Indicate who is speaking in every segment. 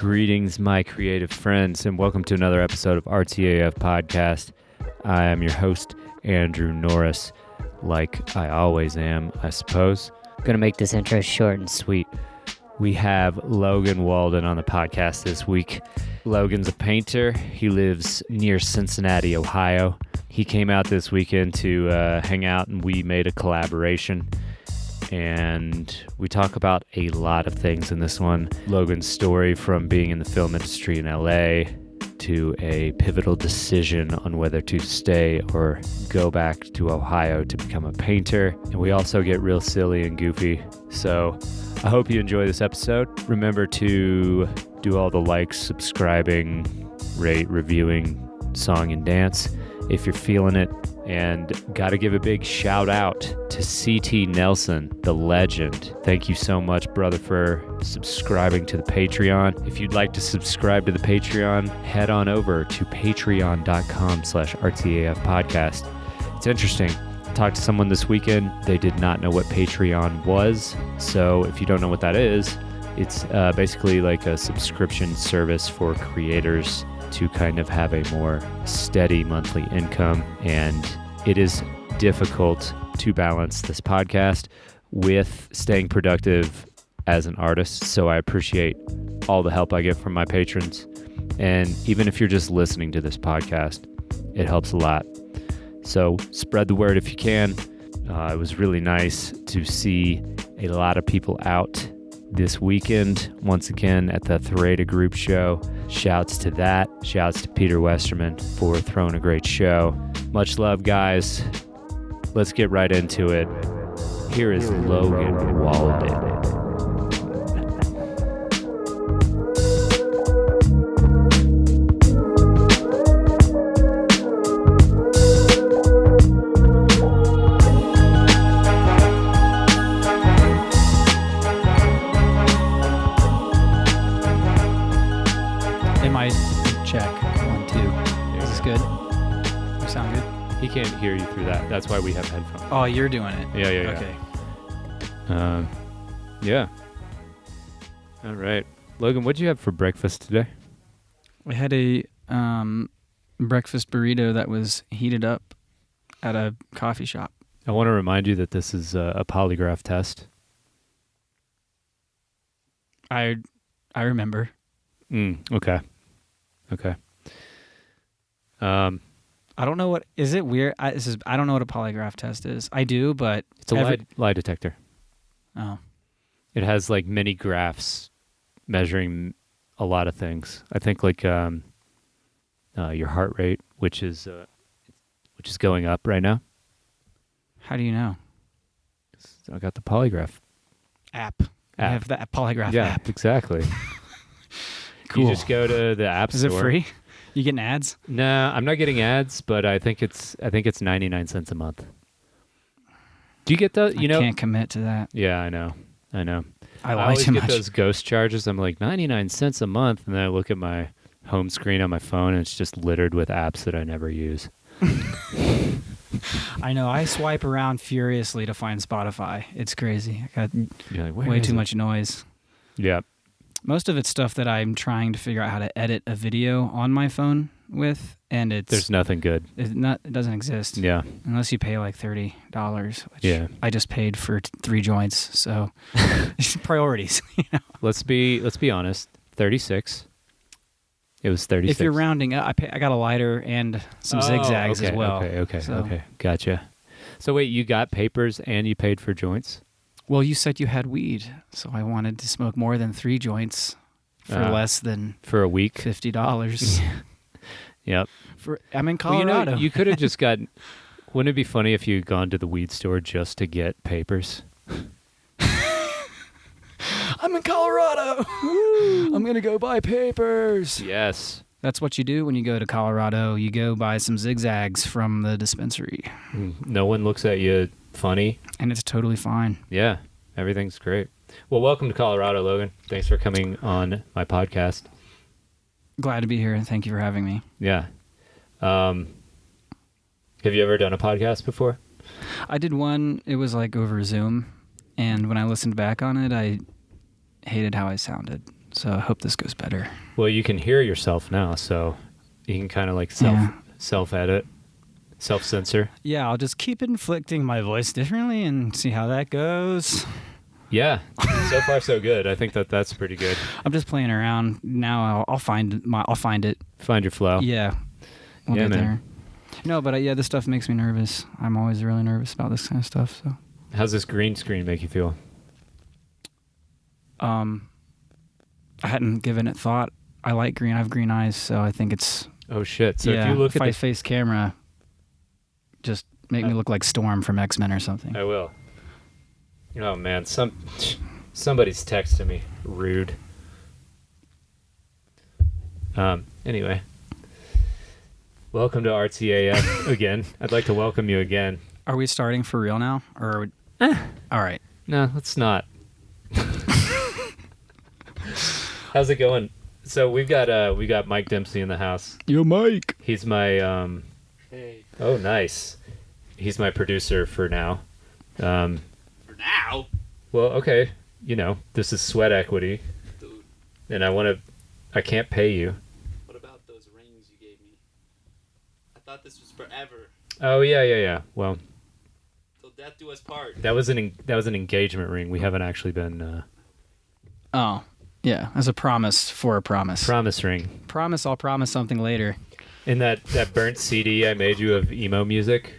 Speaker 1: Greetings, my creative friends, and welcome to another episode of RTAF Podcast. I am your host, Andrew Norris, like I always am, I suppose.
Speaker 2: I'm going to make this intro short and sweet.
Speaker 1: We have Logan Walden on the podcast this week. Logan's a painter. He lives near Cincinnati, Ohio. He came out this weekend to hang out, and we made a collaboration. And we talk about a lot of things in this one. Logan's story from being in the film industry in LA to a pivotal decision on whether to stay or go back to Ohio to become a painter. And we also get real silly and goofy. So I hope you enjoy this episode. Remember to do all the likes, subscribing, rate, reviewing, song and dance if you're feeling it. And got to give a big shout out to CT Nelson, the legend. Thank you so much, brother, for subscribing to the Patreon. If you'd like to subscribe to the Patreon, head on over to patreon.com/RTAF podcast. It's interesting. I talked to someone this weekend. They did not know what Patreon was. So if you don't know what that is, it's basically like a subscription service for creators to kind of have a more steady monthly income. And it is difficult to balance this podcast with staying productive as an artist. So I appreciate all the help I get from my patrons. And even if you're just listening to this podcast, it helps a lot. So spread the word if you can. It was really nice to see a lot of people out this weekend, once again, at the Frazetta Group show. Shouts to that. Shouts to Peter Westerman for throwing a great show. Much love, guys. Let's get right into it. Here is Logan Walden. He can't hear you through that. That's why we have headphones.
Speaker 3: Oh, you're doing it?
Speaker 1: Yeah.
Speaker 3: Okay.
Speaker 1: Yeah. All right. Logan, what'd you have for breakfast today?
Speaker 3: We had a breakfast burrito that was heated up at a coffee shop.
Speaker 1: I want to remind you that this is a polygraph test.
Speaker 3: I remember.
Speaker 1: Okay.
Speaker 3: I don't know what is it weird. I don't know what a polygraph test is. I do, but
Speaker 1: it's a lie detector.
Speaker 3: Oh,
Speaker 1: it has like many graphs measuring a lot of things. I think like your heart rate, which is going up right now.
Speaker 3: How do you know?
Speaker 1: I got the polygraph
Speaker 3: app. I have the polygraph app.
Speaker 1: Yeah, exactly.
Speaker 3: Cool.
Speaker 1: You just go to the app store.
Speaker 3: Is it free? You getting ads?
Speaker 1: No, I'm not getting ads, but I think it's 99 cents a month. Do you get those? I
Speaker 3: can't commit to that.
Speaker 1: Yeah, I know.
Speaker 3: I
Speaker 1: always get those ghost charges. I'm like 99 cents a month, and then I look at my home screen on my phone, and it's just littered with apps that I never use.
Speaker 3: I know. I swipe around furiously to find Spotify. It's crazy. I got
Speaker 1: like,
Speaker 3: way too much noise.
Speaker 1: Yeah.
Speaker 3: Most of it's stuff that I'm trying to figure out how to edit a video on my phone with, and
Speaker 1: there's nothing good.
Speaker 3: It doesn't exist.
Speaker 1: Yeah,
Speaker 3: unless you pay like $30, which I just paid for 3 joints. So priorities. You know?
Speaker 1: Let's be honest. 36. It was 36.
Speaker 3: If you're rounding up, I got a lighter and some zigzags as well.
Speaker 1: Okay. Gotcha. So wait, you got papers and you paid for joints?
Speaker 3: Well, you said you had weed, so I wanted to smoke more than 3 joints for less than
Speaker 1: for a week,
Speaker 3: $50.
Speaker 1: Yep.
Speaker 3: I'm in Colorado.
Speaker 1: Well, you could have just gotten. Wouldn't it be funny if you had gone to the weed store just to get papers?
Speaker 3: I'm in Colorado. I'm gonna go buy papers.
Speaker 1: Yes.
Speaker 3: That's what you do when you go to Colorado. You go buy some zigzags from the dispensary.
Speaker 1: No one looks at you funny.
Speaker 3: And it's totally fine.
Speaker 1: Yeah, everything's great. Well, welcome to Colorado, Logan. Thanks for coming on my podcast.
Speaker 3: Glad to be here, and thank you for having me.
Speaker 1: Yeah. Have you ever done a podcast before?
Speaker 3: I did one. It was like over Zoom, and when I listened back on it, I hated how I sounded. So I hope this goes better.
Speaker 1: Well, you can hear yourself now, so you can kind of like self-edit, self-censor.
Speaker 3: Yeah, I'll just keep inflicting my voice differently and see how that goes.
Speaker 1: Yeah, so far so good. I think that's pretty good.
Speaker 3: I'm just playing around now. I'll find it.
Speaker 1: Find your flow.
Speaker 3: Yeah, we'll
Speaker 1: Yeah,
Speaker 3: get
Speaker 1: man.
Speaker 3: there. No, but this stuff makes me nervous. I'm always really nervous about this kind of stuff. So,
Speaker 1: How's this green screen make you feel?
Speaker 3: I hadn't given it thought. I like green. I have green eyes, so I think it's.
Speaker 1: Oh shit! So if you look at the
Speaker 3: face camera, just make me look like Storm from X-Men or something.
Speaker 1: I will. Oh man, somebody's texting me. Rude. Anyway, welcome to RTAF again. I'd like to welcome you again.
Speaker 3: Are we starting for real now, or? Are we... All right.
Speaker 1: No, let's not. How's it going? So we got Mike Dempsey in the house.
Speaker 3: Yo, Mike.
Speaker 1: He's my
Speaker 4: Hey.
Speaker 1: Oh, nice. He's my producer for now.
Speaker 4: For now?
Speaker 1: Well, okay. This is sweat equity,
Speaker 4: Dude,
Speaker 1: and I can't pay you.
Speaker 4: what about those rings you gave me? I thought this was forever.
Speaker 1: Oh yeah. Well,
Speaker 4: Till death do us part.
Speaker 1: that was an engagement ring. We haven't actually been
Speaker 3: Oh, yeah. As a promise for a promise.
Speaker 1: promise ring.
Speaker 3: Promise I'll promise something later.
Speaker 1: In that burnt CD I made you of emo music.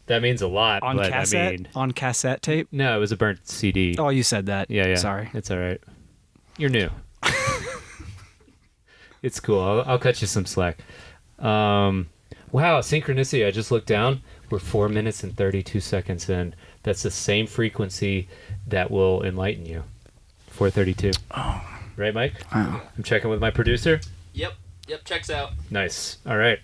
Speaker 1: That means a lot.
Speaker 3: On
Speaker 1: but
Speaker 3: cassette?
Speaker 1: I mean,
Speaker 3: On cassette tape?
Speaker 1: no, it was a burnt CD.
Speaker 3: Oh, you said that.
Speaker 1: Yeah.
Speaker 3: Sorry.
Speaker 1: It's all right. You're new. It's cool. I'll cut you some slack. Wow, synchronicity. I just looked down. We're 4 minutes and 32 seconds in. That's the same frequency that will enlighten you. 432.
Speaker 3: Oh.
Speaker 1: Right, Mike?
Speaker 3: Wow.
Speaker 1: I'm checking with my producer.
Speaker 4: Yep, checks out.
Speaker 1: Nice. All right.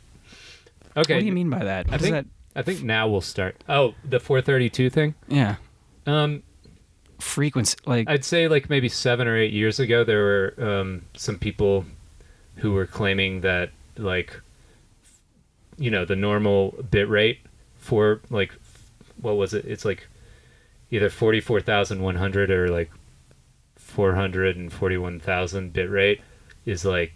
Speaker 1: Okay.
Speaker 3: What do you mean by that? What is that?
Speaker 1: I think now we'll start. Oh, the 432 thing?
Speaker 3: Yeah.
Speaker 1: Um,
Speaker 3: Frequency. Like,
Speaker 1: I'd say like maybe 7 or 8 years ago, there were some people who were claiming that like, the normal bit rate for like, what was it? It's like either 44,100 or like 441,000 bit rate is like,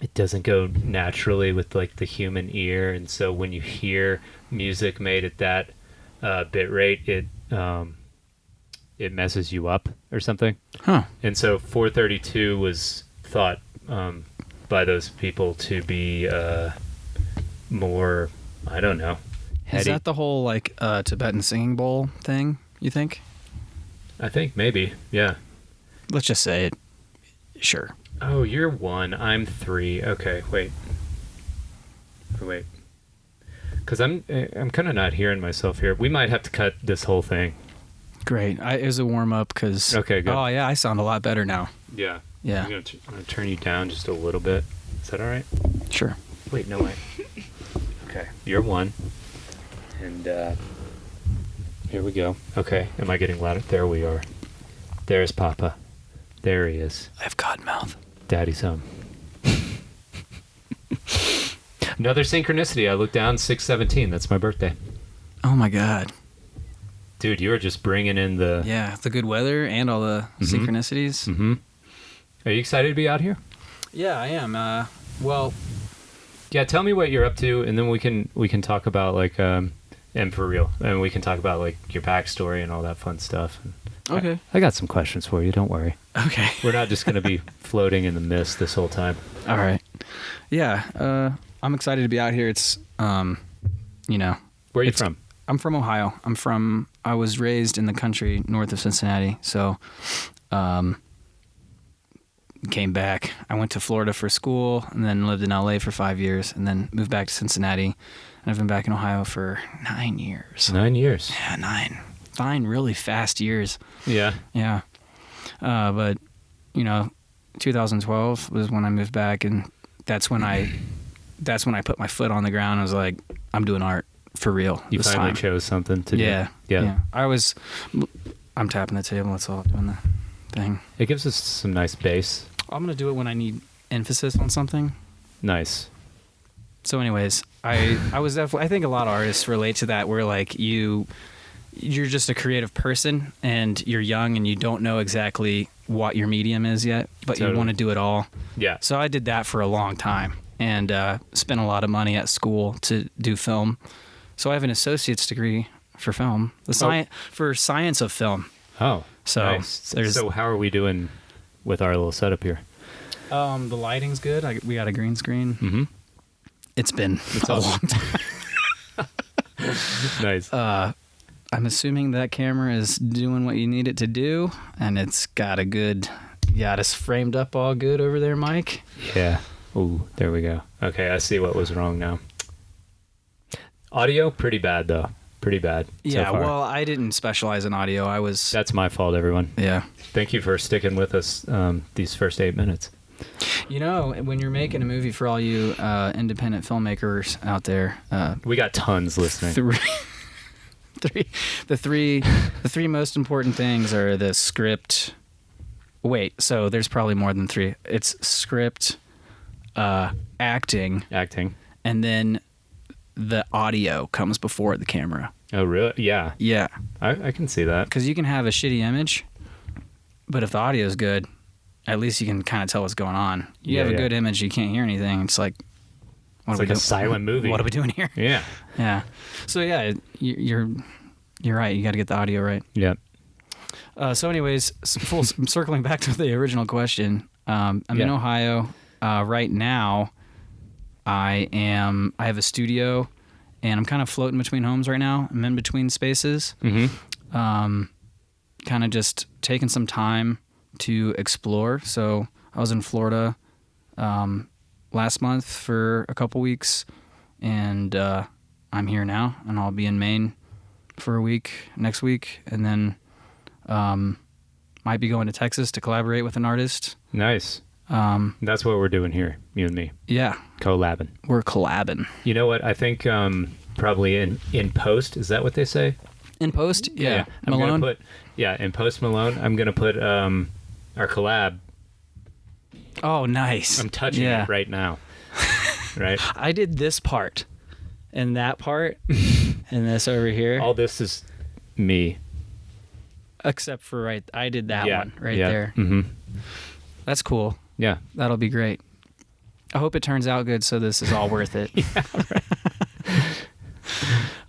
Speaker 1: it doesn't go naturally with like the human ear, and so when you hear music made at that bit rate, it messes you up or something.
Speaker 3: huh.
Speaker 1: And so 432 was thought by those people to be more, I don't know, heady.
Speaker 3: Is that the whole, like, Tibetan singing bowl thing, you think?
Speaker 1: I think maybe, yeah.
Speaker 3: Let's just say it. Sure.
Speaker 1: Oh, you're 1. I'm 3. Okay, wait. Because I'm kind of not hearing myself here. We might have to cut this whole thing.
Speaker 3: Great. It was a warm-up because...
Speaker 1: Okay, good.
Speaker 3: Oh, yeah, I sound a lot better now.
Speaker 1: Yeah.
Speaker 3: Yeah.
Speaker 1: I'm gonna turn you down just a little bit. Is that all right?
Speaker 3: Sure.
Speaker 1: Wait, no, wait. Okay, you're 1. And here we go. Okay, am I getting louder? There we are. There's Papa. There he is.
Speaker 3: I have cotton mouth.
Speaker 1: Daddy's home. Another synchronicity. I looked down, 6/17. That's my birthday.
Speaker 3: Oh, my God.
Speaker 1: Dude, you were just bringing in the...
Speaker 3: Yeah, the good weather and all the synchronicities.
Speaker 1: Mm-hmm. Are you excited to be out here?
Speaker 3: Yeah, I am. Well...
Speaker 1: Yeah, tell me what you're up to, and then we can talk about, like, and for real. And we can talk about, like, your backstory and all that fun stuff.
Speaker 3: Okay.
Speaker 1: I got some questions for you. Don't worry.
Speaker 3: Okay.
Speaker 1: We're not just going to be floating in the mist this whole time.
Speaker 3: All right. Yeah, I'm excited to be out here. It's,
Speaker 1: Where are you from?
Speaker 3: I'm from Ohio. I was raised in the country north of Cincinnati, so came back. I went to Florida for school and then lived in LA for 5 years and then moved back to Cincinnati. And I've been back in Ohio for 9 years.
Speaker 1: 9 years.
Speaker 3: Yeah, 9. 9 really fast years.
Speaker 1: Yeah.
Speaker 3: Yeah. But, 2012 was when I moved back, and that's when I put my foot on the ground. I was like, I'm doing art for real.
Speaker 1: You
Speaker 3: this
Speaker 1: finally
Speaker 3: time.
Speaker 1: chose something to
Speaker 3: Yeah.
Speaker 1: do. Yeah.
Speaker 3: I'm tapping the table. That's all, doing the thing.
Speaker 1: It gives us some nice bass.
Speaker 3: I'm going to do it when I need emphasis on something.
Speaker 1: Nice.
Speaker 3: So anyways, I was definitely, I think a lot of artists relate to that, where like you're just a creative person and you're young and you don't know exactly what your medium is yet, but
Speaker 1: Totally.
Speaker 3: you want to do it all.
Speaker 1: Yeah.
Speaker 3: So I did that for a long time and spent a lot of money at school to do film. So I have an associate's degree for film, for science of film.
Speaker 1: Oh,
Speaker 3: So
Speaker 1: nice. So how are we doing with our little setup here?
Speaker 3: The lighting's good. We got a green screen.
Speaker 1: Mm-hmm.
Speaker 3: It's been a long time.
Speaker 1: Nice.
Speaker 3: I'm assuming that camera is doing what you need it to do, and it's got us framed up all good over there, Mike.
Speaker 1: Yeah. Ooh, there we go. Okay, I see what was wrong now. Audio, pretty bad though. Pretty bad.
Speaker 3: Yeah,
Speaker 1: so far.
Speaker 3: well, I didn't specialize in audio.
Speaker 1: That's my fault, everyone.
Speaker 3: Yeah.
Speaker 1: Thank you for sticking with us these first 8 minutes.
Speaker 3: You know, when you're making a movie, for all you independent filmmakers out there,
Speaker 1: We got tons listening.
Speaker 3: the three most important things are the script. Wait, so there's probably more than three. It's script, acting, and then the audio comes before the camera.
Speaker 1: Oh, really? Yeah.
Speaker 3: Yeah,
Speaker 1: I can see that.
Speaker 3: because you can have a shitty image, but if the audio is good, at least you can kind of tell what's going on. You have a good image, you can't hear anything. It's like,
Speaker 1: It's like a silent movie.
Speaker 3: What are we doing here?
Speaker 1: Yeah.
Speaker 3: Yeah. So yeah, you're right. You got to get the audio right.
Speaker 1: Yeah.
Speaker 3: So anyways, circling back to the original question, I'm in Ohio right now. I have a studio, and I'm kind of floating between homes right now. I'm in between spaces.
Speaker 1: Mm-hmm.
Speaker 3: Kind of just taking some time to explore. So I was in Florida last month for a couple weeks, and I'm here now, and I'll be in Maine for a week next week, and then might be going to Texas to collaborate with an artist.
Speaker 1: Nice. That's what we're doing here, you and me.
Speaker 3: Yeah,
Speaker 1: Collabing.
Speaker 3: we're collabing.
Speaker 1: You know what? I think probably in post, is that what they say?
Speaker 3: In post, yeah.
Speaker 1: I'm
Speaker 3: Malone.
Speaker 1: Gonna put, in post Malone, I'm going to put our collab.
Speaker 3: Oh, nice.
Speaker 1: I'm touching it right now. Right?
Speaker 3: I did this part, and that part, and this over here.
Speaker 1: All this is me.
Speaker 3: Except for I did that one right
Speaker 1: yeah.
Speaker 3: there.
Speaker 1: Mm-hmm.
Speaker 3: That's cool.
Speaker 1: Yeah.
Speaker 3: That'll be great. I hope it turns out good, so this is all worth it.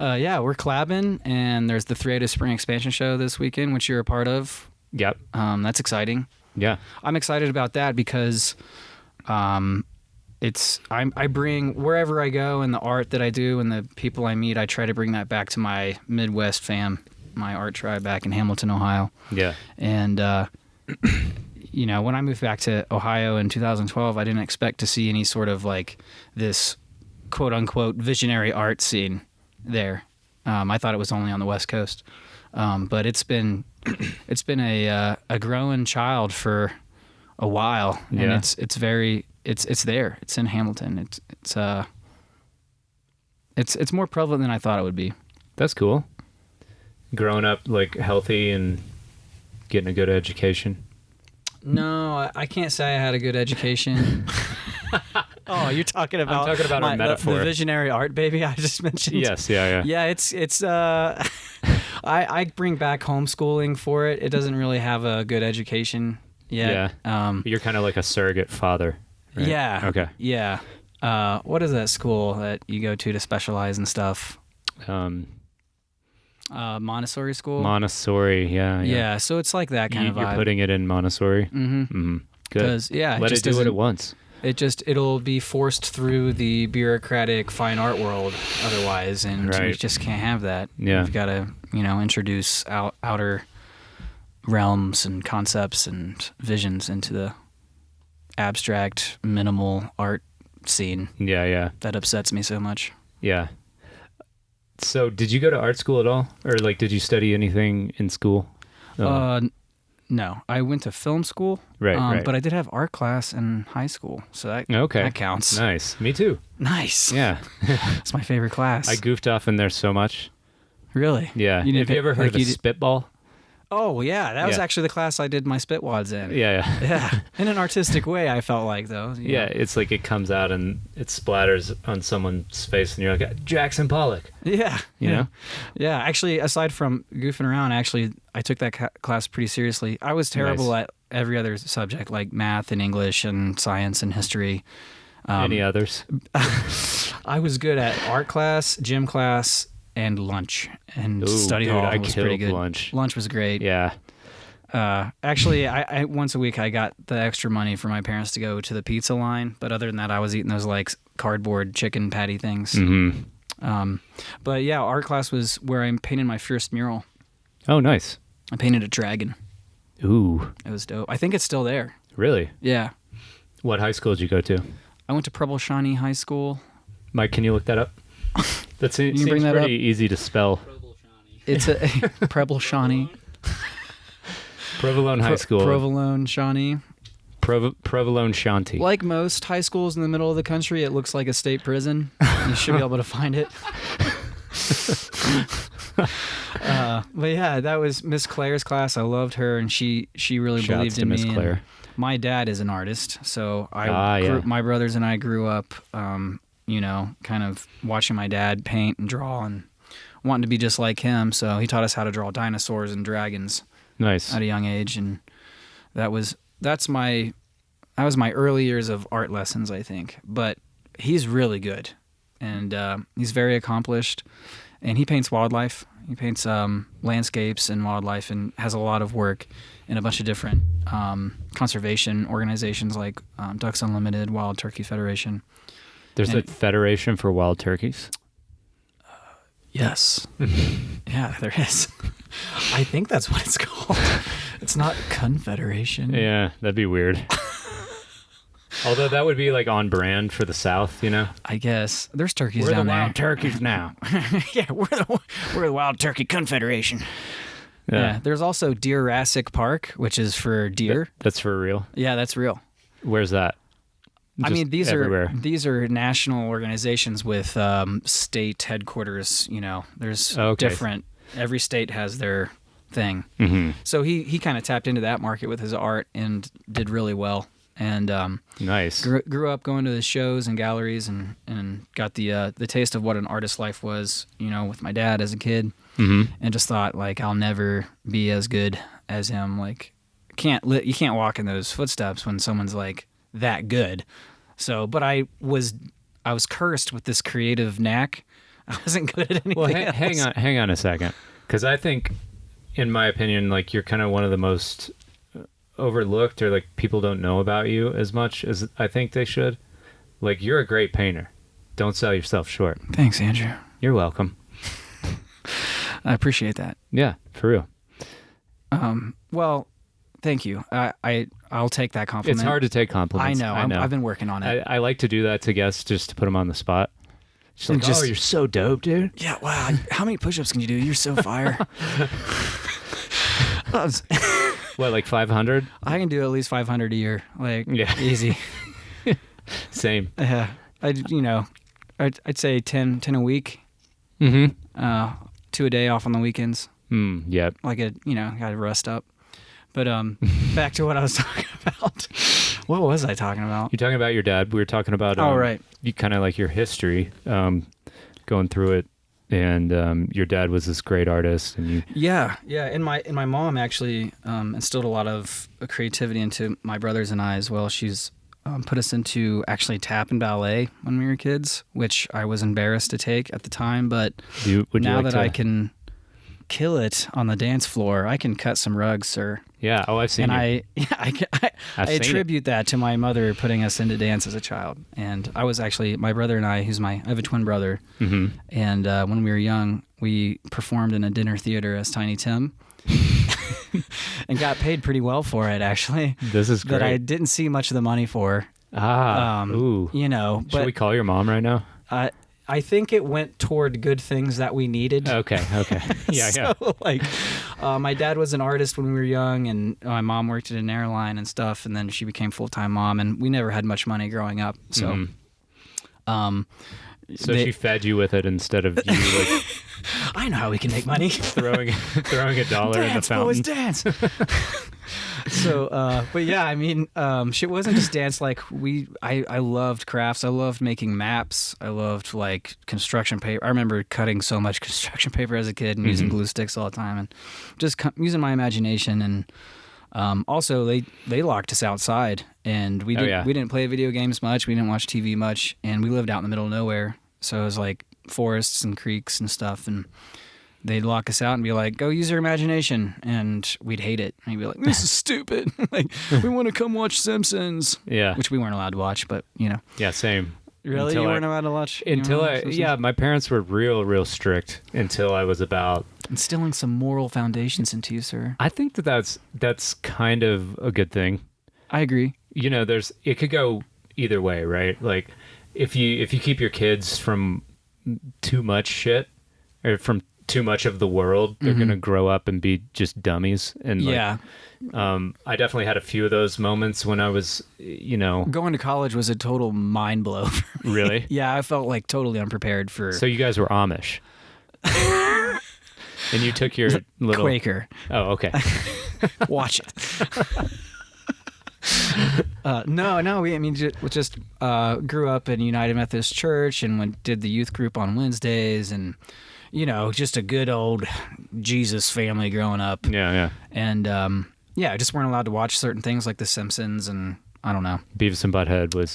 Speaker 3: We're collabing, and there's the 3 Spring Expansion Show this weekend, which you're a part of.
Speaker 1: Yep.
Speaker 3: That's exciting.
Speaker 1: Yeah.
Speaker 3: I'm excited about that because I bring wherever I go and the art that I do and the people I meet, I try to bring that back to my Midwest fam, my art tribe back in Hamilton, Ohio.
Speaker 1: Yeah.
Speaker 3: And when I moved back to Ohio in 2012, I didn't expect to see any sort of like this quote unquote visionary art scene there. I thought it was only on the West Coast. But it's been a growing child for a while, and
Speaker 1: Yeah.
Speaker 3: it's there. It's in Hamilton. It's more prevalent than I thought it would be.
Speaker 1: That's cool. Growing up like healthy and getting a good education.
Speaker 3: No, I can't say I had a good education. Oh, you're talking about?
Speaker 1: I'm talking about a metaphor.
Speaker 3: The visionary art baby I just mentioned.
Speaker 1: Yes, yeah.
Speaker 3: Yeah, it's I bring back homeschooling for it. It doesn't really have a good education yet.
Speaker 1: Yeah. You're kind of like a surrogate father. Right?
Speaker 3: Yeah.
Speaker 1: Okay.
Speaker 3: Yeah. What is that school that you go to specialize in stuff? Montessori school.
Speaker 1: Montessori, yeah.
Speaker 3: Yeah. So it's like that kind of vibe.
Speaker 1: You're putting it in Montessori.
Speaker 3: Mm-hmm.
Speaker 1: Mm-hmm. Good. Let it do what it wants.
Speaker 3: It'll be forced through the bureaucratic fine art world otherwise, and you just can't have that.
Speaker 1: Yeah.
Speaker 3: You've got to, introduce outer realms and concepts and visions into the abstract, minimal art scene.
Speaker 1: Yeah.
Speaker 3: That upsets me so much.
Speaker 1: Yeah. So, did you go to art school at all, or like, did you study anything in school?
Speaker 3: No, I went to film school.
Speaker 1: Right.
Speaker 3: But I did have art class in high school, so that counts.
Speaker 1: Nice. Me too.
Speaker 3: Nice.
Speaker 1: Yeah.
Speaker 3: It's my favorite class.
Speaker 1: I goofed off in there so much.
Speaker 3: Really?
Speaker 1: Yeah. Have you ever heard of a spitball?
Speaker 3: Oh yeah, that was
Speaker 1: Yeah.
Speaker 3: actually the class I did my spitwads in.
Speaker 1: Yeah.
Speaker 3: Yeah, in an artistic way, I felt like though.
Speaker 1: Yeah, it's like it comes out and it splatters on someone's face, and you're like, Jackson Pollock.
Speaker 3: Yeah,
Speaker 1: You know?
Speaker 3: Yeah, actually, aside from goofing around, I took that class pretty seriously. I was terrible
Speaker 1: Nice.
Speaker 3: at every other subject, like math and English and science and history.
Speaker 1: Any others?
Speaker 3: I was good at art class, gym class, and lunch. And
Speaker 1: Ooh,
Speaker 3: study
Speaker 1: dude,
Speaker 3: hall
Speaker 1: I
Speaker 3: was pretty
Speaker 1: killed
Speaker 3: good.
Speaker 1: lunch.
Speaker 3: Lunch was great.
Speaker 1: Yeah.
Speaker 3: Actually, I once a week I got the extra money for my parents to go to the pizza line, but other than that, I was eating those like cardboard chicken patty things.
Speaker 1: Mm-hmm.
Speaker 3: But yeah, art class was where I painted my first mural.
Speaker 1: Oh, nice.
Speaker 3: I painted a dragon.
Speaker 1: Ooh,
Speaker 3: It was dope. I think it's still there.
Speaker 1: really?
Speaker 3: Yeah.
Speaker 1: What high school did you go to?
Speaker 3: I went to Preble Shawnee High School.
Speaker 1: Mike, can you look that up? That seems,
Speaker 3: You can bring that
Speaker 1: pretty easy to spell.
Speaker 4: Provolone Shawnee.
Speaker 3: It's a Preble Shawnee.
Speaker 1: Provolone High School.
Speaker 3: Provolone Shawnee.
Speaker 1: Provolone Shanti.
Speaker 3: Like most high schools in the middle of the country, it looks like a state prison. You should be able to find it. But yeah, that was Miss Claire's class. I loved her, and she really
Speaker 1: Shouts
Speaker 3: believed
Speaker 1: to
Speaker 3: in
Speaker 1: Miss
Speaker 3: me. and
Speaker 1: Claire.
Speaker 3: My dad is an artist, so
Speaker 1: Yeah.
Speaker 3: my brothers and I grew up, kind of watching my dad paint and draw and wanting to be just like him. So he taught us how to draw dinosaurs and dragons
Speaker 1: Nice.
Speaker 3: at a young age, and that was my early years of art lessons, I think. But he's really good, and he's very accomplished, and he paints wildlife. He paints landscapes and wildlife, and has a lot of work in a bunch of different conservation organizations like Ducks Unlimited, Wild Turkey Federation.
Speaker 1: There's a
Speaker 3: and-
Speaker 1: federation for wild turkeys.
Speaker 3: Yes. Yeah, there is. I think that's what it's called. It's not Confederation.
Speaker 1: Yeah, that'd be weird. Although that would be like on brand for the South, you know?
Speaker 3: I guess. There's turkeys
Speaker 1: We're
Speaker 3: down
Speaker 1: the
Speaker 3: there.
Speaker 1: wild turkeys now.
Speaker 3: Yeah, we're the Wild Turkey Confederation. Yeah. There's also Deer Rassic Park, which is for deer.
Speaker 1: That's for real.
Speaker 3: Yeah, that's real.
Speaker 1: Where's that?
Speaker 3: I
Speaker 1: Just
Speaker 3: mean,
Speaker 1: everywhere.
Speaker 3: these are national organizations with state headquarters. You know, there's
Speaker 1: Okay.
Speaker 3: different. Every state has their thing.
Speaker 1: Mm-hmm.
Speaker 3: So he kind of tapped into that market with his art and did really well. And
Speaker 1: Nice.
Speaker 3: grew up going to the shows and galleries and got the taste of what an artist's life was. You know, with my dad as a kid.
Speaker 1: Mm-hmm.
Speaker 3: And just thought like I'll never be as good as him. Like you can't walk in those footsteps when someone's like that good. So, but I was cursed with this creative knack. I wasn't good at anything
Speaker 1: Well,
Speaker 3: else.
Speaker 1: hang on a second, because I think, in my opinion, like you're kind of one of the most overlooked, or like people don't know about you as much as I think they should. Like you're a great painter. Don't sell yourself short.
Speaker 3: Thanks, Andrew.
Speaker 1: You're welcome.
Speaker 3: I appreciate that.
Speaker 1: Yeah, for real.
Speaker 3: Well, thank you. I'll take that compliment.
Speaker 1: It's hard to take compliments.
Speaker 3: I know. I've been working on it.
Speaker 1: I like to do that to guests just to put them on the spot. Just like,
Speaker 3: Just-
Speaker 1: oh, you're so dope, dude.
Speaker 3: Yeah. Wow. How many push-ups can you do? You're so fire.
Speaker 1: What, like 500?
Speaker 3: I can do at least 500 a year. Like
Speaker 1: Yeah.
Speaker 3: easy.
Speaker 1: Same.
Speaker 3: Yeah. I'd say 10 a week.
Speaker 1: Mm-hmm.
Speaker 3: 2 a day off on the weekends.
Speaker 1: Yep.
Speaker 3: Like gotta rest up. But back to what I was talking about. What was I talking about?
Speaker 1: You're talking about your dad. We were talking about
Speaker 3: Right.
Speaker 1: You kind of like your history, going through it, and your dad was this great artist, and you.
Speaker 3: Yeah. And my mom actually instilled a lot of creativity into my brothers and I as well. She's put us into actually tap and ballet when we were kids, which I was embarrassed to take at the time, but
Speaker 1: Would
Speaker 3: now
Speaker 1: you like
Speaker 3: that
Speaker 1: to,
Speaker 3: I can kill it on the dance floor, I can cut some rugs, sir.
Speaker 1: Yeah. Oh, I've seen.
Speaker 3: And
Speaker 1: you.
Speaker 3: I
Speaker 1: I've seen it.
Speaker 3: attribute that to my mother putting us into dance as a child. And I was actually, my brother and I, I have a twin brother,
Speaker 1: Mm-hmm.
Speaker 3: and when we were young, we performed in a dinner theater as Tiny Tim. And got paid pretty well for it, actually.
Speaker 1: This is great.
Speaker 3: That I didn't see much of the money for.
Speaker 1: Ooh.
Speaker 3: You know,
Speaker 1: Should
Speaker 3: but
Speaker 1: we call your mom right now?
Speaker 3: I think it went toward good things that we needed.
Speaker 1: Okay. Yeah.
Speaker 3: So, like, my dad was an artist when we were young, and my mom worked at an airline and stuff, and then she became full-time mom, and we never had much money growing up. So,
Speaker 1: So
Speaker 3: they-
Speaker 1: she fed you with it instead of you like
Speaker 3: I know how we can make money.
Speaker 1: throwing a dollar in the
Speaker 3: Dance,
Speaker 1: fountain.
Speaker 3: boys, dance. So, but yeah, I mean, shit wasn't just dance. Like I loved crafts. I loved making maps. I loved like construction paper. I remember cutting so much construction paper as a kid and using glue sticks all the time and just using my imagination. And also they locked us outside and we didn't play video games much. We didn't watch TV much, and we lived out in the middle of nowhere. So it was like forests and creeks and stuff, and they'd lock us out and be like, go use your imagination, and we'd hate it. And he'd be like, this is stupid. Like, we want to come watch Simpsons.
Speaker 1: Yeah.
Speaker 3: Which we weren't allowed to watch, but, you know.
Speaker 1: Yeah, same.
Speaker 3: Really? You weren't allowed to watch?
Speaker 1: My parents were real strict until I was about...
Speaker 3: Instilling some moral foundations into you, sir.
Speaker 1: I think that's kind of a good thing.
Speaker 3: I agree.
Speaker 1: You know, it could go either way, right? Like, if you keep your kids from too much shit, or from too much of the world, they're gonna grow up and be just dummies. And
Speaker 3: yeah,
Speaker 1: I definitely had a few of those moments when I was, you know,
Speaker 3: going to college was a total mind blow. For me.
Speaker 1: Really?
Speaker 3: Yeah, I felt like totally unprepared for.
Speaker 1: So you guys were Amish, and you took your little
Speaker 3: Quaker.
Speaker 1: Oh, okay.
Speaker 3: Watch it. No. We just grew up in United Methodist Church and did the youth group on Wednesdays, and you know, just a good old Jesus family growing up.
Speaker 1: Yeah.
Speaker 3: And just weren't allowed to watch certain things like The Simpsons, and I don't know.
Speaker 1: Beavis and Butthead was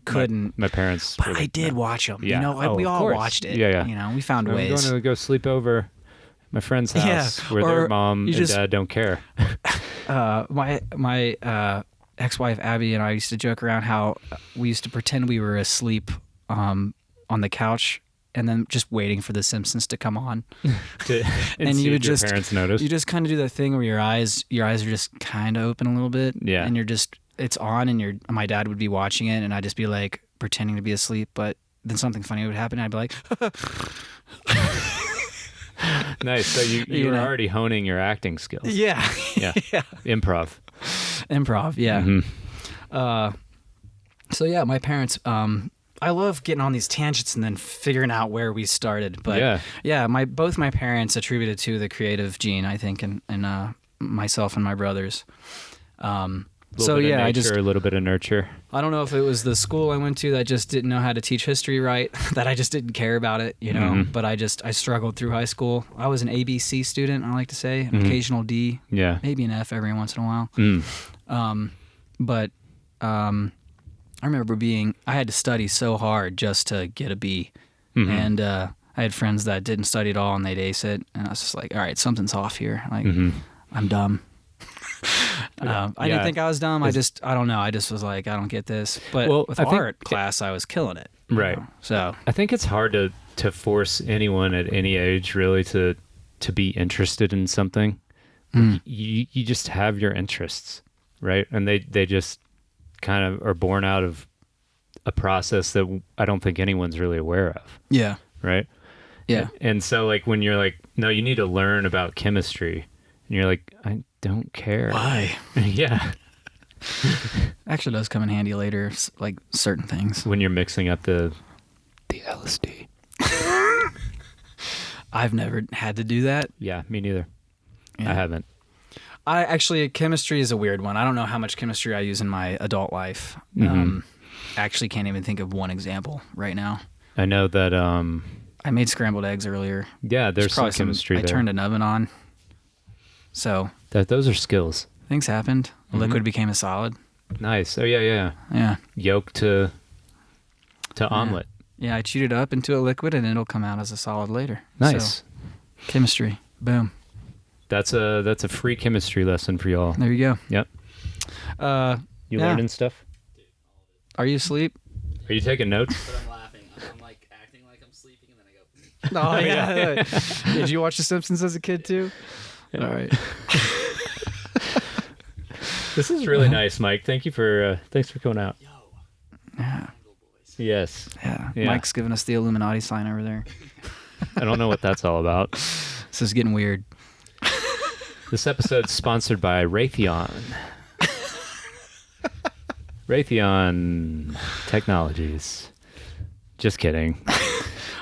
Speaker 3: couldn't.
Speaker 1: My parents.
Speaker 3: But I did watch them.
Speaker 1: Yeah.
Speaker 3: You know, we all watched it.
Speaker 1: Yeah.
Speaker 3: You know, we found
Speaker 1: I'm
Speaker 3: ways.
Speaker 1: going to go sleep over at my friend's house where their mom and dad don't care.
Speaker 3: My ex-wife Abby and I used to joke around how we used to pretend we were asleep on the couch and then just waiting for The Simpsons to come on.
Speaker 1: And you would just parents notice.
Speaker 3: You just kind of do that thing where your eyes are just kind of open a little bit.
Speaker 1: Yeah.
Speaker 3: And it's on, and my dad would be watching it, and I'd just be like pretending to be asleep, but then something funny would happen, and I'd be like.
Speaker 1: Nice. So you were already honing your acting skills.
Speaker 3: Yeah.
Speaker 1: Yeah. Improv.
Speaker 3: Yeah.
Speaker 1: Mm-hmm.
Speaker 3: So yeah, my parents. I love getting on these tangents and then figuring out where we started. But both my parents attributed to the creative gene, I think, and myself and my brothers. A little bit of nurture. I don't know if it was the school I went to that just didn't know how to teach history right, that I just didn't care about it, you know.
Speaker 1: Mm-hmm.
Speaker 3: But I struggled through high school. I was an ABC student, I like to say, an occasional D, maybe an F every once in a while. I remember I had to study so hard just to get a B, and I had friends that didn't study at all and they'd ace it, and I was just like, all right, something's off here. Like, I'm dumb. I didn't think I was dumb. I don't know. I just was like, I don't get this. But with art class, I was killing it.
Speaker 1: Right.
Speaker 3: Know? So
Speaker 1: I think it's hard to force anyone at any age really to be interested in something. You just have your interests, right? And they just kind of are born out of a process that I don't think anyone's really aware of.
Speaker 3: Yeah.
Speaker 1: Right?
Speaker 3: Yeah.
Speaker 1: And so like when you're like, no, you need to learn about chemistry, and you're like, I don't care.
Speaker 3: Why?
Speaker 1: Yeah.
Speaker 3: Actually does come in handy later, like certain things.
Speaker 1: When you're mixing up the LSD.
Speaker 3: I've never had to do that.
Speaker 1: Yeah, me neither.
Speaker 3: Yeah.
Speaker 1: I haven't.
Speaker 3: Chemistry is a weird one. I don't know how much chemistry I use in my adult life. Actually can't even think of one example right now.
Speaker 1: I know that
Speaker 3: I made scrambled eggs earlier.
Speaker 1: Yeah, there's some chemistry there.
Speaker 3: I turned an oven on. So
Speaker 1: those are skills.
Speaker 3: Things happened. A liquid became a solid.
Speaker 1: Nice. Oh yeah.
Speaker 3: Yeah.
Speaker 1: Yolk to omelet.
Speaker 3: Yeah, I chewed it up into a liquid and it'll come out as a solid later.
Speaker 1: Nice.
Speaker 3: So, chemistry. Boom.
Speaker 1: That's a free chemistry lesson for y'all.
Speaker 3: There you go.
Speaker 1: Yep. You learning stuff?
Speaker 3: Are you asleep?
Speaker 1: Are you taking notes?
Speaker 4: But I'm laughing. I'm like acting like I'm sleeping, and then I go.
Speaker 3: Oh yeah. Did you watch The Simpsons as a kid too?
Speaker 1: Yeah.
Speaker 3: All right.
Speaker 1: This is really nice, Mike. Thanks for coming out.
Speaker 4: Yo.
Speaker 3: Yeah.
Speaker 1: Yes.
Speaker 3: Yeah.
Speaker 1: Yeah.
Speaker 3: Mike's giving us the Illuminati sign over there.
Speaker 1: I don't know what that's all about.
Speaker 3: This is getting weird.
Speaker 1: This episode's sponsored by Raytheon. Raytheon Technologies. Just kidding.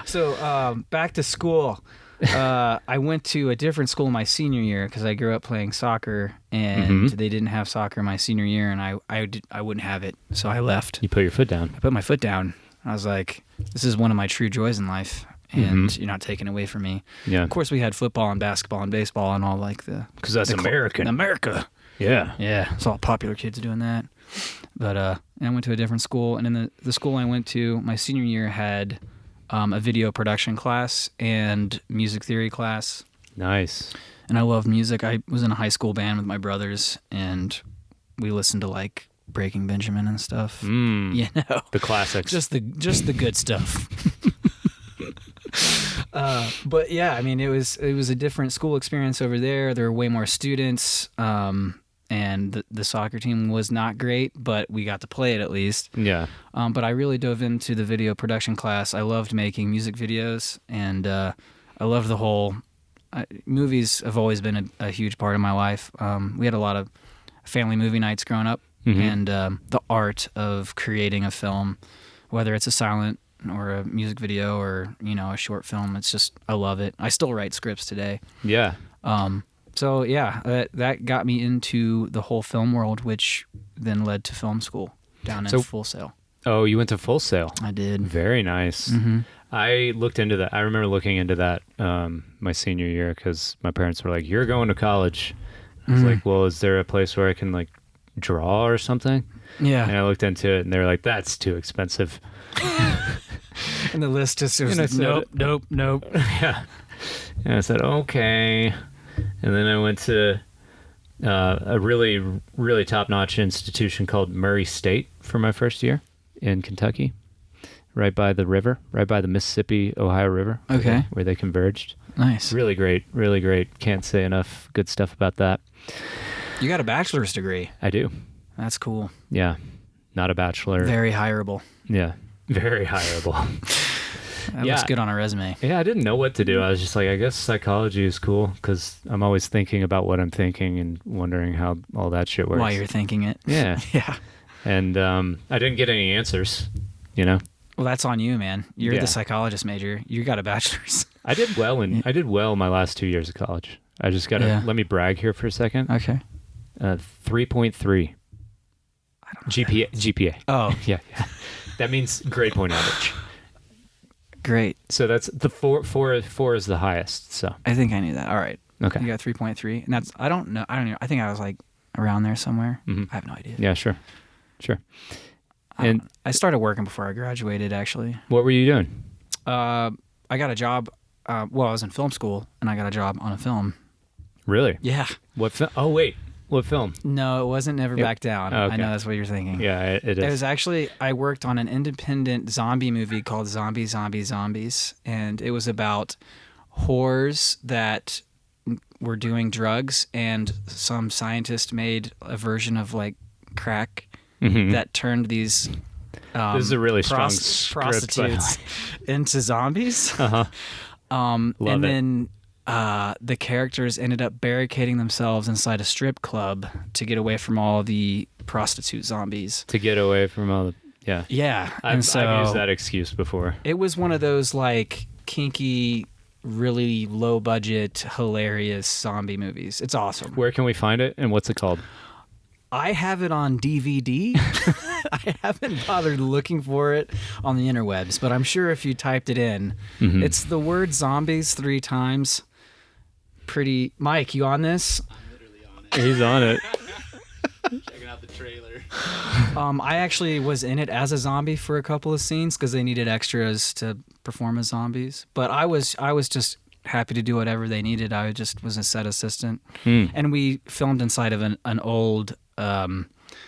Speaker 3: So back to school. I went to a different school my senior year because I grew up playing soccer, and they didn't have soccer my senior year, and I wouldn't have it, so I left.
Speaker 1: You put your foot down.
Speaker 3: I put my foot down. I was like, this is one of my true joys in life, and you're not taking it away from me.
Speaker 1: Yeah.
Speaker 3: Of course, we had football and basketball and baseball and all like the...
Speaker 1: Because that's American.
Speaker 3: America.
Speaker 1: Yeah.
Speaker 3: Yeah, it's all popular kids doing that. But I went to a different school, and in the school I went to, my senior year had a video production class and music theory class.
Speaker 1: Nice.
Speaker 3: And I love music. I was in a high school band with my brothers, and we listened to like Breaking Benjamin and stuff. You know,
Speaker 1: The classics.
Speaker 3: just the good stuff. But yeah, I mean, it was a different school experience over there. There were way more students, and the soccer team was not great, but we got to play it at least.
Speaker 1: Yeah.
Speaker 3: But I really dove into the video production class. I loved making music videos, and I loved the whole. Movies have always been a huge part of my life. We had a lot of family movie nights growing up, and the art of creating a film, whether it's a silent or a music video or a short film, it's just, I love it. I still write scripts today.
Speaker 1: Yeah.
Speaker 3: So yeah, that got me into the whole film world, which then led to film school down in Full Sail.
Speaker 1: Oh, you went to Full Sail.
Speaker 3: I did.
Speaker 1: Very nice. I looked into that. I remember looking into that my senior year because my parents were like, "You're going to college." I was like, "Well, is there a place where I can like draw or something?"
Speaker 3: Yeah.
Speaker 1: And I looked into it, and they were like, "That's too expensive."
Speaker 3: And the list just was
Speaker 1: And I said,
Speaker 3: nope.
Speaker 1: Yeah. And I said, "Okay." And then I went to a really, really top-notch institution called Murray State for my first year in Kentucky, right by the river, right by the Mississippi-Ohio River.
Speaker 3: Okay.
Speaker 1: Where they converged.
Speaker 3: Nice.
Speaker 1: Really great, really great. Can't say enough good stuff about that.
Speaker 3: You got a bachelor's degree.
Speaker 1: I do.
Speaker 3: That's cool.
Speaker 1: Yeah. Not a bachelor.
Speaker 3: Very hireable.
Speaker 1: Yeah. Very hireable.
Speaker 3: That looks good on a resume.
Speaker 1: Yeah, I didn't know what to do. I was just like, I guess psychology is cool because I'm always thinking about what I'm thinking and wondering how all that shit works.
Speaker 3: While you're thinking it.
Speaker 1: Yeah.
Speaker 3: Yeah.
Speaker 1: And I didn't get any answers,
Speaker 3: Well, that's on you, man. You're
Speaker 1: Yeah.
Speaker 3: the psychologist major. You got a bachelor's.
Speaker 1: I did well my last 2 years of college. I just got to let me brag here for a second.
Speaker 3: Okay.
Speaker 1: 3.3 GPA.
Speaker 3: Oh,
Speaker 1: Yeah. That means grade point average.
Speaker 3: great.
Speaker 1: So that's the four is the highest. So
Speaker 3: I think I knew that. All right.
Speaker 1: okay.
Speaker 3: You got 3.3, and that's I don't know. I think I was like around there somewhere. I have no idea.
Speaker 1: Yeah, sure. And
Speaker 3: I started working before I graduated. Actually,
Speaker 1: what were you doing?
Speaker 3: I got a job. I was in film school, and I got a job on a film.
Speaker 1: Really?
Speaker 3: Yeah.
Speaker 1: What film? Oh wait, what film?
Speaker 3: No, it wasn't Never Back Down.
Speaker 1: Oh, okay.
Speaker 3: I know that's what you're thinking.
Speaker 1: Yeah, it is.
Speaker 3: It was actually, I worked on an independent zombie movie called Zombies, and it was about whores that were doing drugs, and some scientist made a version of like crack that turned these
Speaker 1: this is a really strong script,
Speaker 3: prostitutes into zombies.
Speaker 1: Love
Speaker 3: and
Speaker 1: it.
Speaker 3: then the characters ended up barricading themselves inside a strip club to get away from all the prostitute zombies.
Speaker 1: To get away from all the
Speaker 3: Yeah.
Speaker 1: I've used that excuse before.
Speaker 3: It was one of those like kinky, really low budget, hilarious zombie movies. It's awesome.
Speaker 1: Where can we find it, and what's it called?
Speaker 3: I have it on DVD. I haven't bothered looking for it on the interwebs, but I'm sure if you typed it in, it's the word zombies 3 times. Pretty. Mike, you on this?
Speaker 4: I'm literally on it.
Speaker 1: He's on it.
Speaker 4: Checking out the trailer.
Speaker 3: I actually was in it as a zombie for a couple of scenes because they needed extras to perform as zombies. But I was just happy to do whatever they needed. I just was a set assistant, and we filmed inside of an old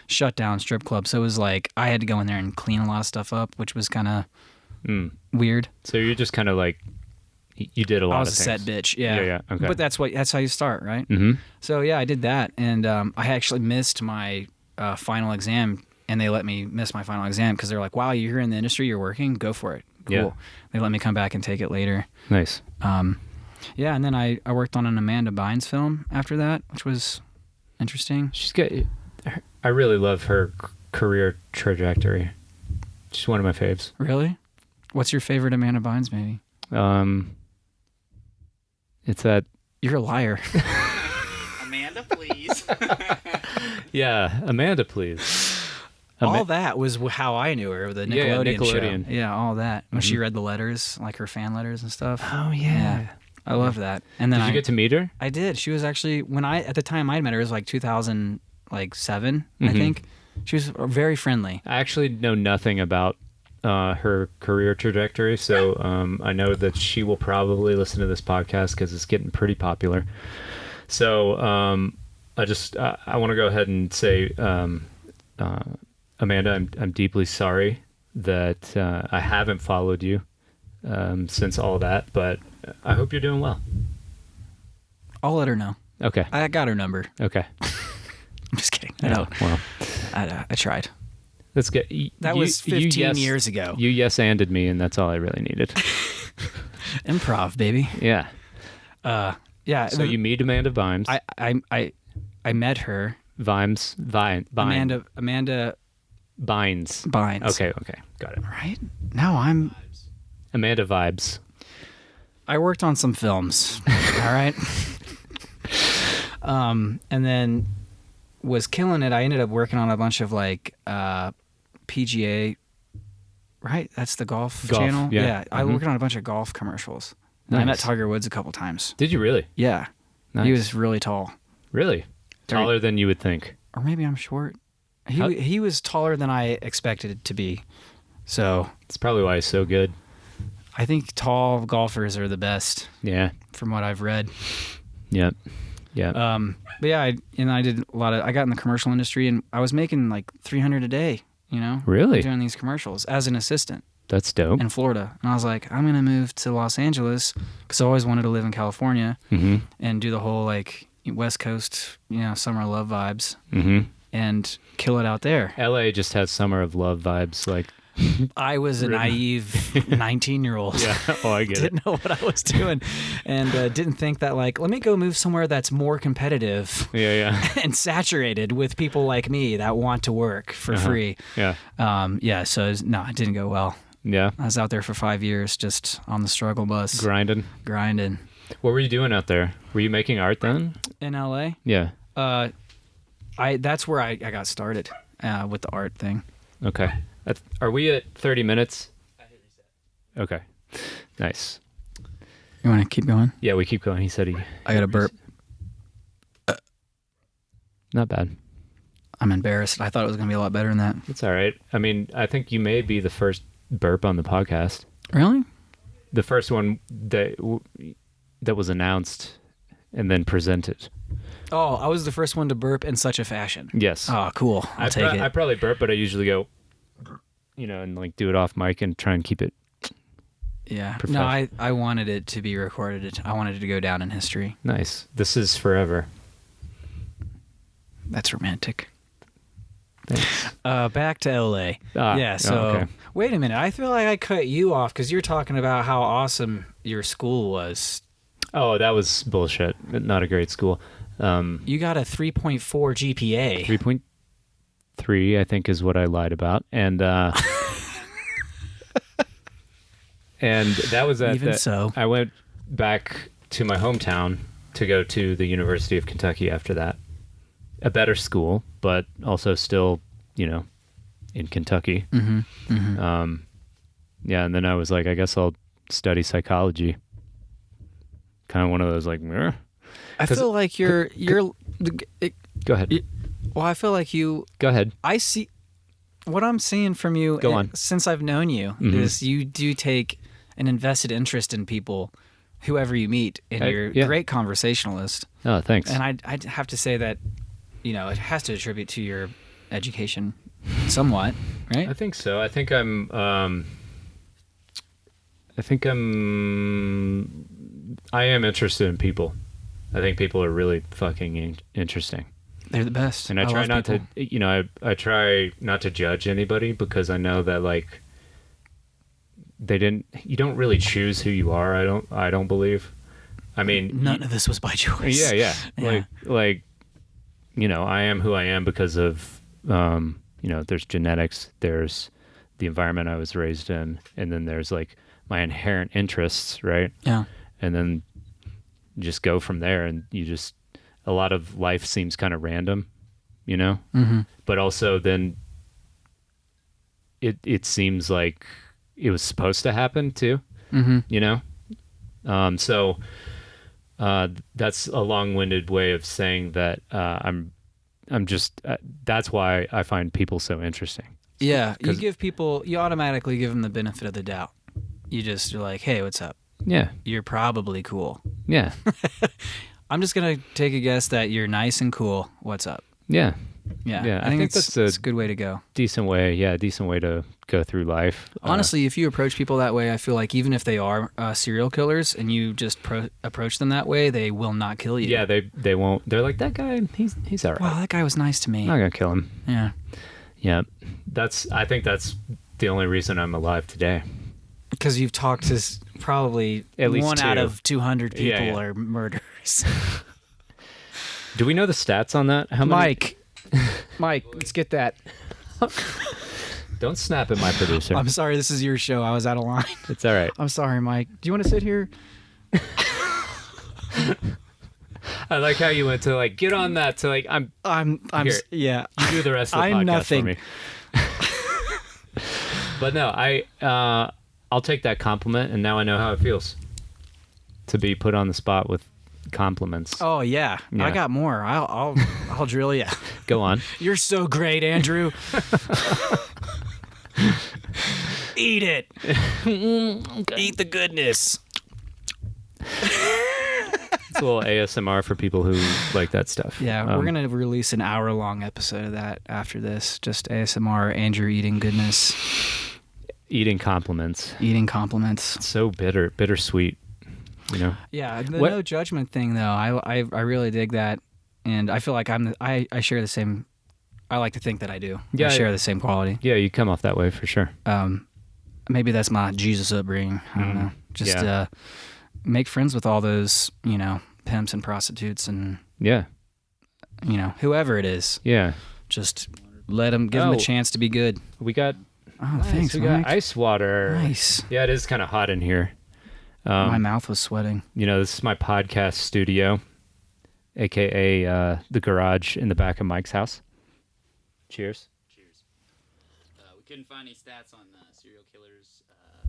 Speaker 3: shut down strip club. So it was like I had to go in there and clean a lot of stuff up, which was kind of weird.
Speaker 1: So you're just kind of like you did a lot
Speaker 3: I
Speaker 1: of
Speaker 3: was a
Speaker 1: things.
Speaker 3: set bitch. Yeah.
Speaker 1: Yeah. Okay.
Speaker 3: But that's how you start, right? So yeah, I did that, and I actually missed my final exam, and they let me miss my final exam because they're like, "Wow, you're in the industry, you're working, go for it." Cool.
Speaker 1: Yeah.
Speaker 3: They let me come back and take it later.
Speaker 1: Nice.
Speaker 3: Yeah, and then I worked on an Amanda Bynes film after that, which was interesting.
Speaker 1: She's good. I really love her career trajectory. She's one of my faves.
Speaker 3: Really? What's your favorite Amanda Bynes movie?
Speaker 1: It's that.
Speaker 3: You're a liar.
Speaker 4: Amanda, please.
Speaker 1: Yeah, Amanda, please.
Speaker 3: All that was how I knew her, the Nickelodeon,
Speaker 1: Nickelodeon.
Speaker 3: show. Yeah, all that. When she read the letters, like her fan letters and stuff.
Speaker 1: Oh yeah.
Speaker 3: I love that. And then
Speaker 1: Did you get to meet her?
Speaker 3: I did. She was actually at the time I met her, it was like 2007, I think. She was very friendly.
Speaker 1: I actually know nothing about her career trajectory, so I know that she will probably listen to this podcast because it's getting pretty popular. So I want to go ahead and say, Amanda, I'm deeply sorry that I haven't followed you since all that, but I hope you're doing well.
Speaker 3: I'll let her know.
Speaker 1: Okay.
Speaker 3: I got her number.
Speaker 1: Okay.
Speaker 3: I'm just kidding.
Speaker 1: Yeah, well,
Speaker 3: I tried.
Speaker 1: let's get.
Speaker 3: That was 15 years ago.
Speaker 1: You yes-anded me, and that's all I really needed.
Speaker 3: Improv, baby.
Speaker 1: Yeah.
Speaker 3: Yeah.
Speaker 1: So you meet Amanda Vimes.
Speaker 3: I met her.
Speaker 1: Vimes.
Speaker 3: Amanda
Speaker 1: Bynes.
Speaker 3: Bynes.
Speaker 1: Okay, got it.
Speaker 3: Right? Now I'm
Speaker 1: Amanda Vibes.
Speaker 3: I worked on some films. All right. And then was killing it. I ended up working on a bunch of like PGA. Right? That's the golf channel.
Speaker 1: Yeah.
Speaker 3: I worked on a bunch of golf commercials.
Speaker 1: Nice.
Speaker 3: I met Tiger Woods a couple times.
Speaker 1: Did you really?
Speaker 3: Yeah.
Speaker 1: Nice.
Speaker 3: He was really tall.
Speaker 1: Really? Taller than you would think.
Speaker 3: Or maybe I'm short. He was taller than I expected it to be. So
Speaker 1: That's probably why he's so good.
Speaker 3: I think tall golfers are the best.
Speaker 1: Yeah.
Speaker 3: From what I've read.
Speaker 1: Yep. Yeah.
Speaker 3: But yeah, I did a lot of. I got in the commercial industry, and I was making like $300 a day. You know,
Speaker 1: Really?
Speaker 3: doing these commercials as an assistant
Speaker 1: That's dope.
Speaker 3: in Florida. And I was like, I'm gonna move to Los Angeles because I always wanted to live in California and do the whole like West Coast, summer love vibes and kill it out there.
Speaker 1: LA just has summer of love vibes. Like,
Speaker 3: I was a naive 19-year-old.
Speaker 1: yeah. Oh, I get it.
Speaker 3: Didn't know what I was doing, and didn't think that like, let me go move somewhere that's more competitive.
Speaker 1: Yeah.
Speaker 3: And saturated with people like me that want to work for free.
Speaker 1: Yeah.
Speaker 3: So it didn't go well.
Speaker 1: Yeah.
Speaker 3: I was out there for 5 years, just on the struggle bus,
Speaker 1: Grinding. What were you doing out there? Were you making art then?
Speaker 3: in LA.
Speaker 1: Yeah.
Speaker 3: That's where I got started with the art thing.
Speaker 1: Okay. Are we at 30 minutes?
Speaker 4: I hit reset.
Speaker 1: Okay. Nice.
Speaker 3: You want to keep going?
Speaker 1: Yeah, we keep going. He said he...
Speaker 3: I got a burp.
Speaker 1: Not bad.
Speaker 3: I'm embarrassed. I thought it was going to be a lot better than that.
Speaker 1: It's all right. I mean, I think you may be the first burp on the podcast.
Speaker 3: Really?
Speaker 1: The first one that was announced and then presented.
Speaker 3: Oh, I was the first one to burp in such a fashion.
Speaker 1: Yes.
Speaker 3: Oh, cool. I'll take it.
Speaker 1: I probably burp, but I usually go, and like do it off mic and try and keep it.
Speaker 3: Yeah. No, I wanted it to be recorded. I wanted it to go down in history.
Speaker 1: Nice. This is forever.
Speaker 3: That's romantic.
Speaker 1: Thanks.
Speaker 3: Back to LA.
Speaker 1: Okay.
Speaker 3: Wait a minute. I feel like I cut you off because you're talking about how awesome your school was.
Speaker 1: Oh, that was bullshit. Not a great school.
Speaker 3: You got a 3.4 GPA.
Speaker 1: 3.3, I think, is what I lied about, and and that was at
Speaker 3: Even so.
Speaker 1: I went back to my hometown to go to the University of Kentucky after that. A better school, but also still, in Kentucky. Yeah, and then I was like, I guess I'll study psychology. Kind of one of those like, meh.
Speaker 3: I feel like you're.
Speaker 1: Go ahead.
Speaker 3: Well, I feel like you.
Speaker 1: Go ahead.
Speaker 3: I see. What I'm seeing from you,
Speaker 1: Go on.
Speaker 3: Since I've known you, is you do take an invested interest in people, whoever you meet, and you're a great conversationalist.
Speaker 1: Oh, thanks.
Speaker 3: And I'd have to say that, it has to attribute to your education, somewhat, right?
Speaker 1: I think so. I think I'm. I am interested in people. I think people are really fucking interesting.
Speaker 3: They're the best.
Speaker 1: And I try not
Speaker 3: people.
Speaker 1: to, I try not to judge anybody because I know that like you don't really choose who you are. I don't believe. I mean,
Speaker 3: none of this was by choice.
Speaker 1: Yeah. Like, I am who I am because of, there's genetics, there's the environment I was raised in, and then there's like my inherent interests, right?
Speaker 3: Yeah.
Speaker 1: And then just go from there. And a lot of life seems kind of random, but also then it seems like it was supposed to happen too, so that's a long-winded way of saying that I'm just that's why I find people so interesting.
Speaker 3: Yeah, you automatically give them the benefit of the doubt. You're like, hey, what's up?
Speaker 1: Yeah.
Speaker 3: You're probably cool.
Speaker 1: Yeah.
Speaker 3: I'm just going to take a guess that you're nice and cool. What's up?
Speaker 1: Yeah.
Speaker 3: Yeah. I think that's a good way to go.
Speaker 1: Decent way to go through life.
Speaker 3: Honestly, if you approach people that way, I feel like even if they are serial killers and you just approach them that way, they will not kill you.
Speaker 1: Yeah, they won't. They're like, that guy, he's all right.
Speaker 3: Wow, that guy was nice to me.
Speaker 1: I'm not going to kill him.
Speaker 3: Yeah.
Speaker 1: Yeah. I think that's the only reason I'm alive today.
Speaker 3: Because you've talked to probably
Speaker 1: at least
Speaker 3: 1
Speaker 1: 2
Speaker 3: out of 200 people are murderers.
Speaker 1: Do we know the stats on that? How many?
Speaker 3: Mike, let's get that.
Speaker 1: Don't snap at my producer.
Speaker 3: I'm sorry, this is your show. I was out of line.
Speaker 1: It's all right.
Speaker 3: I'm sorry, Mike. Do you want to sit here?
Speaker 1: I like how you went to like get on that to like I'm here.
Speaker 3: Yeah.
Speaker 1: You do the rest of the
Speaker 3: I'm
Speaker 1: podcast
Speaker 3: nothing.
Speaker 1: for me. But no, I'll take that compliment, and now I know how it feels to be put on the spot with compliments.
Speaker 3: Oh yeah. I got more. I'll drill you.
Speaker 1: Go on.
Speaker 3: You're so great, Andrew. Eat it. Eat the goodness.
Speaker 1: It's a little ASMR for people who like that stuff.
Speaker 3: Yeah, we're gonna release an hour-long episode of that after this. Just ASMR, Andrew eating goodness.
Speaker 1: Eating compliments.
Speaker 3: Eating compliments.
Speaker 1: So bittersweet.
Speaker 3: Yeah, the no judgment thing though. I really dig that, and I feel like I share the same. I like to think that I do.
Speaker 1: Yeah,
Speaker 3: I share the same quality.
Speaker 1: Yeah, you come off that way for sure.
Speaker 3: Maybe that's my Jesus upbringing. I don't know. Just make friends with all those pimps and prostitutes and whoever it is.
Speaker 1: Yeah,
Speaker 3: just give them a chance to be good.
Speaker 1: We got
Speaker 3: thanks.
Speaker 1: We
Speaker 3: Mike.
Speaker 1: got ice water.
Speaker 3: Nice.
Speaker 1: Yeah, it is kind of hot in here.
Speaker 3: My mouth was sweating.
Speaker 1: This is my podcast studio, aka the garage in the back of Mike's house. Cheers.
Speaker 4: Cheers. We couldn't find any stats on serial killers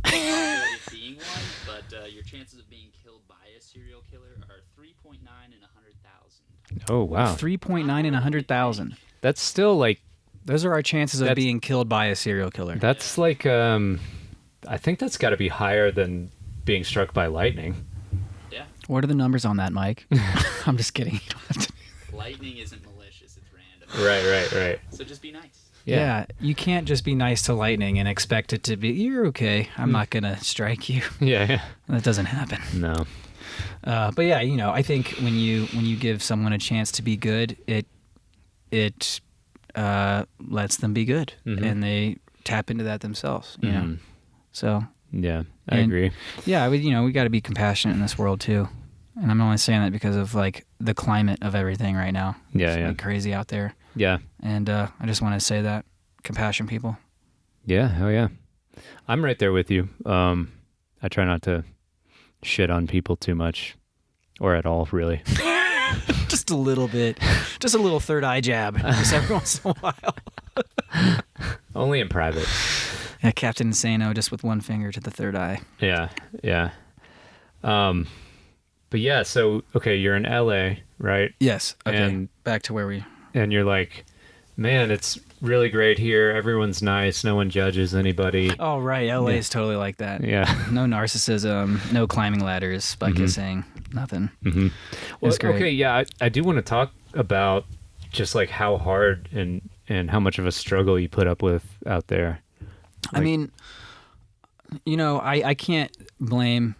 Speaker 4: possibility of being one, but your chances of being killed by a serial killer are 3.9 in 100,000.
Speaker 1: Oh wow.
Speaker 3: 3.9 in 100,000.
Speaker 1: That's still like.
Speaker 3: Those are our chances of being killed by a serial killer.
Speaker 1: That's like I think that's got to be higher than being struck by lightning.
Speaker 4: Yeah.
Speaker 3: What are the numbers on that, Mike? I'm just kidding. You don't have to.
Speaker 4: Lightning isn't malicious, it's random.
Speaker 1: Right.
Speaker 4: So just be nice.
Speaker 3: Yeah, you can't just be nice to lightning and expect it to be, you're okay, I'm not going to strike you.
Speaker 1: Yeah.
Speaker 3: That doesn't happen.
Speaker 1: No.
Speaker 3: But yeah, I think when you give someone a chance to be good, it lets them be good, and they tap into that themselves, you know? So...
Speaker 1: Yeah, I agree.
Speaker 3: Yeah, we got to be compassionate in this world too, and I'm only saying that because of like the climate of everything right now.
Speaker 1: Yeah,
Speaker 3: it's like crazy out there.
Speaker 1: Yeah,
Speaker 3: and I just want to say that compassion, people.
Speaker 1: Yeah, hell yeah, I'm right there with you. I try not to shit on people too much, or at all, really.
Speaker 3: Just a little bit, just a little third eye jab, just every once in a while.
Speaker 1: Only in private.
Speaker 3: Yeah, Captain Insano, just with one finger to the third eye.
Speaker 1: Yeah. But yeah, so okay, you're in LA, right?
Speaker 3: Yes. Okay.
Speaker 1: And
Speaker 3: back to where we.
Speaker 1: And you're like, man, it's really great here. Everyone's nice. No one judges anybody.
Speaker 3: Oh right, LA is totally like that.
Speaker 1: Yeah.
Speaker 3: No narcissism. No climbing ladders. By kissing. Nothing.
Speaker 1: Mm-hmm. Well,
Speaker 3: great.
Speaker 1: okay, yeah, I do want to talk about just like how hard and how much of a struggle you put up with out there.
Speaker 3: I mean, I can't blame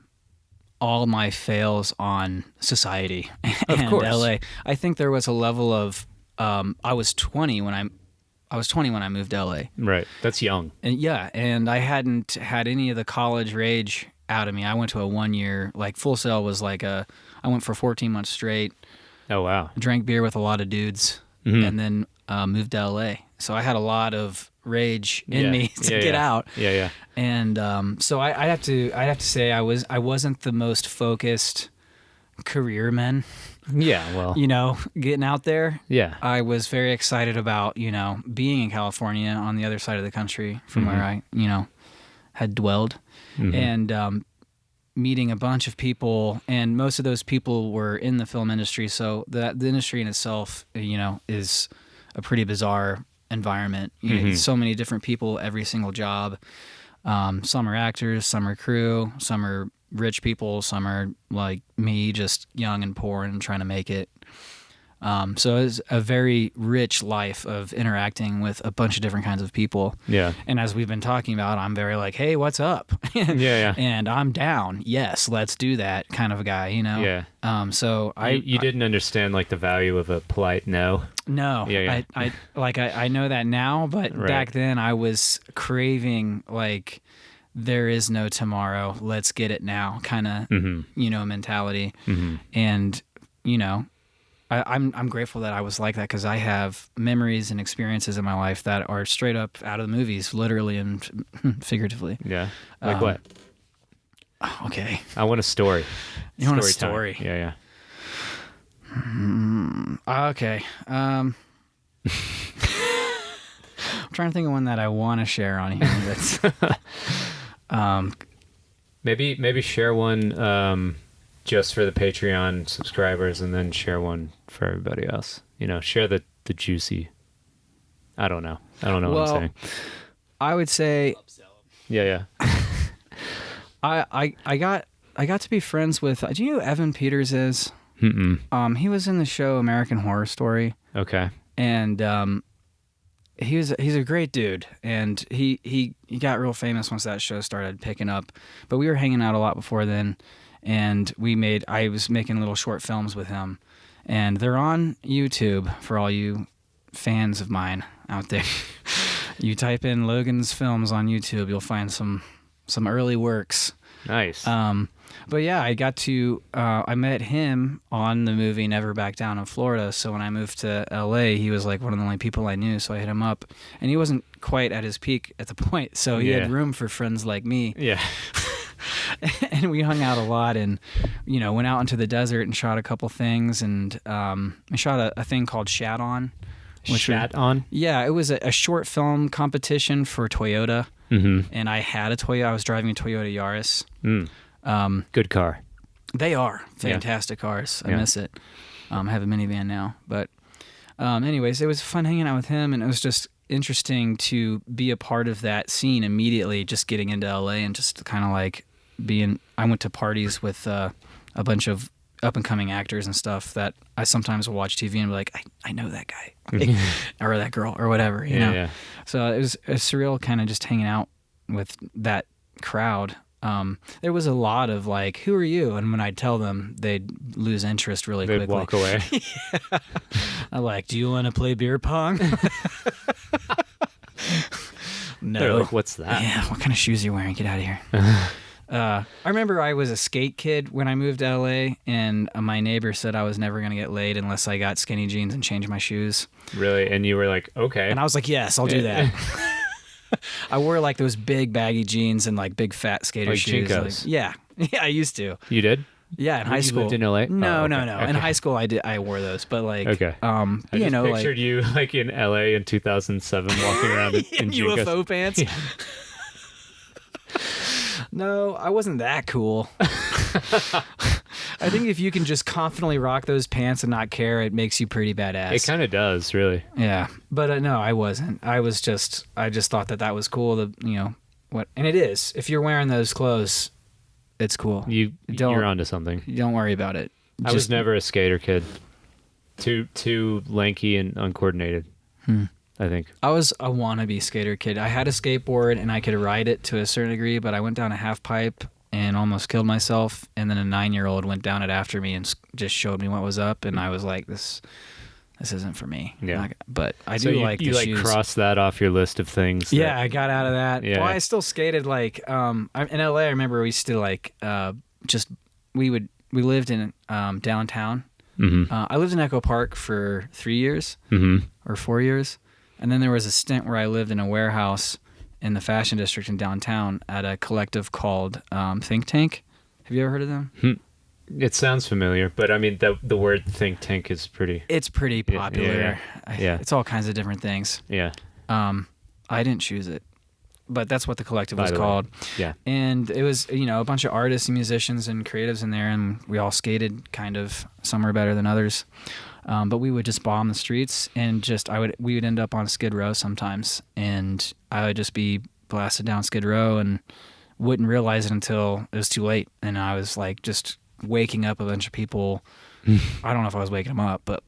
Speaker 3: all my fails on society and LA. I think there was a level of I was 20 when I moved to LA.
Speaker 1: Right. That's young.
Speaker 3: And I hadn't had any of the college rage out of me. I went to a 1 year, like Full Sail was like I went for 14 months straight.
Speaker 1: Oh wow.
Speaker 3: Drank beer with a lot of dudes and then moved to LA. So I had a lot of rage in me to get out.
Speaker 1: Yeah.
Speaker 3: And so I have to say I wasn't the most focused career men,
Speaker 1: Yeah, well,
Speaker 3: getting out there.
Speaker 1: yeah.
Speaker 3: I was very excited about, being in California on the other side of the country from where I, had dwelled, and meeting a bunch of people, and most of those people were in the film industry. So the industry in itself, is a pretty bizarre environment. So many different people, every single job. Some are actors, some are crew, some are rich people, some are like me, just young and poor and trying to make it. So it's a very rich life of interacting with a bunch of different kinds of people.
Speaker 1: Yeah.
Speaker 3: And as we've been talking about, I'm very like, hey, what's up?
Speaker 1: Yeah.
Speaker 3: And I'm down. Yes, let's do that kind of a guy,
Speaker 1: Yeah.
Speaker 3: So
Speaker 1: You didn't understand like the value of a polite no.
Speaker 3: No.
Speaker 1: Yeah.
Speaker 3: I know that now, but
Speaker 1: Right.
Speaker 3: back then I was craving like there is no tomorrow. Let's get it now kind of, mentality. And, I'm grateful that I was like that, because I have memories and experiences in my life that are straight up out of the movies, literally and figuratively.
Speaker 1: Yeah. Like what?
Speaker 3: Okay.
Speaker 1: I want a story.
Speaker 3: You want a
Speaker 1: Time.
Speaker 3: story?
Speaker 1: Yeah.
Speaker 3: Okay. I'm trying to think of one that I want to share on here. That's,
Speaker 1: Maybe share one just for the Patreon subscribers, and then share one for everybody else. Share the juicy. I don't know what I'm saying.
Speaker 3: I would say
Speaker 4: Upsell 'em.
Speaker 1: Yeah.
Speaker 3: I got to be friends with. Do you know who Evan Peters is? He was in the show American Horror Story,
Speaker 1: Okay.
Speaker 3: and he's a great dude, and he got real famous once that show started picking up. But we were hanging out a lot before then, and I was making little short films with him, and they're on YouTube for all you fans of mine out there. You type in Logan's films on YouTube, you'll find some early works.
Speaker 1: Nice.
Speaker 3: But yeah, I met him on the movie Never Back Down in Florida. So when I moved to LA, he was like one of the only people I knew. So I hit him up, and he wasn't quite at his peak at the point. So he had room for friends like me.
Speaker 1: Yeah.
Speaker 3: And we hung out a lot, and, went out into the desert and shot a couple things. And I shot a thing called Shat On.
Speaker 1: Shat On?
Speaker 3: Yeah, it was a short film competition for Toyota. And I had a Toyota. I was driving a Toyota Yaris.
Speaker 1: Good car.
Speaker 3: They are fantastic cars. I miss it. I have a minivan now. But anyways, it was fun hanging out with him, and it was just interesting to be a part of that scene immediately, just getting into LA and just kind of like I went to parties with a bunch of up-and-coming actors and stuff that I sometimes will watch TV and be like, I know that guy or that girl or whatever, you know?
Speaker 1: Yeah.
Speaker 3: So it was surreal kind of just hanging out with that crowd. There was a lot of like, who are you? And when I'd tell them, they'd lose interest really quickly.
Speaker 1: They'd walk away.
Speaker 3: I'm like, do you want to play beer pong? No.
Speaker 1: They're like, what's that?
Speaker 3: Yeah, what kind of shoes are you wearing? Get out of here. I remember I was a skate kid when I moved to LA, and my neighbor said I was never going to get laid unless I got skinny jeans and changed my shoes.
Speaker 1: Really? And you were like, okay.
Speaker 3: And I was like, yes, I'll do that. I wore like those big baggy jeans and like big fat skater
Speaker 1: Like
Speaker 3: shoes.
Speaker 1: Jinkos.
Speaker 3: Yeah, I used to.
Speaker 1: You did?
Speaker 3: Yeah, in high
Speaker 1: You
Speaker 3: school.
Speaker 1: lived in LA?
Speaker 3: No,
Speaker 1: Oh,
Speaker 3: no.
Speaker 1: okay.
Speaker 3: In
Speaker 1: Okay.
Speaker 3: high school, I wore those, but like,
Speaker 1: Okay. I
Speaker 3: you
Speaker 1: just
Speaker 3: know,
Speaker 1: pictured you like in LA in 2007 walking around in
Speaker 3: in
Speaker 1: Jinkos.
Speaker 3: UFO pants. No, I wasn't that cool. I think if you can just confidently rock those pants and not care, it makes you pretty badass.
Speaker 1: It kind of does, really.
Speaker 3: Yeah, but no, I wasn't. I just thought that was cool. And it is. If you're wearing those clothes, it's cool.
Speaker 1: You're onto something.
Speaker 3: Don't worry about it.
Speaker 1: I was never a skater kid. Too lanky and uncoordinated. I think.
Speaker 3: I was a wannabe skater kid. I had a skateboard and I could ride it to a certain degree, but I went down a half pipe and almost killed myself. And then a 9-year-old went down it after me and just showed me what was up. And I was like, this isn't for me.
Speaker 1: Yeah.
Speaker 3: But I
Speaker 1: So
Speaker 3: do like the shoes.
Speaker 1: cross that off your list of things.
Speaker 3: Yeah, I got out of that.
Speaker 1: Yeah.
Speaker 3: Well, I still skated like in LA. I remember we used to like we lived in downtown.
Speaker 1: Mm-hmm.
Speaker 3: I lived in Echo Park for 3 years or 4 years. And then there was a stint where I lived in a warehouse in the fashion district in downtown at a collective called Think Tank. Have you ever heard of them?
Speaker 1: It sounds familiar, but I mean the word think tank is pretty.
Speaker 3: It's pretty popular.
Speaker 1: Yeah.
Speaker 3: It's all kinds of different things.
Speaker 1: Yeah.
Speaker 3: I didn't choose it, but that's what the collective was
Speaker 1: By the way.
Speaker 3: called.
Speaker 1: Yeah.
Speaker 3: And it was, a bunch of artists and musicians and creatives in there, and we all skated kind of. Some were better than others. But we would just bomb the streets, and we would end up on Skid Row sometimes, and I would just be blasted down Skid Row and wouldn't realize it until it was too late. And I was like just waking up a bunch of people. I don't know if I was waking them up, but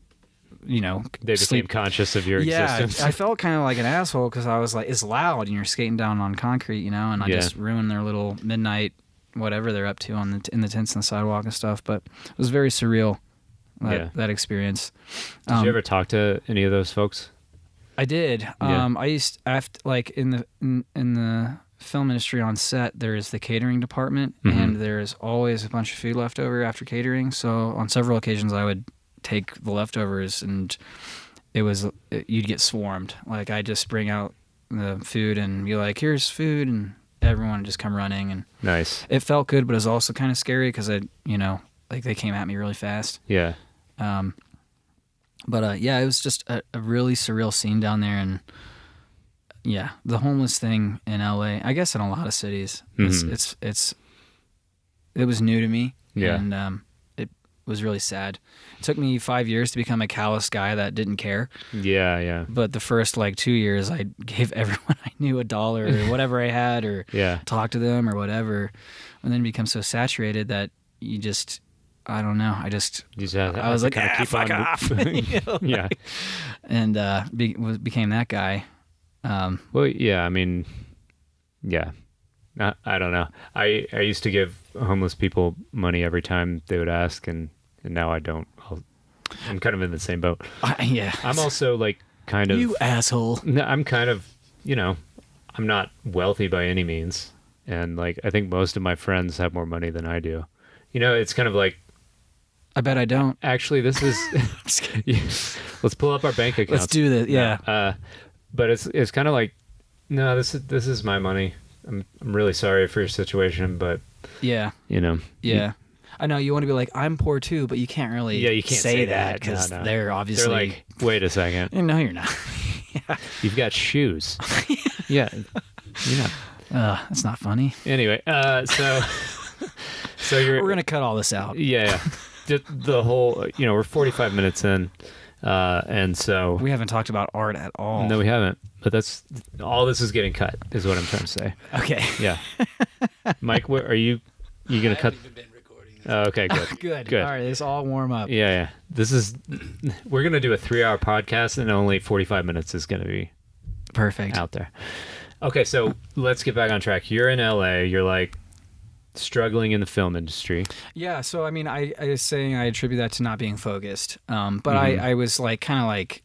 Speaker 1: They became conscious of your existence.
Speaker 3: I felt kind of like an asshole because I was like, it's loud and you're skating down on concrete, and I just ruined their little midnight whatever they're up to in the tents and the sidewalk and stuff. But it was very surreal, that experience.
Speaker 1: Did you ever talk to any of those folks?
Speaker 3: I did. I used in the film industry on set, there's the catering department, and there's always a bunch of food left over after catering. So on several occasions, I would take the leftovers, and you'd get swarmed. Like I just bring out the food and be like, "Here's food," and everyone would just come running. And
Speaker 1: Nice.
Speaker 3: it felt good, but it was also kind of scary because they came at me really fast.
Speaker 1: Yeah.
Speaker 3: But it was just a really surreal scene down there, and the homeless thing in LA, I guess in a lot of cities, it was new to me, and it was really sad. It took me 5 years to become a callous guy that didn't care.
Speaker 1: Yeah.
Speaker 3: But the first 2 years, I gave everyone I knew $1 or whatever I had, or talked to them or whatever, and then become so saturated that you just. I don't know. I was like, fuck off.
Speaker 1: Yeah.
Speaker 3: And became that guy.
Speaker 1: Well, yeah. I mean, yeah. I don't know. I used to give homeless people money every time they would ask, and now I don't. I'm kind of in the same boat. I'm also kind of
Speaker 3: you asshole.
Speaker 1: No, I'm kind of I'm not wealthy by any means, and I think most of my friends have more money than I do. It's kind of like.
Speaker 3: I bet I don't.
Speaker 1: Actually, this is. Let's pull up our bank accounts.
Speaker 3: Let's do this. Yeah.
Speaker 1: But it's kind of like, no, this is my money. I'm really sorry for your situation, but
Speaker 3: yeah. Yeah. I know you want to be like, I'm poor too, but you can't really.
Speaker 1: Yeah, you can't say that
Speaker 3: because
Speaker 1: no.
Speaker 3: they're obviously.
Speaker 1: They're like, wait a second.
Speaker 3: No, you're not. Yeah.
Speaker 1: You've got shoes. Yeah.
Speaker 3: That's not funny.
Speaker 1: Anyway, so we're
Speaker 3: gonna cut all this out.
Speaker 1: Yeah. The whole, we're 45 minutes in, and so
Speaker 3: we haven't talked about art at all.
Speaker 1: No, we haven't. But that's all. This is getting cut, is what I'm trying to say.
Speaker 3: Okay.
Speaker 1: Yeah. Mike, are you gonna cut?
Speaker 4: I haven't even been recording this.
Speaker 1: Oh, okay, good.
Speaker 3: Good. All right, let's all warm up.
Speaker 1: Yeah. We're gonna do a 3-hour podcast, and only 45 minutes is gonna be
Speaker 3: perfect
Speaker 1: out there. Okay, so let's get back on track. You're in LA. You're struggling in the film industry.
Speaker 3: Yeah, so I mean, I was saying I attribute that to not being focused, but I was kind of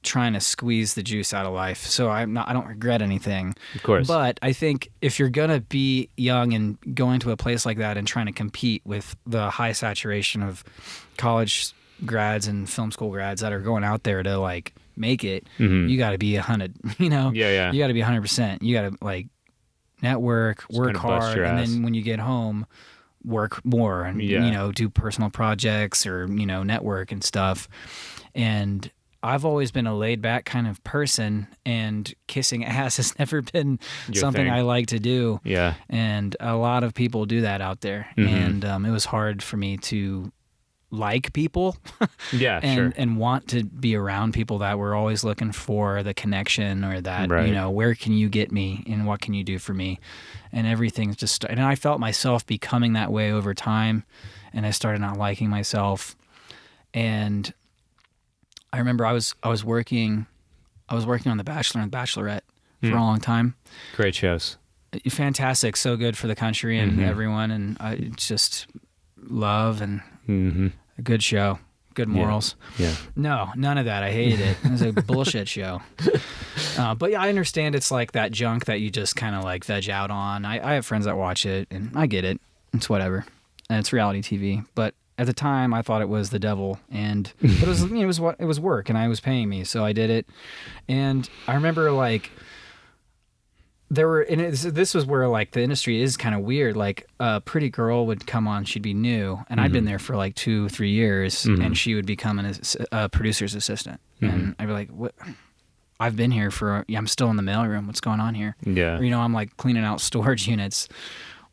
Speaker 3: trying to squeeze the juice out of life. So I don't regret anything.
Speaker 1: Of course.
Speaker 3: But I think if you're gonna be young and going to a place like that and trying to compete with the high saturation of college grads and film school grads that are going out there to make it, you got to be 100.
Speaker 1: Yeah.
Speaker 3: You got to be 100%. You got to network, work hard, and then when you get home, work more and do personal projects or network and stuff. And I've always been a laid back kind of person, and kissing ass has never been something I like to do.
Speaker 1: Yeah.
Speaker 3: And a lot of people do that out there, and it was hard for me to like people
Speaker 1: yeah
Speaker 3: and
Speaker 1: sure.
Speaker 3: and want to be around people that were always looking for the connection or that
Speaker 1: right.
Speaker 3: Where can you get me and what can you do for me, and everything's just, and I felt myself becoming that way over time, and I started not liking myself. And I remember I was working on The Bachelor and The Bachelorette for a long time.
Speaker 1: Great shows.
Speaker 3: Fantastic, so good for the country and everyone, and it's just love and a good show, good morals.
Speaker 1: Yeah.
Speaker 3: No, none of that. I hated it. It was a bullshit show. But yeah, I understand it's like that junk that you just kind of veg out on. I have friends that watch it, and I get it. It's whatever, and it's reality TV. But at the time, I thought it was the devil, but it was work, and I was paying me, so I did it. And I remember there were, and this was where like the industry is kind of weird. Like a pretty girl would come on, she'd be new, and I'd been there for like 2-3 years, and she would become a producer's assistant, and I'd be like, what? I've been here I'm still in the mailroom. What's going on here?
Speaker 1: Yeah.
Speaker 3: Or, I'm like cleaning out storage units.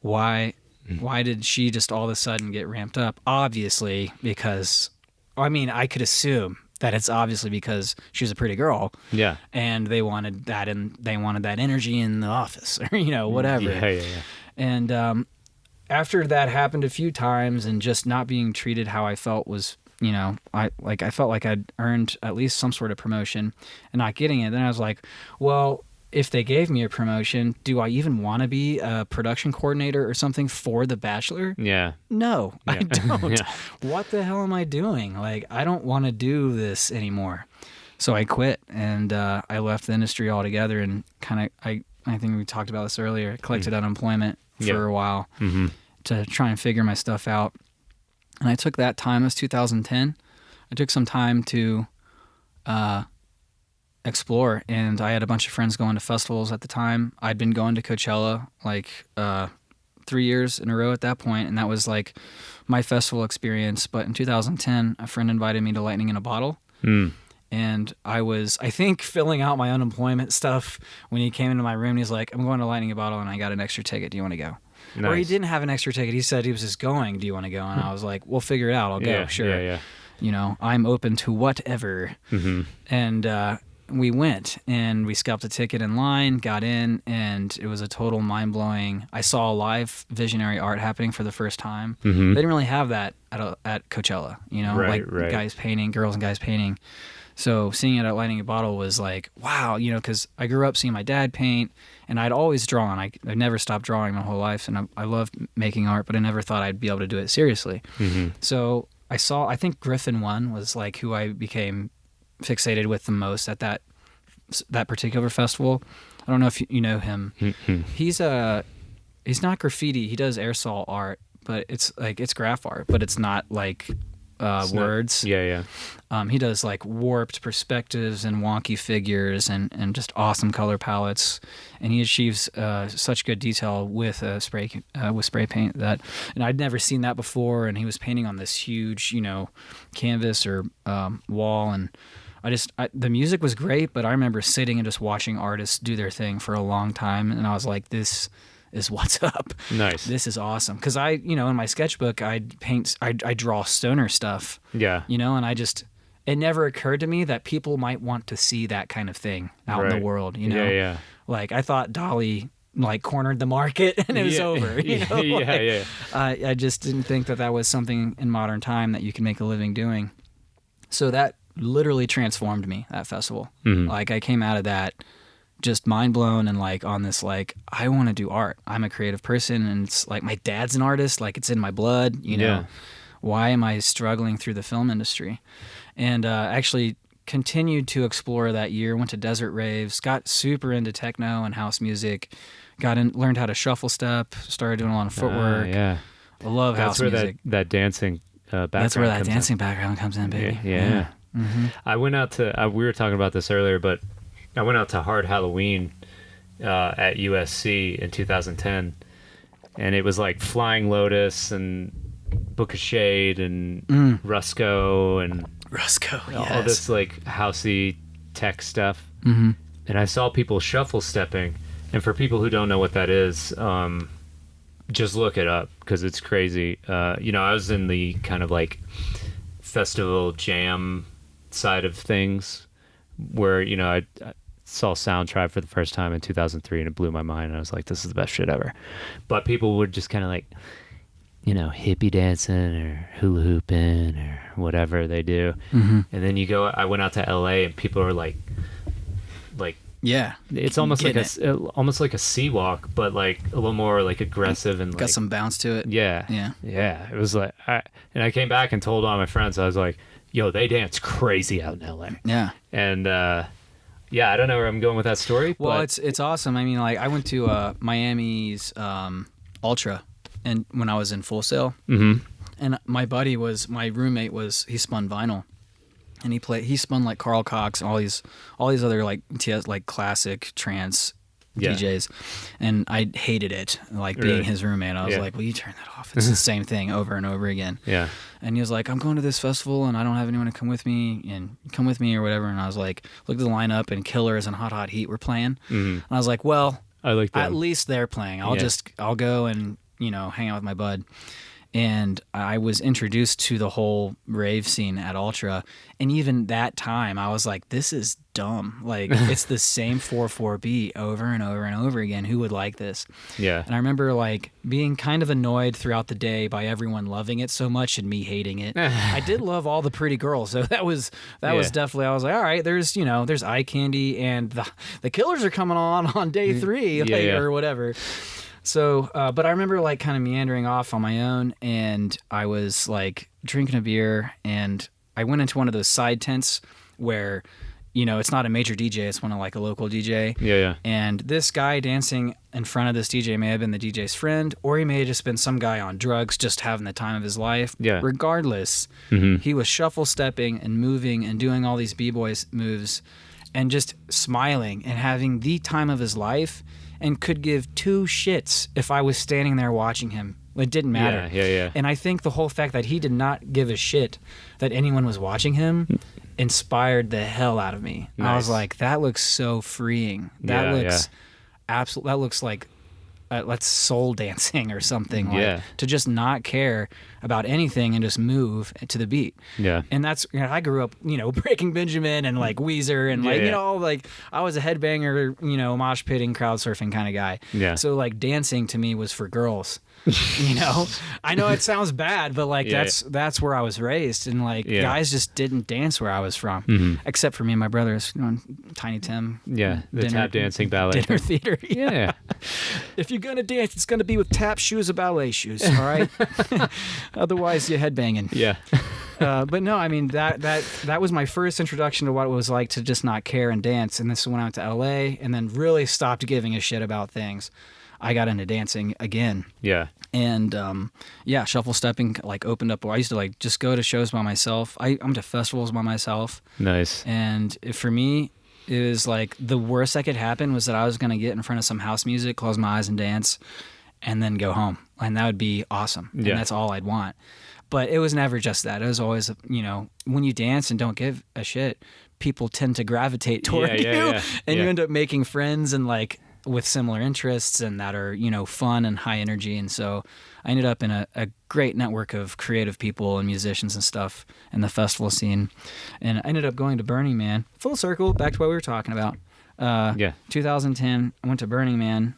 Speaker 3: Why did she just all of a sudden get ramped up? Obviously because, I could assume that it's obviously because she was a pretty girl.
Speaker 1: Yeah.
Speaker 3: And they wanted that energy in the office or, whatever.
Speaker 1: Yeah.
Speaker 3: And after that happened a few times and just not being treated how I felt was, I felt like I'd earned at least some sort of promotion and not getting it. Then I was like, well, if they gave me a promotion, do I even want to be a production coordinator or something for The Bachelor?
Speaker 1: Yeah.
Speaker 3: No,
Speaker 1: Yeah.
Speaker 3: I don't.
Speaker 1: Yeah.
Speaker 3: What the hell am I doing? Like, I don't want to do this anymore. So I quit and I left the industry altogether and kind of, I think we talked about this earlier, collected unemployment for a while to try and figure my stuff out. And I took that time, it was 2010. I took some time to explore, and I had a bunch of friends going to festivals at the time. I'd been going to Coachella like 3 years in a row at that point, and that was like my festival experience. But in 2010, a friend invited me to Lightning in a Bottle. And I was, I think, filling out my unemployment stuff when he came into my room. He's like, I'm going to Lightning in a Bottle, and I got an extra ticket. Do you want to go?
Speaker 1: Nice.
Speaker 3: Or he didn't have an extra ticket. He said he was just going. Do you want to go? And I was like, we'll figure it out. I'll go. Sure.
Speaker 1: Yeah.
Speaker 3: I'm open to whatever. And we went and we scalped a ticket in line, got in, and it was a total mind-blowing. I saw live visionary art happening for the first time. They didn't really have that at Coachella,
Speaker 1: Right.
Speaker 3: guys painting, girls and guys painting. So seeing it at Lightning in a Bottle was like, wow, because I grew up seeing my dad paint, and I'd always drawn. I never stopped drawing my whole life, and I loved making art, but I never thought I'd be able to do it seriously. So I think Griffin One was like who I became fixated with the most at that particular festival. I don't know if you know him. He's not graffiti. He does aerosol art, but it's graph art, but it's not like words.
Speaker 1: Yeah.
Speaker 3: He does like warped perspectives and wonky figures and just awesome color palettes, and he achieves such good detail with spray paint and I'd never seen that before. And he was painting on this huge canvas or wall, and the music was great, but I remember sitting and just watching artists do their thing for a long time, and I was like, this is what's up.
Speaker 1: Nice.
Speaker 3: This is awesome. Because in my sketchbook, I draw stoner stuff.
Speaker 1: Yeah.
Speaker 3: And it never occurred to me that people might want to see that kind of thing out in the world.
Speaker 1: Yeah.
Speaker 3: Like I thought Dolly cornered the market and it was over.
Speaker 1: Yeah.
Speaker 3: I just didn't think that was something in modern time that you can make a living doing. So that literally transformed me, that festival. Like I came out of that just mind blown and on this I want to do art. I'm a creative person, and it's like my dad's an artist, it's in my blood,
Speaker 1: Yeah.
Speaker 3: Why am I struggling through the film industry? And actually continued to explore that year, went to desert raves, got super into techno and house music, learned how to shuffle step, started doing a lot of footwork.
Speaker 1: Yeah.
Speaker 3: I love house music.
Speaker 1: That dancing background.
Speaker 3: That's where that dancing background comes in, baby.
Speaker 1: Yeah. I went out to we were talking about this earlier, but I went out to Hard Halloween at USC in 2010, and it was like Flying Lotus and Book of Shade and Rusco and all this housey tech stuff. And I saw people shuffle stepping, and for people who don't know what that is, just look it up because it's crazy. I was in the kind of festival jam side of things where I saw Soundtribe for the first time in 2003, and it blew my mind, and I was like, this is the best shit ever. But people would just kind of hippie dancing or hula hooping or whatever they do. And then I went out to LA, and people are like
Speaker 3: yeah,
Speaker 1: it's almost like a sea walk, but a little more aggressive and
Speaker 3: got some bounce to it.
Speaker 1: Yeah. It was and I came back and told all my friends, I was like, yo, they dance crazy out in LA. Yeah. And I don't know where I'm going with that story.
Speaker 3: Well,
Speaker 1: but
Speaker 3: it's awesome. I mean, I went to Miami's Ultra, and when I was in Full Sail, and my roommate he spun vinyl, and he spun Carl Cox and all these other TS classic trance
Speaker 1: Yeah.
Speaker 3: DJs, and I hated it, like being
Speaker 1: Really?
Speaker 3: his roommate. I was
Speaker 1: Yeah.
Speaker 3: like, will you turn that off? It's the same thing over and over again.
Speaker 1: Yeah.
Speaker 3: And he was like, I'm going to this festival and I don't have anyone to come with me or whatever. And I was like, look at the lineup, and Killers and Hot Hot Heat were playing. And I was like, well,
Speaker 1: I like that.
Speaker 3: at least they're playing. I'll go and, hang out with my bud. And I was introduced to the whole rave scene at Ultra. And even that time, I was like, this is dumb. Like, it's the same 4/4 beat over and over and over again. Who would like this?
Speaker 1: Yeah.
Speaker 3: And I remember, like, being kind of annoyed throughout the day by everyone loving it so much and me hating it. I did love all the pretty girls. So that was definitely, I was like, all right, there's Eye Candy, and the Killers are coming on day 3 or whatever. So, but I remember like kind of meandering off on my own, and I was like drinking a beer, and I went into one of those side tents where, it's not a major DJ, it's one of like a local DJ.
Speaker 1: Yeah.
Speaker 3: And this guy dancing in front of this DJ may have been the DJ's friend, or he may have just been some guy on drugs just having the time of his life.
Speaker 1: Yeah.
Speaker 3: Regardless, he was shuffle stepping and moving and doing all these b-boys moves and just smiling and having the time of his life, and could give 2 shits if I was standing there watching him. It didn't matter.
Speaker 1: Yeah.
Speaker 3: And I think the whole fact that he did not give a shit that anyone was watching him inspired the hell out of me.
Speaker 1: Nice.
Speaker 3: I was like, that looks so freeing. That looks absolutely. That looks like let's soul dancing or something. Like, to just not care about anything and just move to the beat.
Speaker 1: Yeah.
Speaker 3: And that's, I grew up, Breaking Benjamin and like Weezer and like, like I was a headbanger, mosh pitting, crowd surfing kind of guy.
Speaker 1: Yeah.
Speaker 3: So like dancing to me was for girls. I know it sounds bad, but like that's where I was raised, and like guys just didn't dance where I was from, except for me and my brothers, Tiny Tim.
Speaker 1: Yeah, the tap dancing ballet.
Speaker 3: Dinner theater.
Speaker 1: Yeah.
Speaker 3: If you're gonna dance, it's gonna be with tap shoes or ballet shoes, all right? Otherwise, you're headbanging.
Speaker 1: Yeah.
Speaker 3: But no, I mean that was my first introduction to what it was like to just not care and dance. And this is when I went to LA, and then really stopped giving a shit about things. I got into dancing again.
Speaker 1: Yeah.
Speaker 3: And shuffle stepping like opened up. I used to like just go to shows by myself. I'm to festivals by myself.
Speaker 1: Nice.
Speaker 3: And for me, it was like the worst that could happen was that I was going to get in front of some house music, close my eyes and dance, and then go home. And that would be awesome.
Speaker 1: Yeah.
Speaker 3: And that's all I'd want. But it was never just that. It was always, when you dance and don't give a shit, people tend to gravitate toward you. And you end up making friends and like with similar interests and that are, fun and high energy. And so I ended up in a great network of creative people and musicians and stuff in the festival scene. And I ended up going to Burning Man. Full circle, back to what we were talking about. 2010, I went to Burning Man.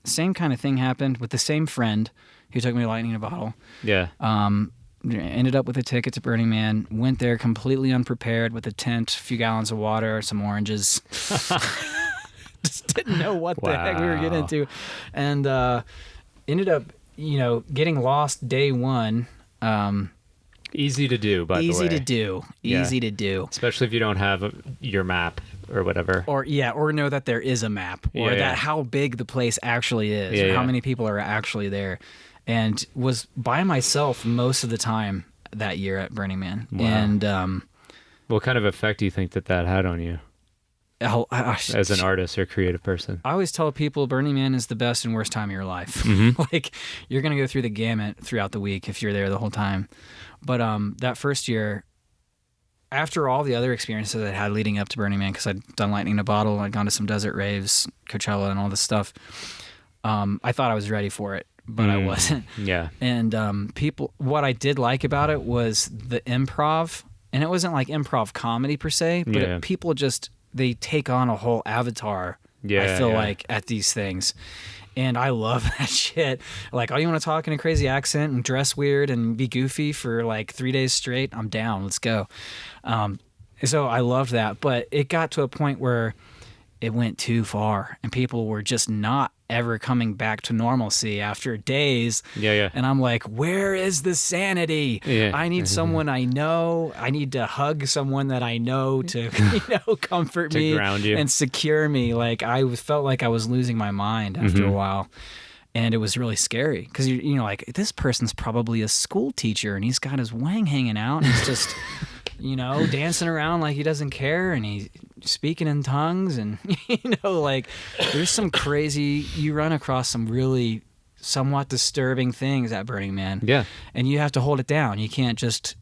Speaker 3: Same kind of thing happened with the same friend who took me to Lightning in a Bottle.
Speaker 1: Yeah.
Speaker 3: Ended up with a ticket to Burning Man. Went there completely unprepared with a tent, a few gallons of water, some oranges. Just didn't know what the heck we were getting into. And ended up, getting lost day one.
Speaker 1: Easy to do, by the way.
Speaker 3: Easy to do. Easy to do.
Speaker 1: Especially if you don't have your map or whatever.
Speaker 3: Or know that there is a map. Or that how big the place actually is. Or how many people are actually there. And was by myself most of the time that year at Burning Man.
Speaker 1: Wow.
Speaker 3: And
Speaker 1: what kind of effect do you think that had on you? As an artist or creative person?
Speaker 3: I always tell people Burning Man is the best and worst time of your life. Like, you're going to go through the gamut throughout the week if you're there the whole time. But that first year, after all the other experiences I had leading up to Burning Man, because I'd done Lightning in a Bottle, I'd gone to some desert raves, Coachella and all this stuff, I thought I was ready for it, but I wasn't.
Speaker 1: Yeah.
Speaker 3: And what I did like about it was the improv, and it wasn't like improv comedy per se, but people just... they take on a whole avatar, I feel like, at these things. And I love that shit. Like, oh, you want to talk in a crazy accent and dress weird and be goofy for like 3 days straight? I'm down. Let's go. So I loved that. But it got to a point where it went too far and people were just not ever coming back to normalcy after days. And I'm like, where is the sanity? I need someone I know. I need to hug someone that I know to comfort me,
Speaker 1: ground you,
Speaker 3: and secure me. Like, I felt like I was losing my mind after a while. And it was really scary because like, this person's probably a school teacher and he's got his wang hanging out and he's just dancing around like he doesn't care, and he's speaking in tongues, and like there's some crazy. You run across some really somewhat disturbing things at Burning Man.
Speaker 1: Yeah.
Speaker 3: And you have to hold it down. You can't just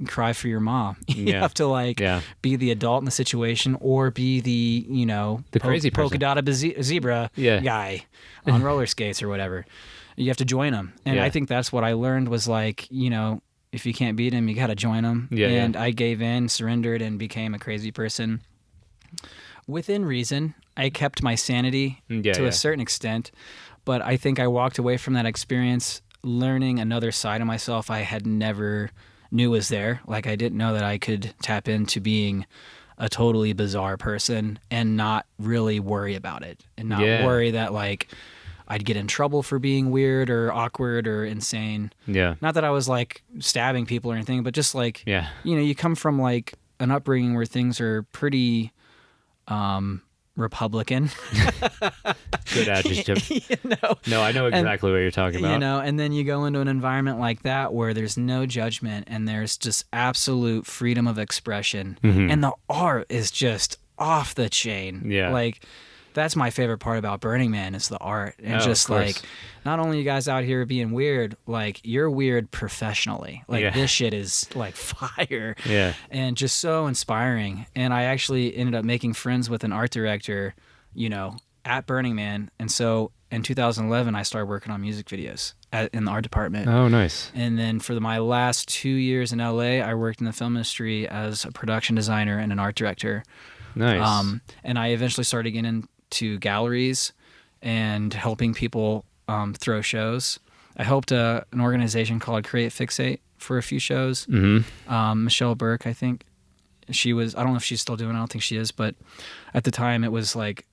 Speaker 3: cry for your mom. You have to be the adult in the situation, or be the
Speaker 1: the crazy
Speaker 3: polka dotted zebra guy on roller skates or whatever. You have to join them. And I think that's what I learned was like, if you can't beat him, you got to join him. And I gave in, surrendered, and became a crazy person. Within reason, I kept my sanity to a certain extent, but I think I walked away from that experience learning another side of myself I had never knew was there. Like, I didn't know that I could tap into being a totally bizarre person and not really worry about it, and not worry that like I'd get in trouble for being weird or awkward or insane. Yeah. Not that I was like stabbing people or anything, but just like, you come from like an upbringing where things are pretty Republican.
Speaker 1: Good adjective. No, I know exactly what you're talking about.
Speaker 3: And then you go into an environment like that where there's no judgment and there's just absolute freedom of expression. And the art is just off the chain. Yeah. Like, that's my favorite part about Burning Man is the art. And just like, not only you guys out here being weird, like you're weird professionally. Like this shit is like fire. Yeah. And just so inspiring. And I actually ended up making friends with an art director, at Burning Man. And so in 2011, I started working on music videos in the art department.
Speaker 1: Oh, nice.
Speaker 3: And then for my last 2 years in LA, I worked in the film industry as a production designer and an art director.
Speaker 1: Nice.
Speaker 3: And I eventually started getting into galleries and helping people throw shows. I helped an organization called Create Fixate for a few shows. Michelle Burke, I think. I don't know if she's still doing it. I don't think she is. But at the time, it was like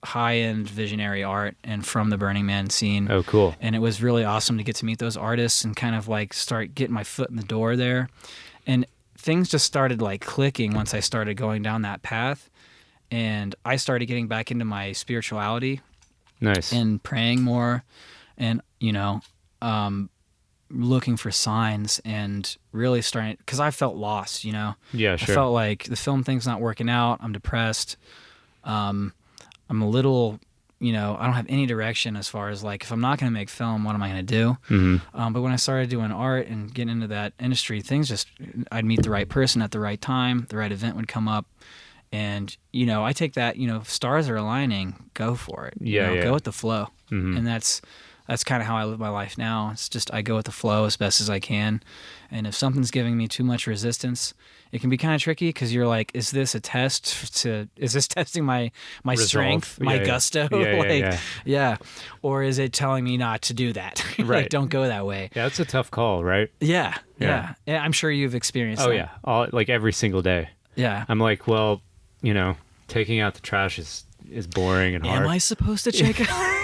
Speaker 3: high-end visionary art and from the Burning Man scene.
Speaker 1: Oh, cool.
Speaker 3: And it was really awesome to get to meet those artists and kind of like start getting my foot in the door there. And things just started like clicking once I started going down that path. And I started getting back into my spirituality.
Speaker 1: Nice.
Speaker 3: And praying more and, looking for signs and really starting, because I felt lost, Yeah, sure. I felt like the film thing's not working out. I'm depressed. I'm a little, I don't have any direction as far as like, if I'm not going to make film, what am I going to do? But when I started doing art and getting into that industry, I'd meet the right person at the right time, the right event would come up. And, I take that, if stars are aligning, go for it. Go with the flow. And that's kind of how I live my life now. It's just I go with the flow as best as I can. And if something's giving me too much resistance, it can be kind of tricky because you're like, is this testing my strength, my gusto? Or is it telling me not to do that? Right. Like, don't go that way.
Speaker 1: Yeah, that's a tough call, right?
Speaker 3: Yeah. I'm sure you've experienced that.
Speaker 1: Oh, yeah. Like every single day.
Speaker 3: Yeah.
Speaker 1: I'm like, well, taking out the trash is boring and hard.
Speaker 3: Am I supposed to check out?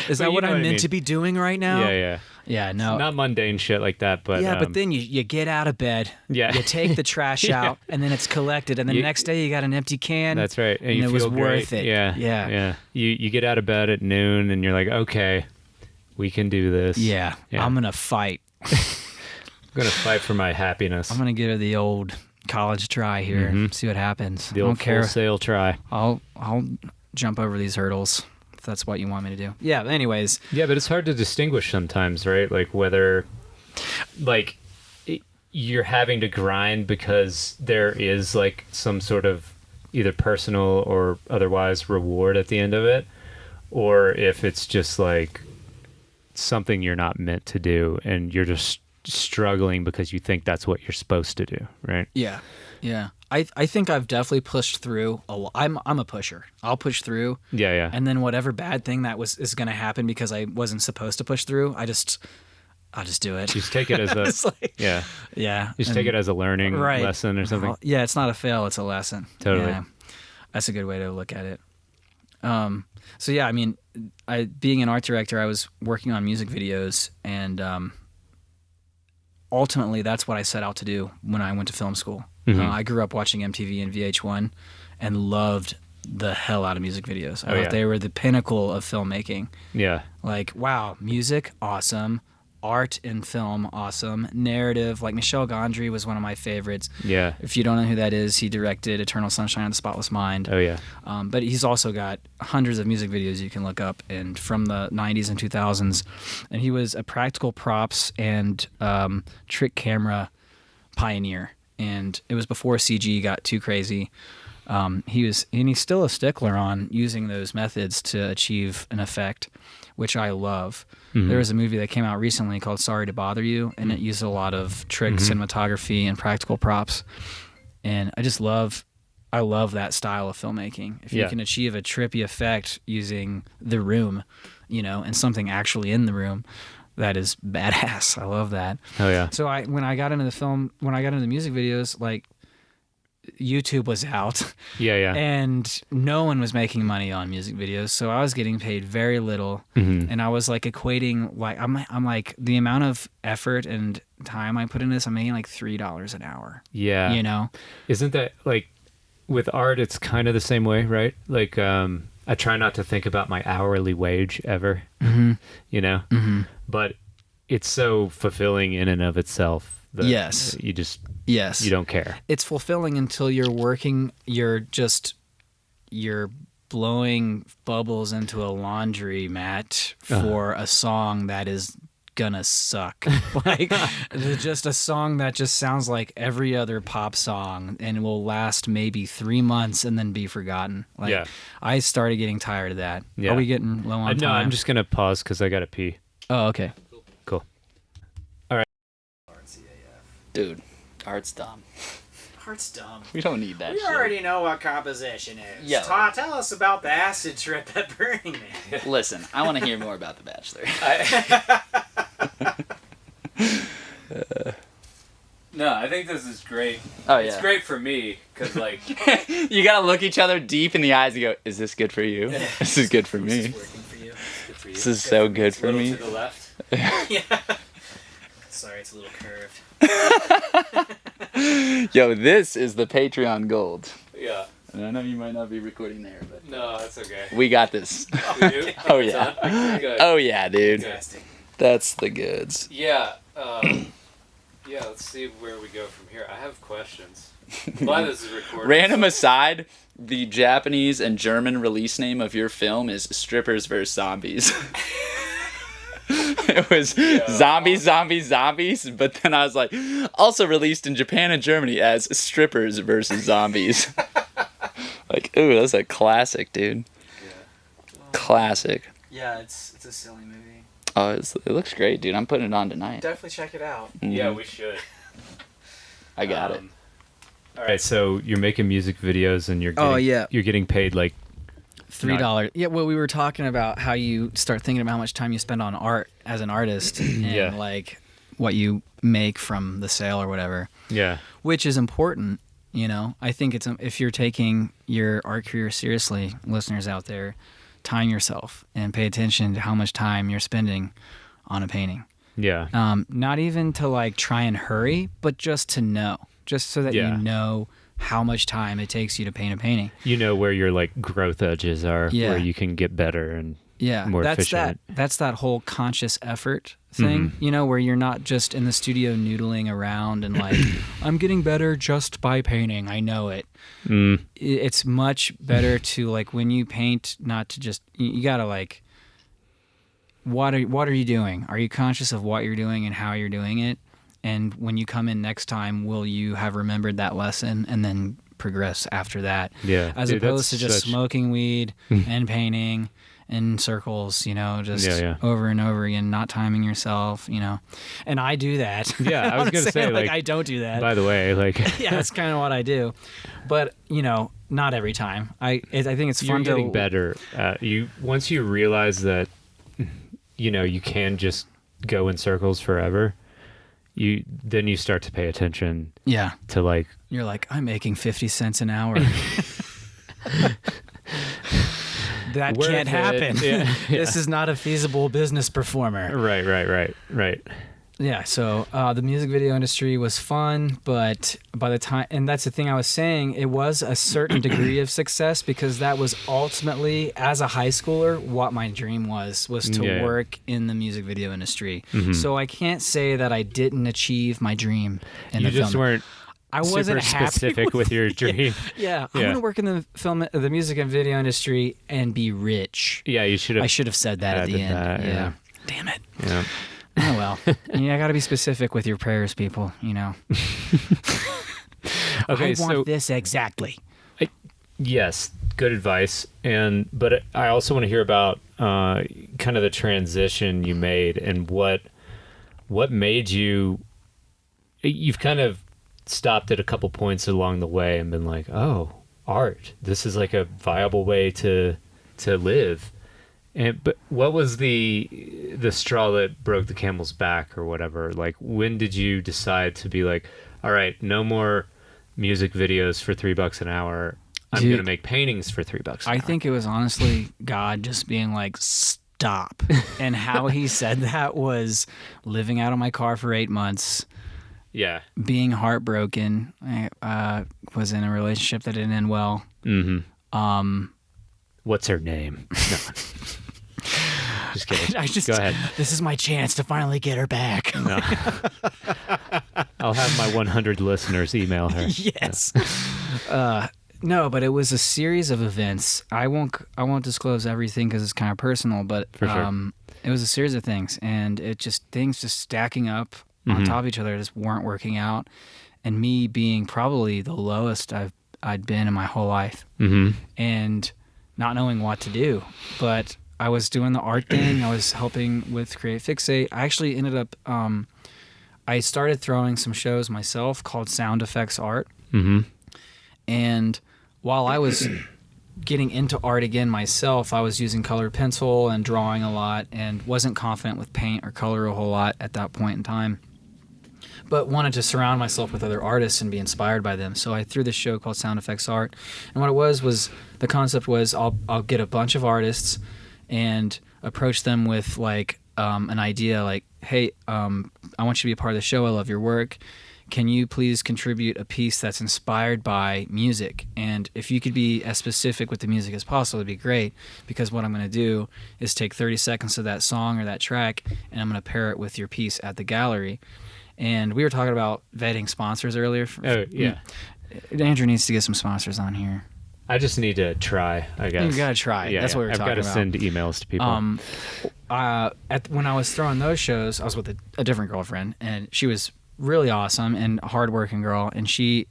Speaker 3: Is that what I'm meant to be doing right now? Yeah, no.
Speaker 1: Not mundane shit like that, but...
Speaker 3: Yeah, but then you get out of bed, you take the trash out, and then it's collected, and the next day you got an empty can.
Speaker 1: That's right. And
Speaker 3: it was worth it.
Speaker 1: Yeah. You get out of bed at noon, and you're like, okay, we can do this.
Speaker 3: Yeah. I'm going to fight.
Speaker 1: I'm going to fight for my happiness.
Speaker 3: I'm going to give it the old college try here, see what happens.
Speaker 1: The old full sail try.
Speaker 3: I'll jump over these hurdles if that's what you want me to do. Yeah, anyways.
Speaker 1: Yeah, but it's hard to distinguish sometimes, right? Like whether you're having to grind because there is like some sort of either personal or otherwise reward at the end of it, or if it's just like something you're not meant to do and you're just struggling because you think that's what you're supposed to do, right?
Speaker 3: Yeah. I think I've definitely pushed through I'm a pusher. I'll push through.
Speaker 1: Yeah.
Speaker 3: And then whatever bad thing is going to happen because I wasn't supposed to push through, I'll just do it.
Speaker 1: Just take it as a
Speaker 3: yeah.
Speaker 1: Just take it as a learning lesson or something.
Speaker 3: Yeah, it's not a fail, it's a lesson.
Speaker 1: Totally.
Speaker 3: Yeah. That's a good way to look at it. So yeah, I mean, being an art director, I was working on music videos, and ultimately that's what I set out to do when I went to film school. I grew up watching MTV and VH1 and loved the hell out of music videos. I thought they were the pinnacle of filmmaking.
Speaker 1: Yeah.
Speaker 3: Like, wow, music, awesome. art in film, awesome. Narrative, like Michel Gondry was one of my favorites.
Speaker 1: Yeah.
Speaker 3: If you don't know who that is, he directed Eternal Sunshine of the Spotless Mind.
Speaker 1: Oh, yeah.
Speaker 3: But he's also got hundreds of music videos you can look up, and from the 90s and 2000s. And he was a practical props and trick camera pioneer. And it was before CG got too crazy. He's still a stickler on using those methods to achieve an effect, which I love.
Speaker 1: Mm-hmm.
Speaker 3: There was a movie that came out recently called Sorry to Bother You, and it used a lot of trick cinematography and practical props. And I love that style of filmmaking. If you can achieve a trippy effect using the room, and something actually in the room, that is badass. I love that.
Speaker 1: Oh, yeah.
Speaker 3: So when I got into the music videos, like, YouTube was out.
Speaker 1: Yeah.
Speaker 3: And no one was making money on music videos, so I was getting paid very little. And I was like equating, like, I'm like, the amount of effort and time I put into this, I'm making like $3 an hour.
Speaker 1: Yeah. Isn't that, like, with art, it's kind of the same way, right? Like, I try not to think about my hourly wage ever, but it's so fulfilling in and of itself.
Speaker 3: Yes.
Speaker 1: You don't care.
Speaker 3: It's fulfilling until you're working, you're blowing bubbles into a laundry mat for a song that is gonna suck. Like, just a song that just sounds like every other pop song and will last maybe 3 months and then be forgotten. Like, I started getting tired of that.
Speaker 1: Yeah.
Speaker 3: Are we getting low on time?
Speaker 1: No, I'm just gonna pause because I gotta pee.
Speaker 3: Oh, okay.
Speaker 1: Cool.
Speaker 4: Dude, art's dumb.
Speaker 5: Art's dumb.
Speaker 4: We don't need that
Speaker 5: We
Speaker 4: shit.
Speaker 5: already know what composition is.
Speaker 4: Yo.
Speaker 5: Tell us about the acid trip at Burning Man.
Speaker 4: Listen, I want to hear more about The Bachelor.
Speaker 1: No, I think this is great.
Speaker 4: Oh, yeah.
Speaker 1: It's great for me because, like,
Speaker 4: You gotta look each other deep in the eyes and go, is this good for you? This is good for
Speaker 5: This
Speaker 4: me.
Speaker 5: is working for you. It's good for you.
Speaker 4: This is so good for me.
Speaker 1: to the left.
Speaker 5: Yeah. Sorry, it's a little curved.
Speaker 4: Yo, this is the Patreon gold.
Speaker 1: Yeah.
Speaker 4: And I know you might not be recording there, but
Speaker 1: No, that's okay.
Speaker 4: we got this.
Speaker 1: We do?
Speaker 4: Oh, yeah.
Speaker 1: Good.
Speaker 4: Oh, yeah, dude.
Speaker 5: Fantastic.
Speaker 4: That's the goods.
Speaker 1: Yeah. Yeah, let's see where we go from here. I have questions. Glad this is recorded.
Speaker 4: Random aside, the Japanese and German release name of your film is Strippers vs. Zombies. It was zombies, but then I was like, also released in Japan and Germany as Strippers vs. Zombies. Like, ooh, that's a classic, dude.
Speaker 5: Yeah.
Speaker 4: Classic.
Speaker 5: Yeah, it's a silly movie.
Speaker 4: Oh, it looks great, dude. I'm putting it on tonight.
Speaker 5: Definitely check it out.
Speaker 1: Yeah, we should.
Speaker 4: I got it.
Speaker 1: All right, so you're making music videos and you're getting paid like
Speaker 3: $3. Yeah, well, we were talking about how you start thinking about how much time you spend on art as an artist and like what you make from the sale or whatever.
Speaker 1: Yeah.
Speaker 3: Which is important, I think it's if you're taking your art career seriously, listeners out there, time yourself and pay attention to how much time you're spending on a painting.
Speaker 1: Yeah.
Speaker 3: Not even to like try and hurry, but just to know, just so that you know how much time it takes you to paint a painting.
Speaker 1: You know where your like growth edges are, where you can get better and more efficient.
Speaker 3: That's that whole conscious effort thing, where you're not just in the studio noodling around and like, I'm getting better just by painting. I know it. It's much better to like when you paint, not to just, you gotta like, what are you doing? Are you conscious of what you're doing and how you're doing it? And when you come in next time, will you have remembered that lesson and then progress after that?
Speaker 1: Yeah.
Speaker 3: As opposed to just smoking weed and painting in circles, just over and over again, not timing yourself, And I do that.
Speaker 1: Yeah, I was going to say, like,
Speaker 3: I don't do that.
Speaker 1: By the way, like...
Speaker 3: Yeah, that's kind of what I do. But, not every time. I think it's fun to...
Speaker 1: You're getting better. Once you realize that, you can just go in circles forever, then you start to pay attention to, like...
Speaker 3: You're like, I'm making 50 cents an hour. That can't happen.
Speaker 1: Yeah.
Speaker 3: This is not a feasible business performer.
Speaker 1: Right.
Speaker 3: Yeah, so the music video industry was fun, but by the time, and that's the thing I was saying, it was a certain degree of success because that was ultimately, as a high schooler, what my dream was to work in the music video industry.
Speaker 1: Mm-hmm.
Speaker 3: So I can't say that I didn't achieve my dream in the
Speaker 1: You just
Speaker 3: film.
Speaker 1: weren't
Speaker 3: I wasn't
Speaker 1: super
Speaker 3: happy
Speaker 1: specific with your dream.
Speaker 3: Yeah, I want to work in the music and video industry and be rich.
Speaker 1: Yeah, you should have.
Speaker 3: I should have said that at the end.
Speaker 1: that, yeah.
Speaker 3: Damn it.
Speaker 1: Yeah.
Speaker 3: Oh well. Yeah, I got to be specific with your prayers, people. You know.
Speaker 1: Okay,
Speaker 3: I
Speaker 1: so
Speaker 3: want this exactly.
Speaker 1: yes, good advice. But I also want to hear about kind of the transition you made and what made you. You've kind of stopped at a couple points along the way and been like, oh, art. This is like a viable way to live. But what was the straw that broke the camel's back or whatever? Like, when did you decide to be like, all right, no more music videos for $3 an hour. I'm going to make paintings for $3 an hour.
Speaker 3: I think it was honestly God just being like, stop. And how he said that was living out of my car for 8 months.
Speaker 1: Yeah. Being
Speaker 3: heartbroken. I was in a relationship that didn't end well.
Speaker 1: Mm-hmm. What's her name? No. Just kidding. Go ahead.
Speaker 3: This is my chance to finally get her back.
Speaker 1: No. I'll have my 100 listeners email her.
Speaker 3: Yes. No, but it was a series of events. I won't disclose everything because it's kind of personal, but
Speaker 1: for sure.
Speaker 3: It was a series of things, and things just stacking up on top of each other just weren't working out, and me being probably the lowest I'd been in my whole life, and not knowing what to do. But I was doing the art thing. I was helping with Create Fixate. I actually ended up, I started throwing some shows myself called Sound Effects Art. Mm-hmm. And while I was getting into art again myself, I was using colored pencil and drawing a lot and wasn't confident with paint or color a whole lot at that point in time, but wanted to surround myself with other artists and be inspired by them. So I threw this show called Sound Effects Art. And what it was the concept was I'll get a bunch of artists and approach them with like an idea like, hey, I want you to be a part of the show. I love your work. Can you please contribute a piece that's inspired by music? And if you could be as specific with the music as possible, it'd be great, because what I'm going to do is take 30 seconds of that song or that track, and I'm going to pair it with your piece at the gallery. And we were talking about vetting sponsors earlier.
Speaker 1: Oh, yeah.
Speaker 3: Andrew needs to get some sponsors on here.
Speaker 1: I just need to try, I guess.
Speaker 3: You got to try.
Speaker 1: Yeah,
Speaker 3: That's what we were talking about.
Speaker 1: I've got to send emails to people.
Speaker 3: When I was throwing those shows, I was with a different girlfriend, and she was really awesome and a hardworking girl, and she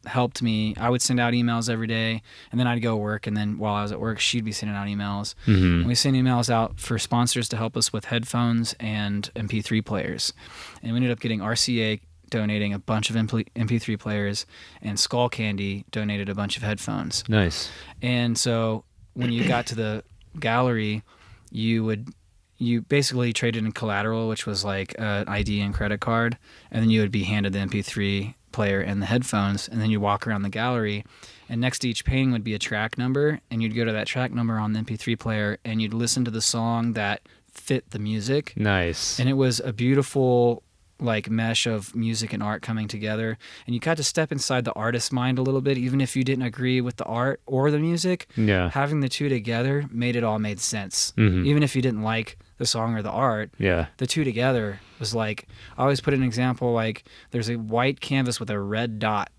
Speaker 3: helped me. I would send out emails every day, and then I'd go work, and then while I was at work, she'd be sending out emails. And we sent emails out for sponsors to help us with headphones and MP3 players, and we ended up getting RCA donating a bunch of MP3 players, and Skull Candy donated a bunch of headphones.
Speaker 1: Nice.
Speaker 3: And so when you got to the gallery, you basically traded in collateral, which was like an ID and credit card, and then you would be handed the MP3 player and the headphones, and then you walk around the gallery, and next to each painting would be a track number, and you'd go to that track number on the MP3 player, and you'd listen to the song that fit the music.
Speaker 1: Nice.
Speaker 3: And it was a beautiful like mesh of music and art coming together, and you got to step inside the artist's mind a little bit, even if you didn't agree with the art or the music.
Speaker 1: Yeah.
Speaker 3: Having the two together made sense. Even if you didn't like the song or the art, the two together was like, I always put an example like there's a white canvas with a red dot,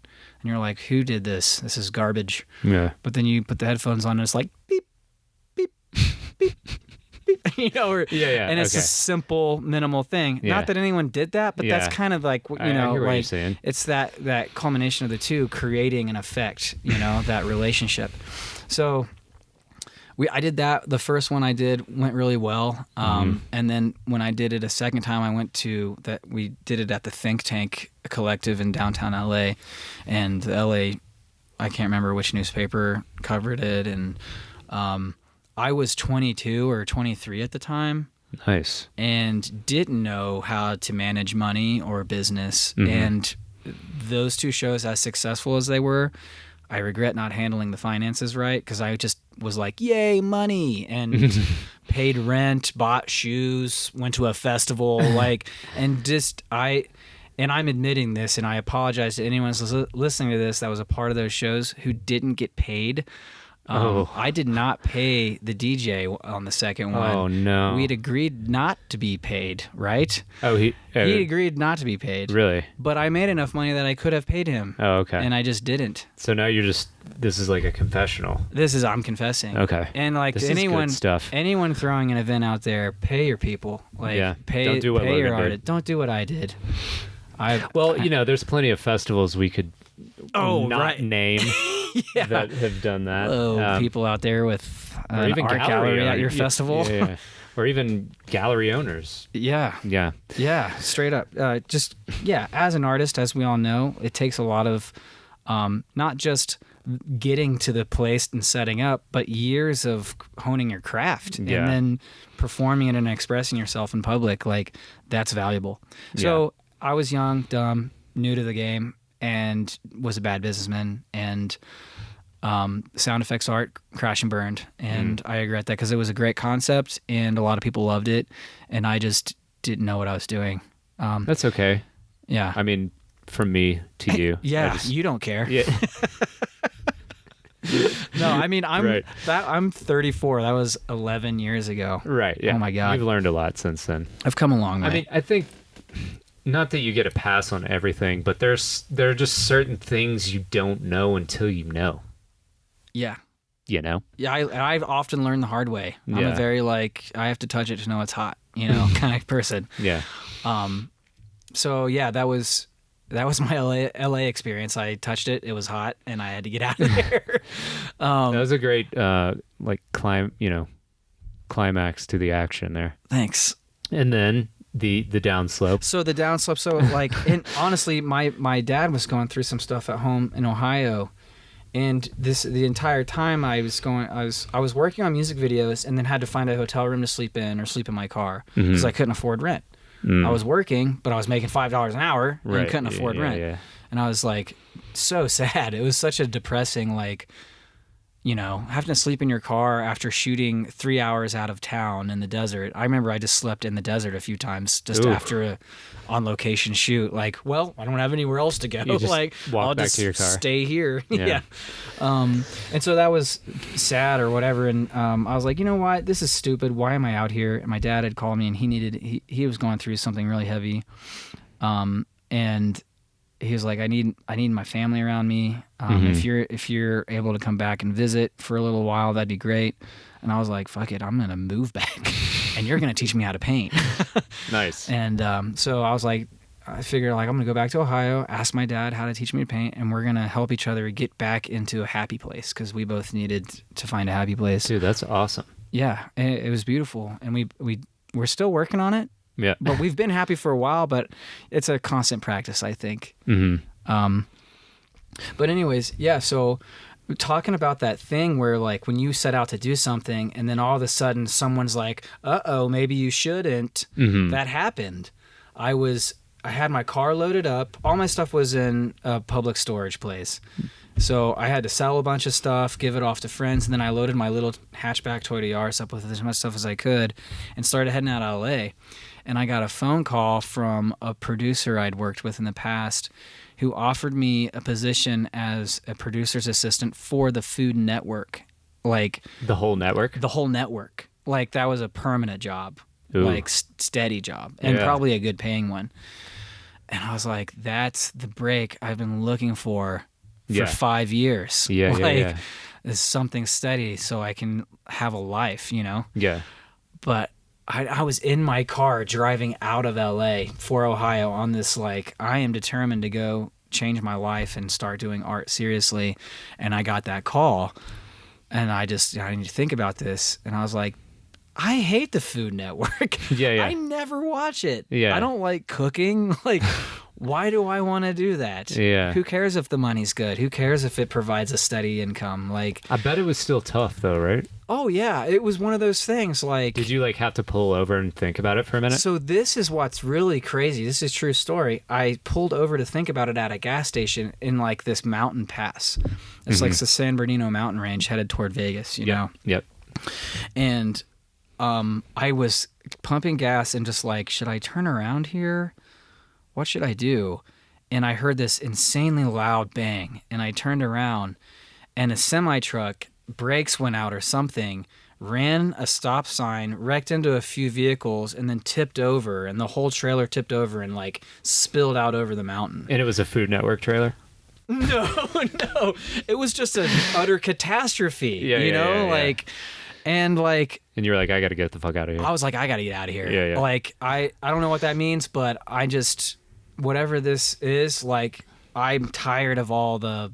Speaker 3: and you're like, who did this? This is garbage.
Speaker 1: Yeah.
Speaker 3: But then you put the headphones on, and it's like beep, beep, beep. You know, and it's a simple, minimal thing.
Speaker 1: Yeah.
Speaker 3: Not that anyone did that, but that's kind of like,
Speaker 1: I hear what
Speaker 3: like
Speaker 1: you're saying.
Speaker 3: It's that culmination of the two creating an effect, that relationship. So I did that. The first one I did went really well. And then when I did it a second time, we did it at the Think Tank Collective in downtown LA, and LA, I can't remember which newspaper covered it. And, I was 22 or 23 at the time.
Speaker 1: Nice. And
Speaker 3: didn't know how to manage money or business. And those two shows, as successful as they were, I regret not handling the finances right because I just was like, yay, money, and paid rent, bought shoes, went to a festival, and I'm admitting this, and I apologize to anyone who's listening to this that was a part of those shows who didn't get paid. I did not pay the DJ on the second one.
Speaker 1: Oh, no.
Speaker 3: We'd agreed not to be paid, right?
Speaker 1: Oh, he
Speaker 3: agreed not to be paid.
Speaker 1: Really?
Speaker 3: But I made enough money that I could have paid him.
Speaker 1: Oh, okay.
Speaker 3: And I just didn't.
Speaker 1: So now this is like a confessional.
Speaker 3: I'm confessing.
Speaker 1: Okay.
Speaker 3: And like
Speaker 1: This is good stuff.
Speaker 3: anyone throwing an event out there, pay your people. Like,
Speaker 1: Don't do what
Speaker 3: pay your
Speaker 1: Logan did.
Speaker 3: artist. Don't do what I did.
Speaker 1: There's plenty of festivals we could not name that have done that.
Speaker 3: People out there with
Speaker 1: or
Speaker 3: an
Speaker 1: even
Speaker 3: art gallery at your festival.
Speaker 1: Yeah. Or even gallery owners.
Speaker 3: Yeah.
Speaker 1: Yeah.
Speaker 3: Yeah, straight up. As an artist, as we all know, it takes a lot of not just getting to the place and setting up, but years of honing your craft and then performing it and expressing yourself in public. Like, that's valuable. So I was young, dumb, new to the game, and was a bad businessman, and sound effects art crashed and burned, and I regret that because it was a great concept and a lot of people loved it, and I just didn't know what I was doing.
Speaker 1: That's okay.
Speaker 3: Yeah.
Speaker 1: I mean, from me to you.
Speaker 3: Yeah, you don't care.
Speaker 1: Yeah.
Speaker 3: No, I mean,
Speaker 1: Right.
Speaker 3: I'm 34. That was 11 years ago.
Speaker 1: Right. Yeah.
Speaker 3: Oh my God.
Speaker 1: You've learned a lot since then.
Speaker 3: I've come a long way.
Speaker 1: I mean, I think not that you get a pass on everything, but there are just certain things you don't know until you know.
Speaker 3: yeah.
Speaker 1: You know?
Speaker 3: Yeah, I've often learned the hard way. I'm
Speaker 1: Yeah.
Speaker 3: a very I have to touch it to know it's hot, kind of person.
Speaker 1: Yeah.
Speaker 3: So yeah, that was my LA experience. I touched it. It was hot, and I had to get out of there.
Speaker 1: That was a great climax to the action there.
Speaker 3: Thanks.
Speaker 1: And then the downslope.
Speaker 3: So the downslope. So and honestly, my dad was going through some stuff at home in Ohio, and the entire time I was working on music videos, and then had to find a hotel room to sleep in or sleep in my car because I couldn't afford rent. I was working, but I was making $5 an hour and couldn't afford rent. Yeah. And I was like, so sad. It was such a depressing, having to sleep in your car after shooting 3 hours out of town in the desert. I remember I just slept in the desert a few times just after a on location shoot. Like, well, I don't have anywhere else to go.
Speaker 1: You just walk
Speaker 3: I'll
Speaker 1: back
Speaker 3: just
Speaker 1: to your car.
Speaker 3: stay here.
Speaker 1: Yeah.
Speaker 3: And so that was sad or whatever. And I was like, you know what? This is stupid. Why am I out here? And my dad had called me, and he was going through something really heavy. And he was like, I need my family around me. If you're able to come back and visit for a little while, that'd be great. And I was like, fuck it, I'm gonna move back, and you're gonna teach me how to paint.
Speaker 1: Nice.
Speaker 3: And so I was like, I figured I'm gonna go back to Ohio, ask my dad how to teach me to paint, and we're gonna help each other get back into a happy place because we both needed to find a happy place.
Speaker 1: Dude, that's awesome.
Speaker 3: Yeah, it was beautiful, and we're still working on it.
Speaker 1: Yeah.
Speaker 3: But we've been happy for a while, but it's a constant practice, I think. But anyways, yeah, so talking about that thing where when you set out to do something and then all of a sudden someone's like, uh-oh, maybe you shouldn't. That happened. I had my car loaded up. All my stuff was in a public storage place. So I had to sell a bunch of stuff, give it off to friends, and then I loaded my little hatchback Toyota Yaris up with as much stuff as I could and started heading out of LA. And I got a phone call from a producer I'd worked with in the past who offered me a position as a producer's assistant for the Food Network.
Speaker 1: The whole network?
Speaker 3: The whole network. That was a permanent job.
Speaker 1: Ooh.
Speaker 3: Steady job. And probably a good paying one. And I was like, that's the break I've been looking for 5 years.
Speaker 1: Yeah.
Speaker 3: It's something steady so I can have a life,
Speaker 1: Yeah.
Speaker 3: But I was in my car driving out of LA for Ohio on this, I am determined to go change my life and start doing art seriously. And I got that call, and I need to think about this. And I was like, I hate the Food Network.
Speaker 1: Yeah.
Speaker 3: I never watch it.
Speaker 1: Yeah.
Speaker 3: I don't like cooking. Why do I want to do that?
Speaker 1: Yeah.
Speaker 3: Who cares if the money's good? Who cares if it provides a steady income? Like,
Speaker 1: I bet it was still tough though, right?
Speaker 3: oh yeah, it was one of those things. Like,
Speaker 1: Did you like have to pull over and think about it for a minute?
Speaker 3: so this is what's really crazy. This is a true story. I pulled over to think about it at a gas station in like this mountain pass. It's like the San Bernardino mountain range headed toward Vegas, you know?
Speaker 1: Yep.
Speaker 3: And I was pumping gas and just like, should I turn around here? What should I do? And I heard this insanely loud bang, and I turned around, and a semi-truck brakes went out or something, ran a stop sign, wrecked into a few vehicles, and then tipped over, and the whole trailer tipped over and like spilled out over the mountain.
Speaker 1: And it was a Food Network trailer?
Speaker 3: No, it was just an utter catastrophe.
Speaker 1: Yeah,
Speaker 3: you
Speaker 1: yeah,
Speaker 3: know,
Speaker 1: yeah, yeah.
Speaker 3: like, and like,
Speaker 1: And you were like, I got to get the fuck out of here.
Speaker 3: I was like, I gotta get out of here.
Speaker 1: Yeah, yeah.
Speaker 3: Like, I don't know what that means, but I just, whatever this is, like, I'm tired of all the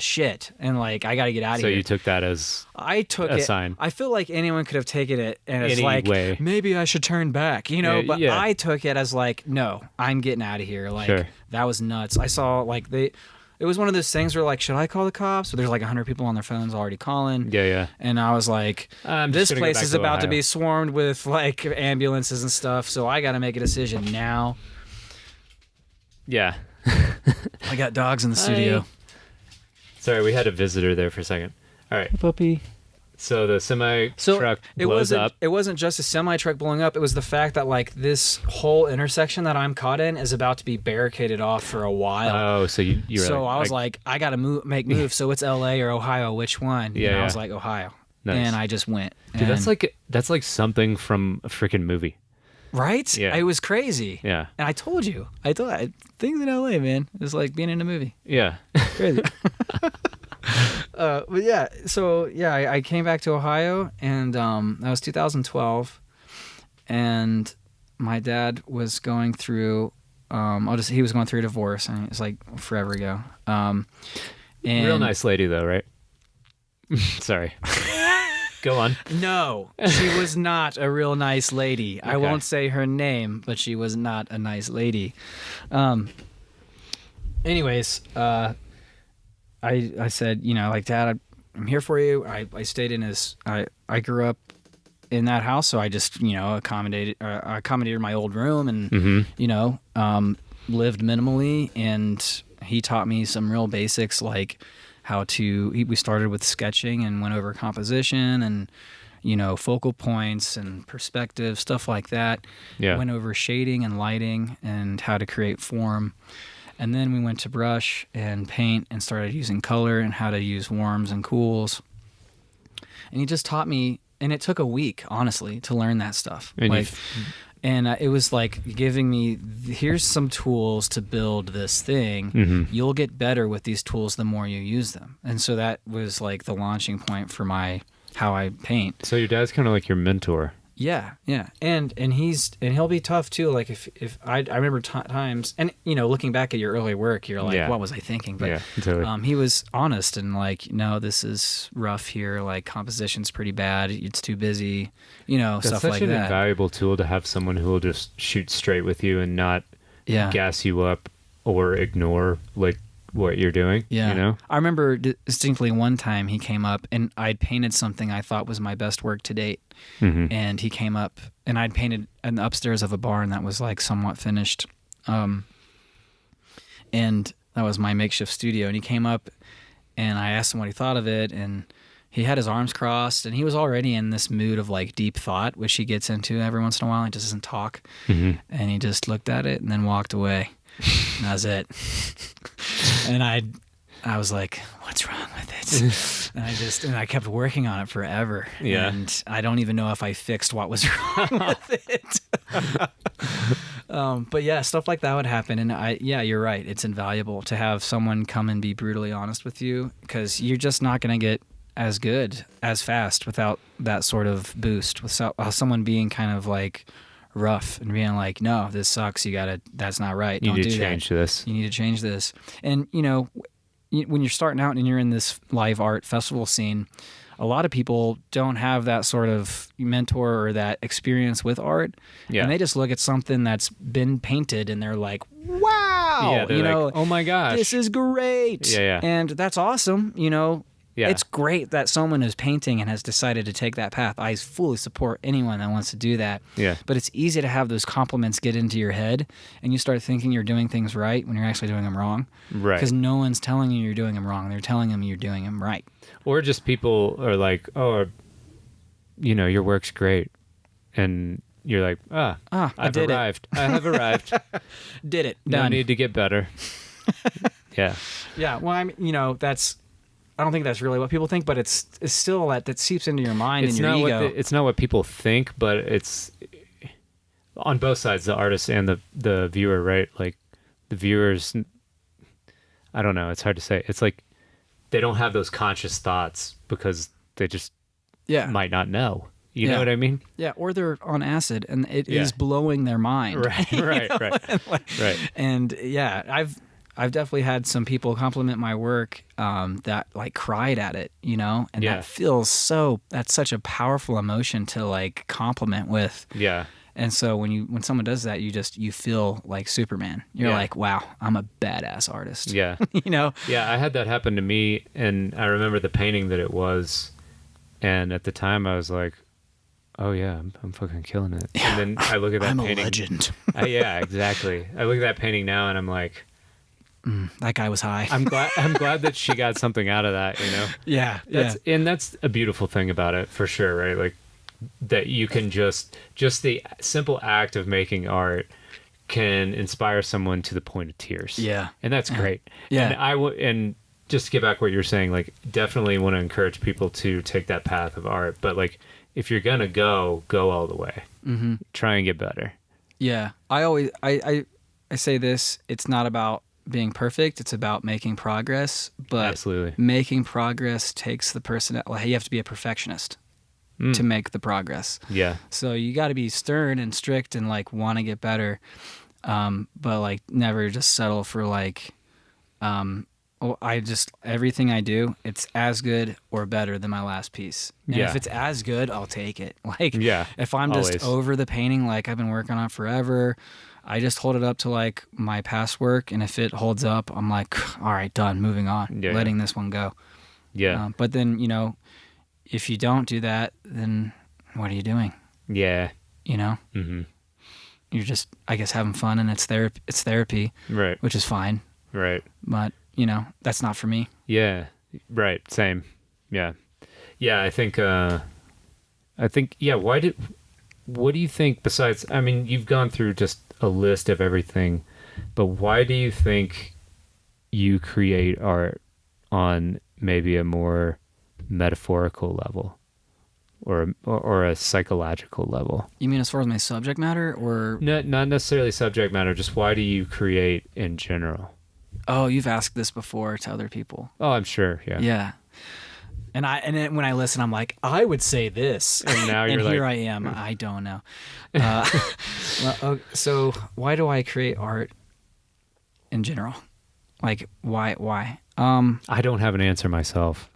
Speaker 3: shit, and like, I gotta get out of
Speaker 1: So
Speaker 3: here.
Speaker 1: you took that as
Speaker 3: I took
Speaker 1: a
Speaker 3: it.
Speaker 1: sign.
Speaker 3: I feel like anyone could have taken it, and it's
Speaker 1: Any
Speaker 3: like,
Speaker 1: way.
Speaker 3: maybe I should turn back, you know. But
Speaker 1: yeah.
Speaker 3: I took it as like, no, I'm getting out of here. Like,
Speaker 1: Sure.
Speaker 3: that was nuts. I saw like it was one of those things where like, should I call the cops? So there's like 100 people on their phones already calling.
Speaker 1: Yeah.
Speaker 3: And I was like,
Speaker 1: I'm
Speaker 3: this
Speaker 1: just gonna go
Speaker 3: place
Speaker 1: back
Speaker 3: is
Speaker 1: to
Speaker 3: about to
Speaker 1: Ohio.
Speaker 3: be swarmed with like ambulances and stuff, so I got to make a decision now.
Speaker 1: Yeah.
Speaker 3: I got dogs in the studio.
Speaker 1: Sorry, we had a visitor there for a second. All right.
Speaker 3: Puppy.
Speaker 1: So the semi
Speaker 3: So
Speaker 1: truck
Speaker 3: it
Speaker 1: blows
Speaker 3: wasn't.
Speaker 1: up.
Speaker 3: It wasn't just a semi truck blowing up. It was the fact that like this whole intersection that I'm caught in is about to be barricaded off for a while.
Speaker 1: Oh, so you were
Speaker 3: So I was like, I got to make moves. So it's L.A. or Ohio. Which one?
Speaker 1: Yeah,
Speaker 3: And I
Speaker 1: yeah.
Speaker 3: was like, Ohio.
Speaker 1: Nice.
Speaker 3: And I just went.
Speaker 1: dude,
Speaker 3: And-
Speaker 1: that's like something from a freaking movie.
Speaker 3: right.
Speaker 1: Yeah.
Speaker 3: It was crazy.
Speaker 1: Yeah.
Speaker 3: And I told you. Things in L.A. man, it's like being in a movie.
Speaker 1: Yeah.
Speaker 3: Crazy. But yeah, so yeah, I came back to Ohio, and that was 2012, and my dad was going through. He was going through a divorce, and it's like forever ago. And
Speaker 1: Real nice lady though, right? Sorry. Go on.
Speaker 3: No, she was not a real nice lady. I
Speaker 1: Okay.
Speaker 3: won't say her name, but she was not a nice lady. Anyways, I said, you know, like, Dad, I'm here for you. I stayed in his. I grew up in that house, so I just, you know, accommodated my old room, and you know, lived minimally. And he taught me some real basics, like how to. We started with sketching and went over composition and, you know, focal points and perspective, stuff like that.
Speaker 1: Yeah.
Speaker 3: Went over shading and lighting and how to create form. And then we went to brush and paint and started using color and how to use warms and cools. And he just taught me, and it took a week, honestly, to learn that stuff.
Speaker 1: And
Speaker 3: It was like giving me, here's some tools to build this thing. You'll get better with these tools the more you use them. And so that was like the launching point for how I paint.
Speaker 1: So your dad's kind of like your mentor.
Speaker 3: Yeah, and he'll be tough too. Like if I remember times, and you know, looking back at your early work, you're like,
Speaker 1: Yeah.
Speaker 3: what was I thinking? But
Speaker 1: Yeah, totally.
Speaker 3: he was honest and like, no, this is rough here. Like composition's pretty bad. It's too busy. You know,
Speaker 1: That's
Speaker 3: stuff
Speaker 1: such
Speaker 3: like
Speaker 1: an
Speaker 3: that.
Speaker 1: invaluable tool to have someone who will just shoot straight with you and not
Speaker 3: Yeah.
Speaker 1: gas you up or ignore like what you're doing.
Speaker 3: Yeah.
Speaker 1: You know?
Speaker 3: I remember distinctly one time he came up and I'd painted something I thought was my best work to date. And he came up and I'd painted in the upstairs of a barn that was like somewhat finished. And that was my makeshift studio. And he came up and I asked him what he thought of it. And he had his arms crossed and he was already in this mood of like deep thought, which he gets into every once in a while. He just doesn't talk. And he just looked at it and then walked away. And that was it. And I was like, what's wrong with it? And I kept working on it forever.
Speaker 1: Yeah.
Speaker 3: And I don't even know if I fixed what was wrong with it. But yeah, stuff like that would happen. And you're right. It's invaluable to have someone come and be brutally honest with you, because you're just not going to get as good as fast without that sort of boost, without someone being kind of like rough and being like, no, this sucks. That's not right.
Speaker 1: You
Speaker 3: Don't
Speaker 1: need
Speaker 3: do
Speaker 1: to
Speaker 3: that.
Speaker 1: change this.
Speaker 3: You need to change this. And, you know, when you're starting out and you're in this live art festival scene, a lot of people don't have that sort of mentor or that experience with art.
Speaker 1: Yeah.
Speaker 3: And they just look at something that's been painted and they're like, wow,
Speaker 1: Yeah, they're
Speaker 3: you know,
Speaker 1: like, oh my gosh.
Speaker 3: this is great.
Speaker 1: Yeah.
Speaker 3: And that's awesome. You know,
Speaker 1: Yeah.
Speaker 3: it's great that someone is painting and has decided to take that path. I fully support anyone that wants to do that.
Speaker 1: Yeah.
Speaker 3: But it's easy to have those compliments get into your head and you start thinking you're doing things right when you're actually doing them wrong.
Speaker 1: Right.
Speaker 3: Because no one's telling you you're doing them wrong. They're telling them you're doing them right.
Speaker 1: Or just people are like, oh, you know, your work's great. And you're like, I've
Speaker 3: did it.
Speaker 1: arrived. I have arrived.
Speaker 3: Did it.
Speaker 1: No
Speaker 3: Done.
Speaker 1: need to get better. Yeah.
Speaker 3: Yeah. Well, I'm, you know, I don't think that's really what people think, but it's still that seeps into your mind and your ego.
Speaker 1: It's not what people think, but it's on both sides, the artist and the viewer, right? Like the viewers, I don't know. It's hard to say. It's like they don't have those conscious thoughts because they just might not know. You know what I mean?
Speaker 3: Yeah, or they're on acid and it is blowing their mind.
Speaker 1: Right. Right.
Speaker 3: And yeah, I've definitely had some people compliment my work that like cried at it, you know, and that feels that's such a powerful emotion to like compliment with.
Speaker 1: Yeah.
Speaker 3: And so when someone does that, you feel like Superman. You're like, wow, I'm a badass artist.
Speaker 1: Yeah.
Speaker 3: You know?
Speaker 1: Yeah, I had that happen to me, and I remember the painting that it was, and at the time I was like, oh yeah, I'm fucking killing it. And then I look at that
Speaker 3: I'm
Speaker 1: painting.
Speaker 3: a legend.
Speaker 1: Yeah, exactly. I look at that painting now and I'm like,
Speaker 3: that guy was high.
Speaker 1: I'm glad that she got something out of that, you know?
Speaker 3: Yeah.
Speaker 1: And that's a beautiful thing about it for sure, right? Like that you can just the simple act of making art can inspire someone to the point of tears.
Speaker 3: Yeah.
Speaker 1: And that's great.
Speaker 3: Yeah.
Speaker 1: And just to get back what you're saying, like definitely want to encourage people to take that path of art, but like if you're gonna go all the way. Mm-hmm. Try and get better.
Speaker 3: Yeah, I say this. It's not about being perfect. It's about making progress. But
Speaker 1: absolutely,
Speaker 3: making progress takes the person. Well, you have to be a perfectionist to make the progress.
Speaker 1: Yeah. So
Speaker 3: you got to be stern and strict and like want to get better, but like never just settle for like. Everything I do, it's as good or better than my last piece. And if it's as good, I'll take it. Like, if I'm just over the painting, like I've been working on forever, I just hold it up to like my past work. And if it holds up, I'm like, all right, done, moving on, letting this one go. Yeah. But then, you know, if you don't do that, then what are you doing? Yeah. You know? Mm-hmm. You're just, I guess, having fun and it's therapy. Right. Which is fine. Right. But, you know, that's not for me. Yeah. Right. Same. Yeah. Yeah. I think, yeah. What do you think besides, I mean, you've gone through just a list of everything, but why do you think you create art on maybe a more metaphorical level or a psychological level? You mean as far as my subject matter or? No, not necessarily subject matter. Just why do you create in general? Oh, you've asked this before to other people. Oh, I'm sure. Yeah. Yeah. And then when I listen, I'm like, I would say this. And now you're and here I am. I don't know. So why do I create art in general? Like, why? I don't have an answer myself.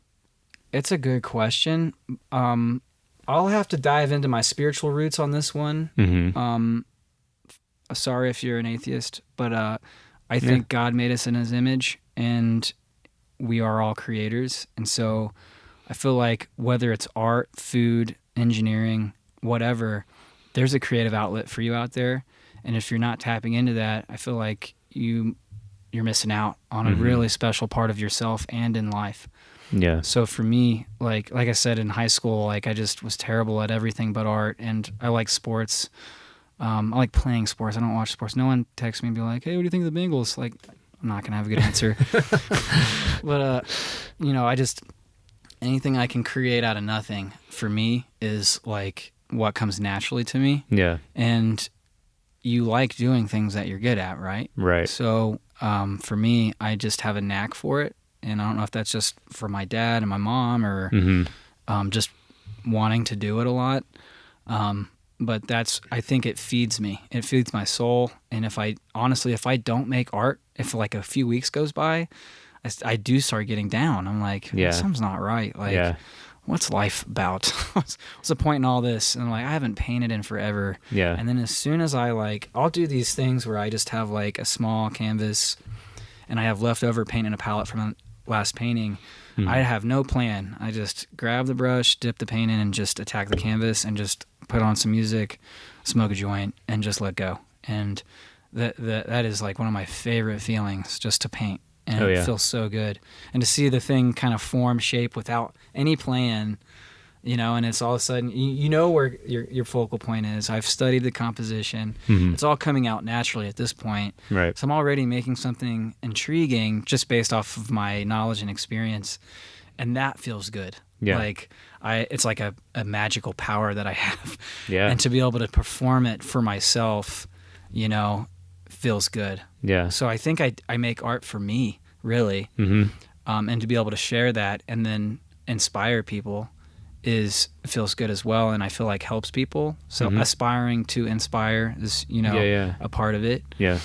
Speaker 3: It's a good question. I'll have to dive into my spiritual roots on this one. Mm-hmm. Sorry if you're an atheist, but I think God made us in his image and we are all creators. And so I feel like whether it's art, food, engineering, whatever, there's a creative outlet for you out there. And if you're not tapping into that, I feel like you're missing out on a really special part of yourself and in life. Yeah. So for me, like I said, in high school, like I just was terrible at everything but art, and I like sports. I like playing sports. I don't watch sports. No one texts me and be like, hey, what do you think of the Bengals? Like, I'm not going to have a good answer. But, you know, anything I can create out of nothing for me is like what comes naturally to me. Yeah. And you like doing things that you're good at, right? Right. So for me, I just have a knack for it. And I don't know if that's just for my dad and my mom or just wanting to do it a lot. But I think it feeds me. It feeds my soul. And if I don't make art, if like a few weeks goes by, I do start getting down. I'm like, something's not right. Like, what's life about? what's the point in all this? And I'm like, I haven't painted in forever.
Speaker 1: Yeah.
Speaker 3: And then as soon as I'll do these things where I just have like a small canvas and I have leftover paint in a palette from the last painting. I have no plan. I just grab the brush, dip the paint in, and just attack the canvas and just put on some music, smoke a joint, and just let go. And that is like one of my favorite feelings, just to paint. And it feels so good. And to see the thing kind of form shape without any plan, and it's all of a sudden, you know where your focal point is. I've studied the composition. It's all coming out naturally at this point.
Speaker 1: Right.
Speaker 3: So I'm already making something intriguing just based off of my knowledge and experience. And that feels good.
Speaker 1: Yeah.
Speaker 3: Like it's like a magical power that I have.
Speaker 1: Yeah.
Speaker 3: And to be able to perform it for myself, feels good.
Speaker 1: Yeah.
Speaker 3: So I think I make art for me, really. And to be able to share that and then inspire people feels good as well, and I feel like helps people. So aspiring to inspire is, a part of it.
Speaker 1: Yeah.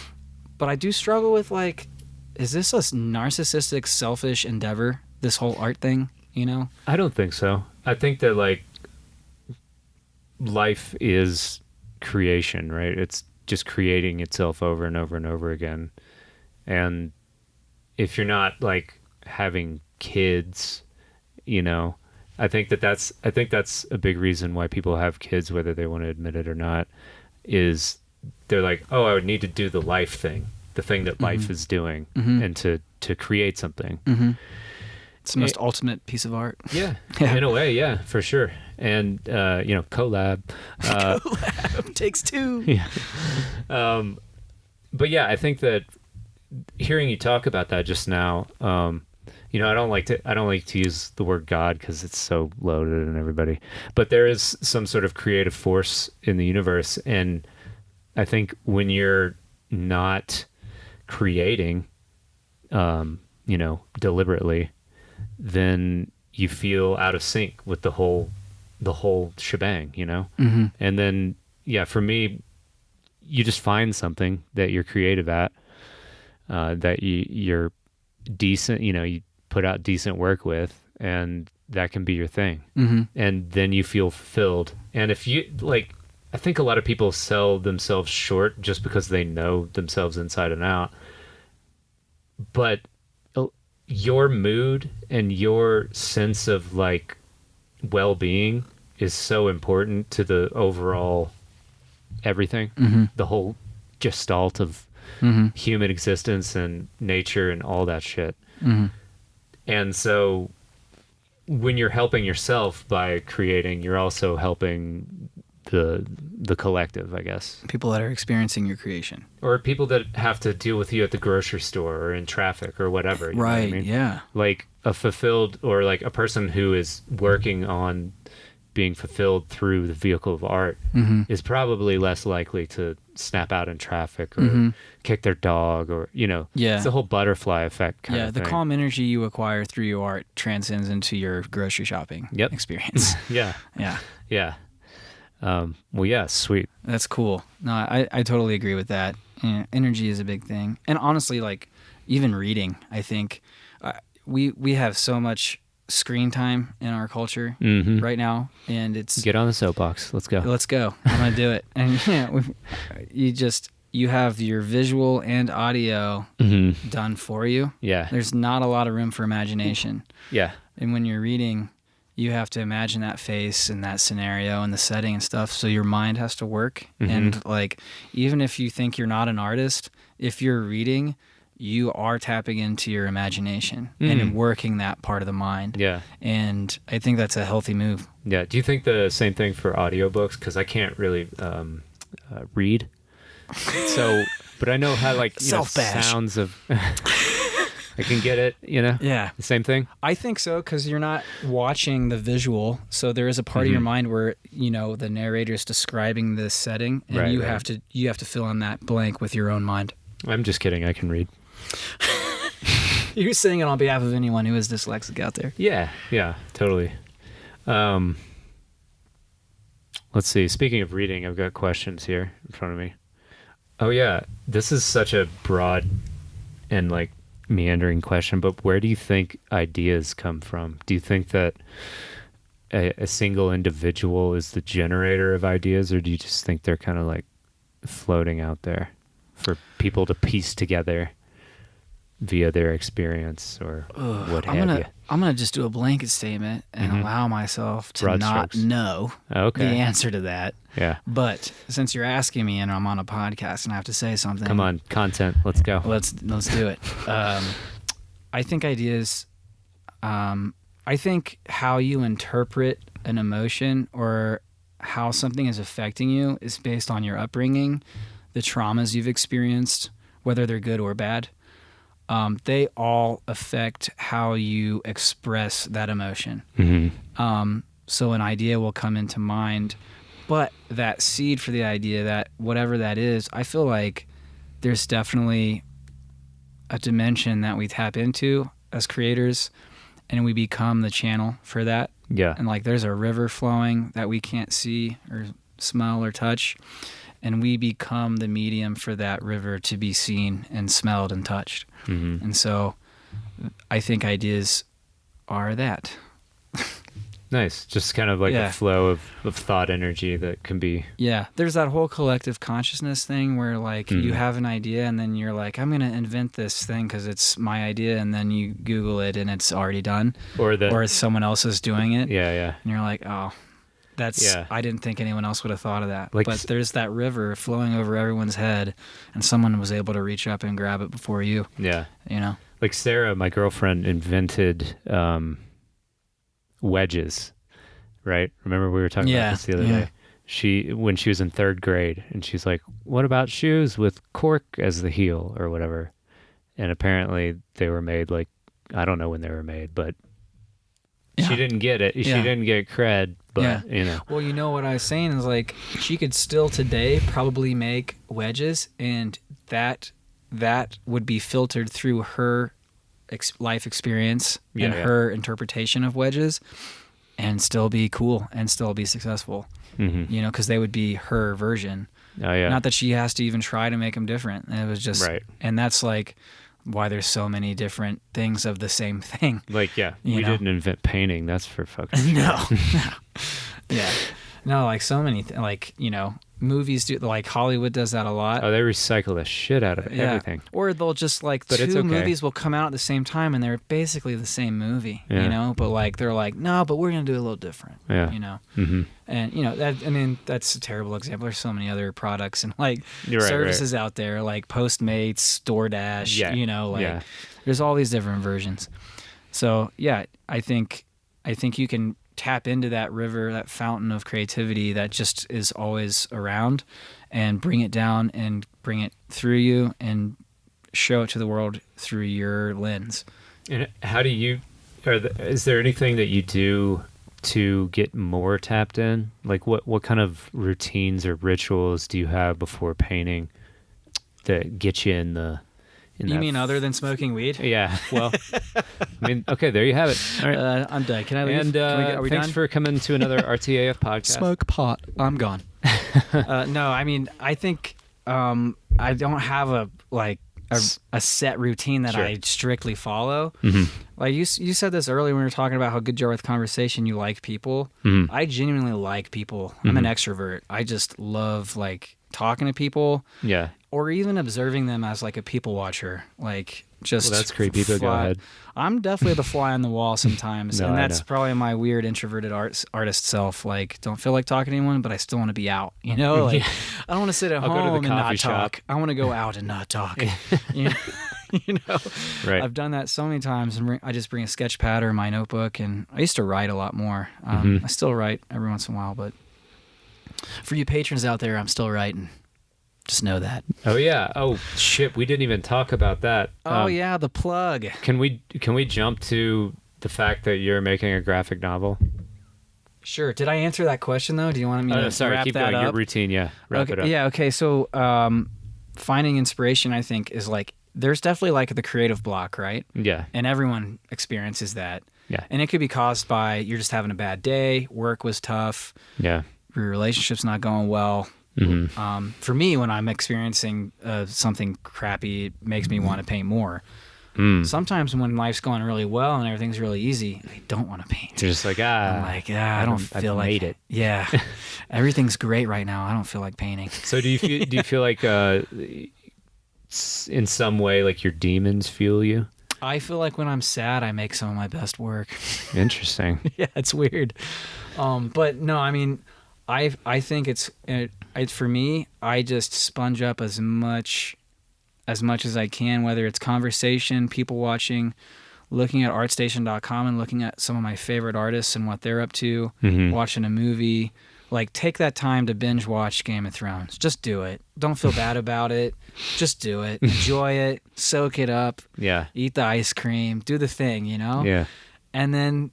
Speaker 3: But I do struggle with like, is this a narcissistic, selfish endeavor, this whole art thing,
Speaker 1: I don't think so. I think that like life is creation, right? It's just creating itself over and over and over again. And if you're not like having kids, I think that's a big reason why people have kids, whether they want to admit it or not, is they're like, oh, I would need to do the life thing, the thing that life is doing, and to create something.
Speaker 3: It's the most ultimate piece of art.
Speaker 1: Yeah, in a way, yeah, for sure. And collab.
Speaker 3: Collab takes two.
Speaker 1: Yeah. But yeah, I think that hearing you talk about that just now, I don't like to use the word God because it's so loaded and everybody, but there is some sort of creative force in the universe. And I think when you're not creating, deliberately, then you feel out of sync with the whole shebang, And then, for me, you just find something that you're creative at, that you're decent, you put out decent work with, and that can be your thing. And then you feel fulfilled. And if you I think a lot of people sell themselves short just because they know themselves inside and out. But your mood and your sense of like well-being is so important to the overall everything, the whole gestalt of human existence and nature and all that shit. And so when you're helping yourself by creating, you're also helping the collective, I guess.
Speaker 3: People that are experiencing your creation.
Speaker 1: Or people that have to deal with you at the grocery store or in traffic or whatever. You know what I mean?
Speaker 3: Yeah.
Speaker 1: Like a fulfilled, or like a person who is working on being fulfilled through the vehicle of art is probably less likely to snap out in traffic or kick their dog or, it's the whole butterfly effect kind of
Speaker 3: the
Speaker 1: thing.
Speaker 3: calm energy you acquire through your art transcends into your grocery shopping experience.
Speaker 1: Yeah. Well, yeah, sweet.
Speaker 3: That's cool. No, I totally agree with that. Energy is a big thing. And honestly, like even reading, I think we have so much screen time in our culture right now, and it's
Speaker 1: get on the soapbox. Let's go.
Speaker 3: I'm gonna do it. And you have your visual and audio done for you. There's not a lot of room for imagination. And when you're reading, you have to imagine that face and that scenario and the setting and stuff, so your mind has to work. And like, even if you think you're not an artist, if you're reading, you are tapping into your imagination and working that part of the mind. And I think that's a healthy move.
Speaker 1: Do you think the same thing for audiobooks? Because I can't really read. So, but I know how sounds of... I can get it,
Speaker 3: Yeah.
Speaker 1: The same thing?
Speaker 3: I think so, because you're not watching the visual. So there is a part of your mind where, the narrator is describing the setting, and you have to fill in that blank with your own mind.
Speaker 1: I'm just kidding. I can read.
Speaker 3: You're saying it on behalf of anyone who is dyslexic out there.
Speaker 1: Yeah, totally. Let's see. Speaking of reading, I've got questions here in front of me. Oh yeah, this is such a broad and like meandering question, but where do you think ideas come from? Do you think that a single individual is the generator of ideas, or do you just think they're kind of like floating out there for people to piece together via their experience or what have you?
Speaker 3: I'm gonna just do a blanket statement and allow myself to
Speaker 1: Broad
Speaker 3: not
Speaker 1: strokes.
Speaker 3: know the answer to that.
Speaker 1: Yeah.
Speaker 3: But since you're asking me and I'm on a podcast and I have to say something,
Speaker 1: Come on, content. Let's go.
Speaker 3: let's do it. I think ideas. I think how you interpret an emotion or how something is affecting you is based on your upbringing, the traumas you've experienced, whether they're good or bad. They all affect how you express that emotion. So an idea will come into mind, but that seed for the idea, that whatever that is, I feel like there's definitely a dimension that we tap into as creators, and we become the channel for that.
Speaker 1: Yeah.
Speaker 3: And like there's a river flowing that we can't see or smell or touch, and we become the medium for that river to be seen and smelled and touched. And so I think ideas are that.
Speaker 1: Nice. Just kind of like
Speaker 3: Yeah.
Speaker 1: a flow of thought energy that can be...
Speaker 3: Yeah, there's that whole collective consciousness thing where like you have an idea and then you're like, I'm going to invent this thing because it's my idea, and then you Google it and it's already done. Or someone else is doing it.
Speaker 1: Yeah.
Speaker 3: And you're like, oh, that's, I didn't think anyone else would have thought of that.
Speaker 1: Like,
Speaker 3: but there's that river flowing over everyone's head, and someone was able to reach up and grab it before you.
Speaker 1: Yeah.
Speaker 3: You know?
Speaker 1: Like Sarah, my girlfriend, invented wedges, right? Remember we were talking about this the other day? When she was in 3rd grade, and she's like, what about shoes with cork as the heel or whatever? And apparently they were made like, I don't know when they were made, but she didn't get it. She didn't get cred, but you know.
Speaker 3: Well, you know what I was saying is like she could still today probably make wedges, and that would be filtered through her life experience and her interpretation of wedges, and still be cool and still be successful. You know, because they would be her version.
Speaker 1: Oh yeah.
Speaker 3: Not that she has to even try to make them different. It was just and that's like why there's so many different things of the same thing.
Speaker 1: Like, we didn't invent painting. That's for fucking sure.
Speaker 3: No. Yeah. No, like so many, like, you know, movies do, like Hollywood does that a lot.
Speaker 1: Oh, they recycle the shit out of everything.
Speaker 3: Or they'll just like
Speaker 1: But it's
Speaker 3: two
Speaker 1: okay.
Speaker 3: movies will come out at the same time and they're basically the same movie, you know, but like they're like, no, but we're going to do it a little different, you know? And, you know, that, I mean, that's a terrible example. There's so many other products and like services out there, like Postmates, DoorDash, you know, like there's all these different versions. So yeah, I think you can tap into that river, that fountain of creativity that just is always around, and bring it down and bring it through you and show it to the world through your lens.
Speaker 1: And how do you, is there anything that you do to get more tapped in? Like what kind of routines or rituals do you have before painting that get you in the...
Speaker 3: You mean other than smoking weed?
Speaker 1: Yeah, well, I mean, okay, there you have it. All right.
Speaker 3: I'm done. Can I leave?
Speaker 1: And
Speaker 3: are we
Speaker 1: thanks
Speaker 3: done?
Speaker 1: for coming to another RTAF podcast.
Speaker 3: Smoke pot. I'm gone. No, I mean, I think I don't have a set routine that I strictly follow. Like you said this earlier when we were talking about how good you are with conversation. You like people. I genuinely like people. I'm an extrovert. I just love like talking to people.
Speaker 1: Yeah.
Speaker 3: Or even observing them as like a people watcher, like just.
Speaker 1: Well, that's creepy. But go ahead. I'm
Speaker 3: definitely the fly on the wall sometimes,
Speaker 1: No,
Speaker 3: and
Speaker 1: I
Speaker 3: that's probably my weird introverted artist self. Like, don't feel like talking to anyone, but I still want to be out. You know, like I don't want to sit at
Speaker 1: I'll go to the
Speaker 3: home and not
Speaker 1: coffee shop.
Speaker 3: talk. I want to go out and not talk. you know,
Speaker 1: Right.
Speaker 3: I've done that so many times, and I just bring a sketch pad or my notebook, and I used to write a lot more. I still write every once in a while, but for you patrons out there, I'm still writing. Just know that.
Speaker 1: Oh yeah. Oh shit. We didn't even talk about that.
Speaker 3: Oh yeah, the plug.
Speaker 1: Can we jump to the fact that you're making a graphic novel?
Speaker 3: Sure. Did I answer that question though? Do you want me to
Speaker 1: sorry,
Speaker 3: wrap
Speaker 1: keep
Speaker 3: that
Speaker 1: going.
Speaker 3: up?
Speaker 1: Your routine, wrap it up.
Speaker 3: Yeah. Okay. So, finding inspiration, I think, is like there's definitely like the creative block, right?
Speaker 1: Yeah.
Speaker 3: And everyone experiences that.
Speaker 1: Yeah.
Speaker 3: And it could be caused by you're just having a bad day, work was tough,
Speaker 1: Yeah.
Speaker 3: your relationship's not going well. For me, when I'm experiencing something crappy, it makes me want to paint more. Sometimes when life's going really well and everything's really easy, I don't want to paint.
Speaker 1: You're just like,
Speaker 3: I'm like, I don't feel like
Speaker 1: made it.
Speaker 3: Yeah, everything's great right now. I don't feel like painting.
Speaker 1: So do you feel like in some way like your demons fuel you?
Speaker 3: I feel like when I'm sad, I make some of my best work.
Speaker 1: Interesting.
Speaker 3: Yeah, it's weird. But no, I mean, I think it's for me. I just sponge up as much as I can, whether it's conversation, people watching, looking at artstation.com and looking at some of my favorite artists and what they're up to, watching a movie. Like, take that time to binge watch Game of Thrones. Just do it. Don't feel bad about it. Just do it. Enjoy it. Soak it up.
Speaker 1: Yeah.
Speaker 3: Eat the ice cream. Do the thing, you know?
Speaker 1: Yeah.
Speaker 3: And then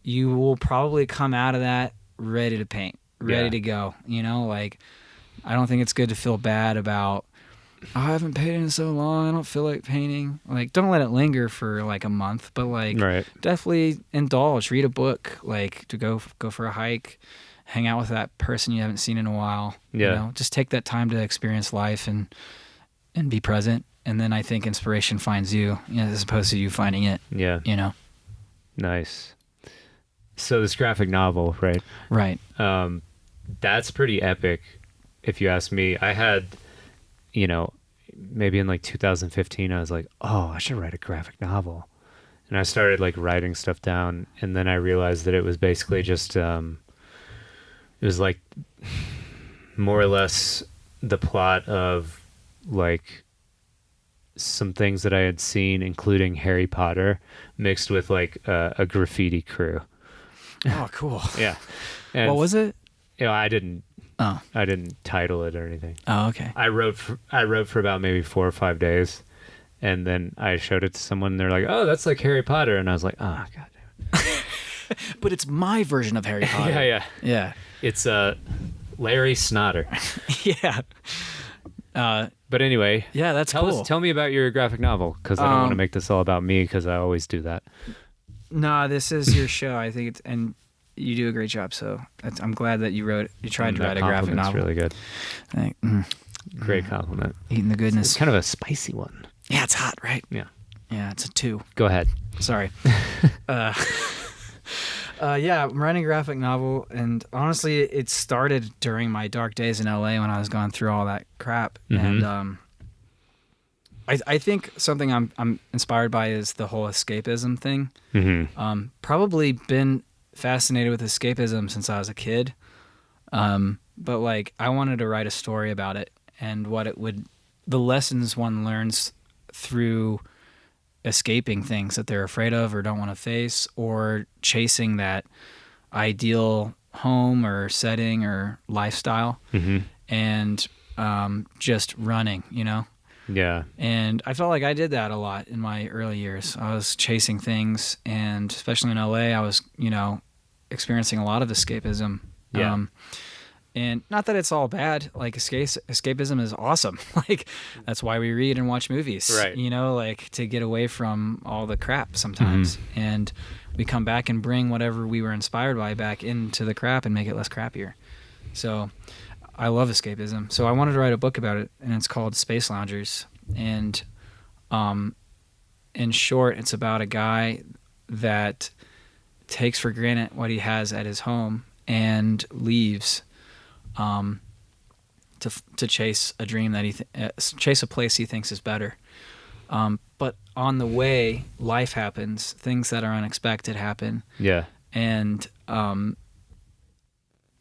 Speaker 3: you will probably come out of that ready to paint, ready to go, you know? Like, I don't think it's good to feel bad about, I haven't painted in so long, I don't feel like painting. Like, don't let it linger for like a month, but like, definitely indulge, read a book, like to go for a hike, hang out with that person you haven't seen in a while. You know, just take that time to experience life and be present. And then I think inspiration finds you, as opposed to you finding it. Yeah. You know?
Speaker 1: Nice. So this graphic novel, right?
Speaker 3: Right.
Speaker 1: That's pretty epic, if you ask me. I had, maybe in like 2015, I was like, oh, I should write a graphic novel. And I started like writing stuff down. And then I realized that it was basically just, it was like more or less the plot of like some things that I had seen, including Harry Potter, mixed with like a graffiti crew.
Speaker 3: Oh, cool.
Speaker 1: Yeah. And
Speaker 3: what was it?
Speaker 1: I didn't title it or anything.
Speaker 3: Oh, okay.
Speaker 1: I wrote for about maybe 4 or 5 days, and then I showed it to someone, and they're like, "Oh, that's like Harry Potter," and I was like, "Oh, god damn it."
Speaker 3: But it's my version of Harry Potter. Yeah.
Speaker 1: It's Larry Snotter.
Speaker 3: Yeah.
Speaker 1: But anyway,
Speaker 3: yeah, that's cool.
Speaker 1: Tell me about your graphic novel, because I don't want to make this all about me, because I always do that.
Speaker 3: No, this is your show. I think and you do a great job. So I'm glad that you tried to write a graphic novel.
Speaker 1: Really good. Great compliment.
Speaker 3: Eating the goodness.
Speaker 1: It's kind of a spicy one.
Speaker 3: Yeah, it's hot, right?
Speaker 1: Yeah.
Speaker 3: Yeah, it's a 2.
Speaker 1: Go ahead.
Speaker 3: Sorry. Yeah, I'm writing a graphic novel, and honestly, it started during my dark days in LA when I was going through all that crap.
Speaker 1: Mm-hmm.
Speaker 3: And I think something I'm inspired by is the whole escapism thing.
Speaker 1: Mm-hmm.
Speaker 3: Probably been fascinated with escapism since I was a kid. But like, I wanted to write a story about it and the lessons one learns through escaping things that they're afraid of or don't want to face, or chasing that ideal home or setting or lifestyle, and just running,
Speaker 1: Yeah.
Speaker 3: And I felt like I did that a lot in my early years. I was chasing things, and especially in LA, I was, experiencing a lot of escapism.
Speaker 1: Yeah.
Speaker 3: And not that it's all bad. Like, escapism is awesome. Like, that's why we read and watch movies.
Speaker 1: Right.
Speaker 3: Like, to get away from all the crap sometimes. And we come back and bring whatever we were inspired by back into the crap and make it less crappier. So I love escapism. So I wanted to write a book about it, and it's called Space Loungers. And in short, it's about a guy that takes for granted what he has at his home and leaves to chase a dream that chase a place he thinks is better. But on the way, life happens, things that are unexpected happen.
Speaker 1: Yeah.
Speaker 3: And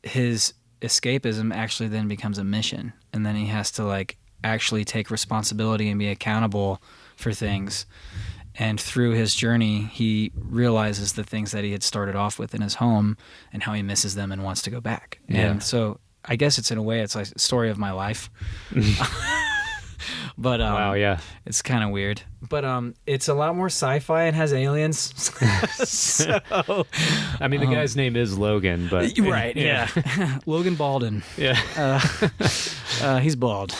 Speaker 3: his escapism actually then becomes a mission, and then he has to like actually take responsibility and be accountable for things. And through his journey, he realizes the things that he had started off with in his home and how he misses them and wants to go back.
Speaker 1: Yeah.
Speaker 3: And so I guess it's in a way, it's like a story of my life. But
Speaker 1: wow, yeah.
Speaker 3: It's kind of weird. But it's a lot more sci-fi and has aliens. So,
Speaker 1: I mean, the guy's name is Logan, but...
Speaker 3: Right, yeah. Logan Walden.
Speaker 1: Yeah.
Speaker 3: He's bald.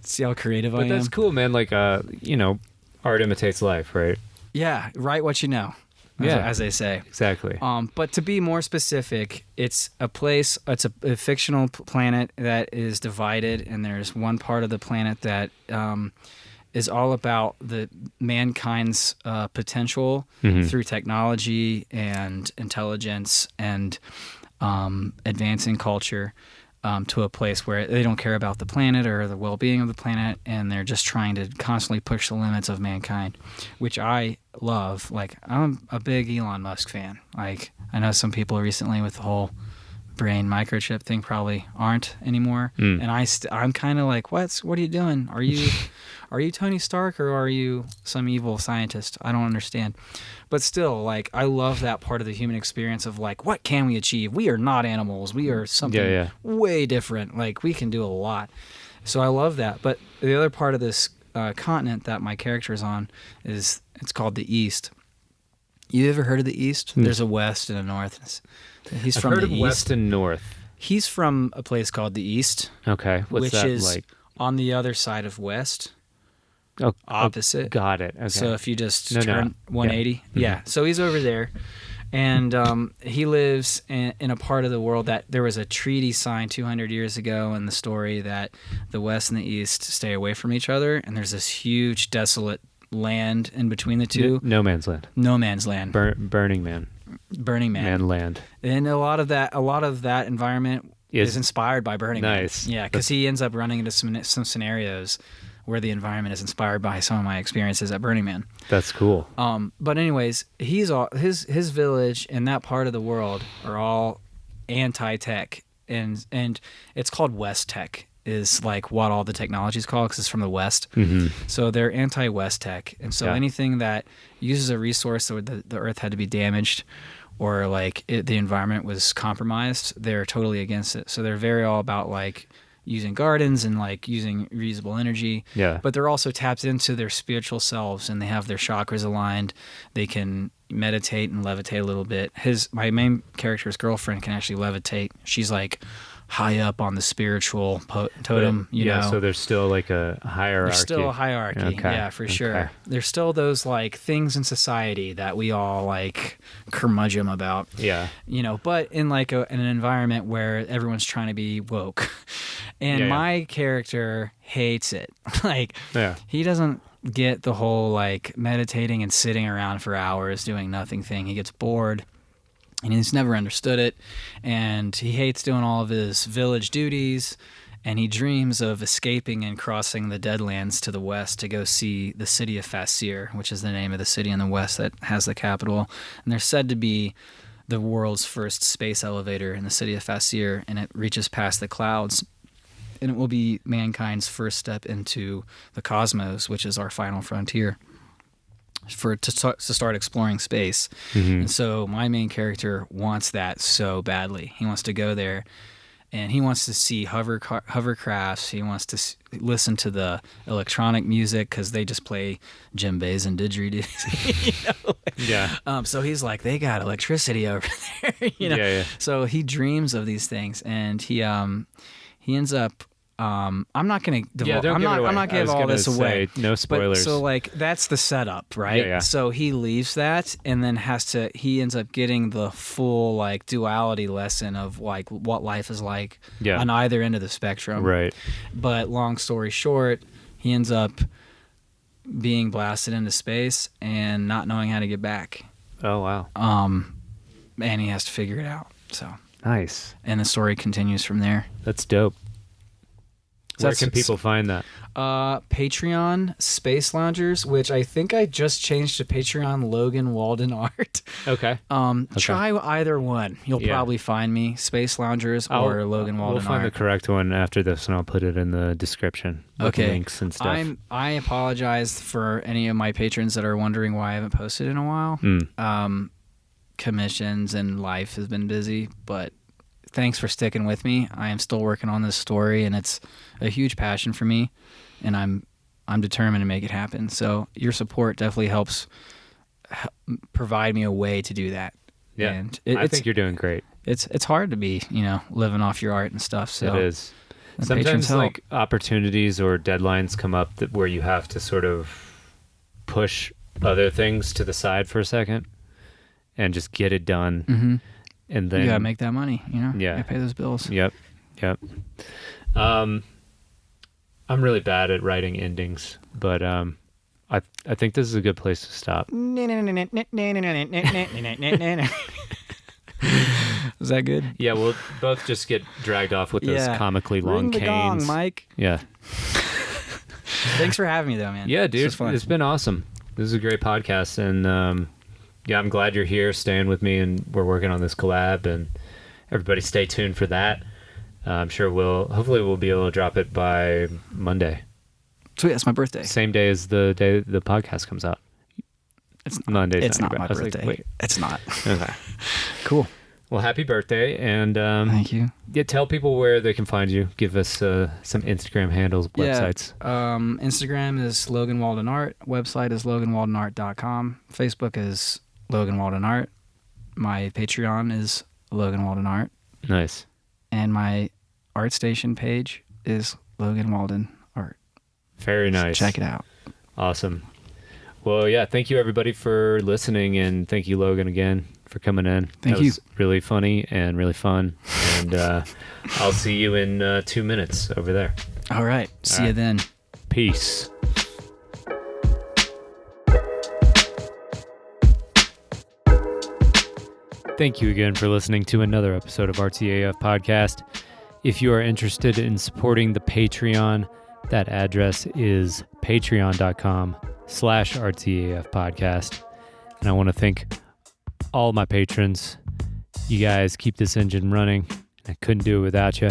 Speaker 3: See how creative I am?
Speaker 1: But that's cool, man. Like, art imitates life, right?
Speaker 3: Yeah, write what you know, as they say.
Speaker 1: Exactly.
Speaker 3: But to be more specific, it's a fictional planet that is divided, and there's one part of the planet that is all about the mankind's potential through technology and intelligence and advancing culture to a place where they don't care about the planet or the well-being of the planet, and they're just trying to constantly push the limits of mankind, which I love. Like, I'm a big Elon Musk fan. Like, I know some people recently with the whole brain microchip thing probably aren't anymore, and I'm kind of like, what are you doing? Are you Tony Stark, or are you some evil scientist? I don't understand. But still, like, I love that part of the human experience of, like, what can we achieve? We are not animals. We are something way different. Like, we can do a lot. So I love that. But the other part of this continent that my character is on it's called the East. You ever heard of the East? There's a West and a North. He's
Speaker 1: I've
Speaker 3: from
Speaker 1: heard
Speaker 3: the
Speaker 1: of
Speaker 3: East.
Speaker 1: West and North.
Speaker 3: He's from a place called the East.
Speaker 1: Okay. What's
Speaker 3: which
Speaker 1: that
Speaker 3: is
Speaker 1: like?
Speaker 3: On the other side of West.
Speaker 1: Oh,
Speaker 3: Opposite.
Speaker 1: Got it. Okay.
Speaker 3: So if you just
Speaker 1: No.
Speaker 3: turn 180, yeah. So he's over there, and he lives in a part of the world that there was a treaty signed 200 years ago in the story that the West and the East stay away from each other, and there's this huge desolate land in between the two.
Speaker 1: No man's land.
Speaker 3: No man's land.
Speaker 1: Burning Man.
Speaker 3: Burning Man.
Speaker 1: Man land.
Speaker 3: And a lot of that environment is inspired by Burning Man.
Speaker 1: Nice.
Speaker 3: Yeah, because he ends up running into some scenarios where the environment is inspired by some of my experiences at Burning Man.
Speaker 1: That's cool.
Speaker 3: But anyways, his village and that part of the world are all anti-tech, and it's called West Tech is like what all the technology is called because it's from the West. So they're anti-West tech, and so anything that uses a resource that the Earth had to be damaged or like the environment was compromised, they're totally against it. So they're very all about like using gardens and like using reusable energy.
Speaker 1: Yeah.
Speaker 3: But they're also tapped into their spiritual selves, and they have their chakras aligned. They can meditate and levitate a little bit. My main character's girlfriend can actually levitate. She's like high up on the spiritual totem, you know.
Speaker 1: So there's still like a hierarchy.
Speaker 3: There's still a hierarchy,
Speaker 1: Okay.
Speaker 3: yeah, for sure.
Speaker 1: Okay.
Speaker 3: There's still those like things in society that we all like curmudgeon about.
Speaker 1: Yeah.
Speaker 3: You know, but in like in an environment where everyone's trying to be woke. And my character hates it. Like, he doesn't get the whole like meditating and sitting around for hours doing nothing thing. He gets bored. And he's never understood it, and he hates doing all of his village duties, and he dreams of escaping and crossing the Deadlands to the west to go see the city of Fasir, which is the name of the city in the west that has the capital. And they're said to be the world's first space elevator in the city of Fasir, and it reaches past the clouds. And it will be mankind's first step into the cosmos, which is our final frontier. To start exploring space. And so my main character wants that so badly. He wants to go there, and he wants to see hovercrafts. He wants to listen to the electronic music because they just play djembes and didgeridoos. You know? So he's like, they got electricity over there. You know? So he dreams of these things, and he ends up. I'm not going to I'm not give all this away.
Speaker 1: No spoilers.
Speaker 3: But, so like that's the setup, right?
Speaker 1: Yeah.
Speaker 3: So he leaves that and then he ends up getting the full like duality lesson of like what life is like on either end of the spectrum.
Speaker 1: Right.
Speaker 3: But long story short, he ends up being blasted into space and not knowing how to get back.
Speaker 1: Oh wow.
Speaker 3: And he has to figure it out. So
Speaker 1: nice.
Speaker 3: And the story continues from there.
Speaker 1: That's dope. Where can people find that?
Speaker 3: Patreon Space Loungers, which I think I just changed to Patreon Logan Walden Art.
Speaker 1: Okay.
Speaker 3: Try either one. You'll probably find me, Space Loungers or Logan Walden Art.
Speaker 1: We'll find the correct one after this, and I'll put it in the description with links and stuff.
Speaker 3: I apologize for any of my patrons that are wondering why I haven't posted in a while. Commissions and life has been busy, but thanks for sticking with me. I am still working on this story, and it's a huge passion for me, and I'm determined to make it happen. So your support definitely helps provide me a way to do that.
Speaker 1: Yeah,
Speaker 3: and
Speaker 1: I think you're doing great.
Speaker 3: It's hard to be, living off your art and stuff. So
Speaker 1: it is. Sometimes like opportunities or deadlines come up where you have to sort of push other things to the side for a second and just get it done.
Speaker 3: Mm-hmm.
Speaker 1: And then
Speaker 3: you gotta make that money,
Speaker 1: Yeah.
Speaker 3: You gotta pay those bills.
Speaker 1: Yep. I'm really bad at writing endings, but I think this is a good place to stop.
Speaker 3: Is that good?
Speaker 1: Yeah, we'll both just get dragged off with those comically long
Speaker 3: Ring the
Speaker 1: canes.
Speaker 3: gong, Mike.
Speaker 1: Yeah.
Speaker 3: Thanks for having me, though, man.
Speaker 1: Yeah, dude.
Speaker 3: This was fun.
Speaker 1: It's been awesome. This is a great podcast, and yeah, I'm glad you're here, staying with me, and we're working on this collab. And everybody, stay tuned for that. I'm sure hopefully we'll be able to drop it by Monday.
Speaker 3: Sweet, that's my birthday.
Speaker 1: Same day as the day the podcast comes out.
Speaker 3: It's not,
Speaker 1: Monday's
Speaker 3: it's not
Speaker 1: your
Speaker 3: my
Speaker 1: birthday. I was
Speaker 3: birthday.
Speaker 1: like, wait.
Speaker 3: It's not.
Speaker 1: Okay.
Speaker 3: Cool.
Speaker 1: Well, happy birthday, and
Speaker 3: Thank you.
Speaker 1: yeah, tell people where they can find you. Give us some Instagram handles, websites.
Speaker 3: Yeah. Instagram is Logan Walden Art. Website is loganwaldenart.com. Facebook is Logan Walden Art. My Patreon is Logan Walden Art.
Speaker 1: Nice.
Speaker 3: And my ArtStation page is Logan Walden Art.
Speaker 1: Very nice.
Speaker 3: So check it out.
Speaker 1: Awesome. Well, yeah, thank you everybody for listening, and thank you, Logan, again for coming in.
Speaker 3: Thank
Speaker 1: that
Speaker 3: you.
Speaker 1: was really funny and really fun. And I'll see you in 2 minutes over there.
Speaker 3: All right. See
Speaker 1: All
Speaker 3: you
Speaker 1: right.
Speaker 3: then.
Speaker 1: Peace. Thank you again for listening to another episode of RTAF Podcast. If you are interested in supporting the Patreon, that address is patreon.com/RTAF Podcast. And I want to thank all my patrons. You guys keep this engine running. I couldn't do it without you.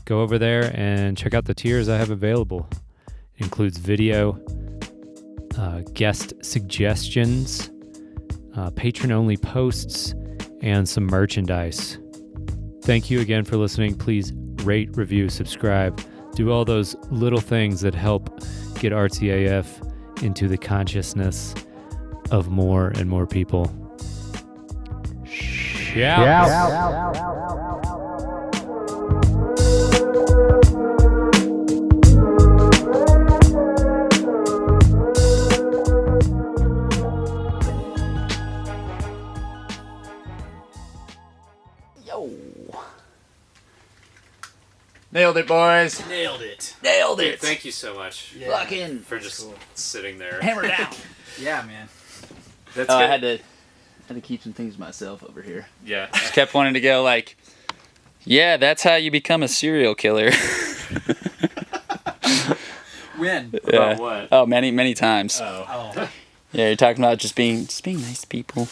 Speaker 1: Go over there and check out the tiers I have available. It includes video, guest suggestions, patron-only posts, and some merchandise. Thank you again for listening. Please rate, review, subscribe. Do all those little things that help get RTAF into the consciousness of more and more people.
Speaker 4: Nailed it, boys.
Speaker 5: Nailed it.
Speaker 4: Nailed it.
Speaker 1: Thank you so much
Speaker 4: Fucking
Speaker 1: for just sitting there.
Speaker 4: hammer down.
Speaker 3: Yeah, man.
Speaker 1: That's
Speaker 4: Oh, I
Speaker 1: good.
Speaker 4: had to keep some things myself over here.
Speaker 1: Yeah.
Speaker 4: Just kept wanting to go like, yeah, that's how you become a serial killer.
Speaker 3: When?
Speaker 4: Yeah.
Speaker 1: what?
Speaker 4: Oh, many times.
Speaker 3: Oh.
Speaker 4: Yeah, you're talking about just being nice to people.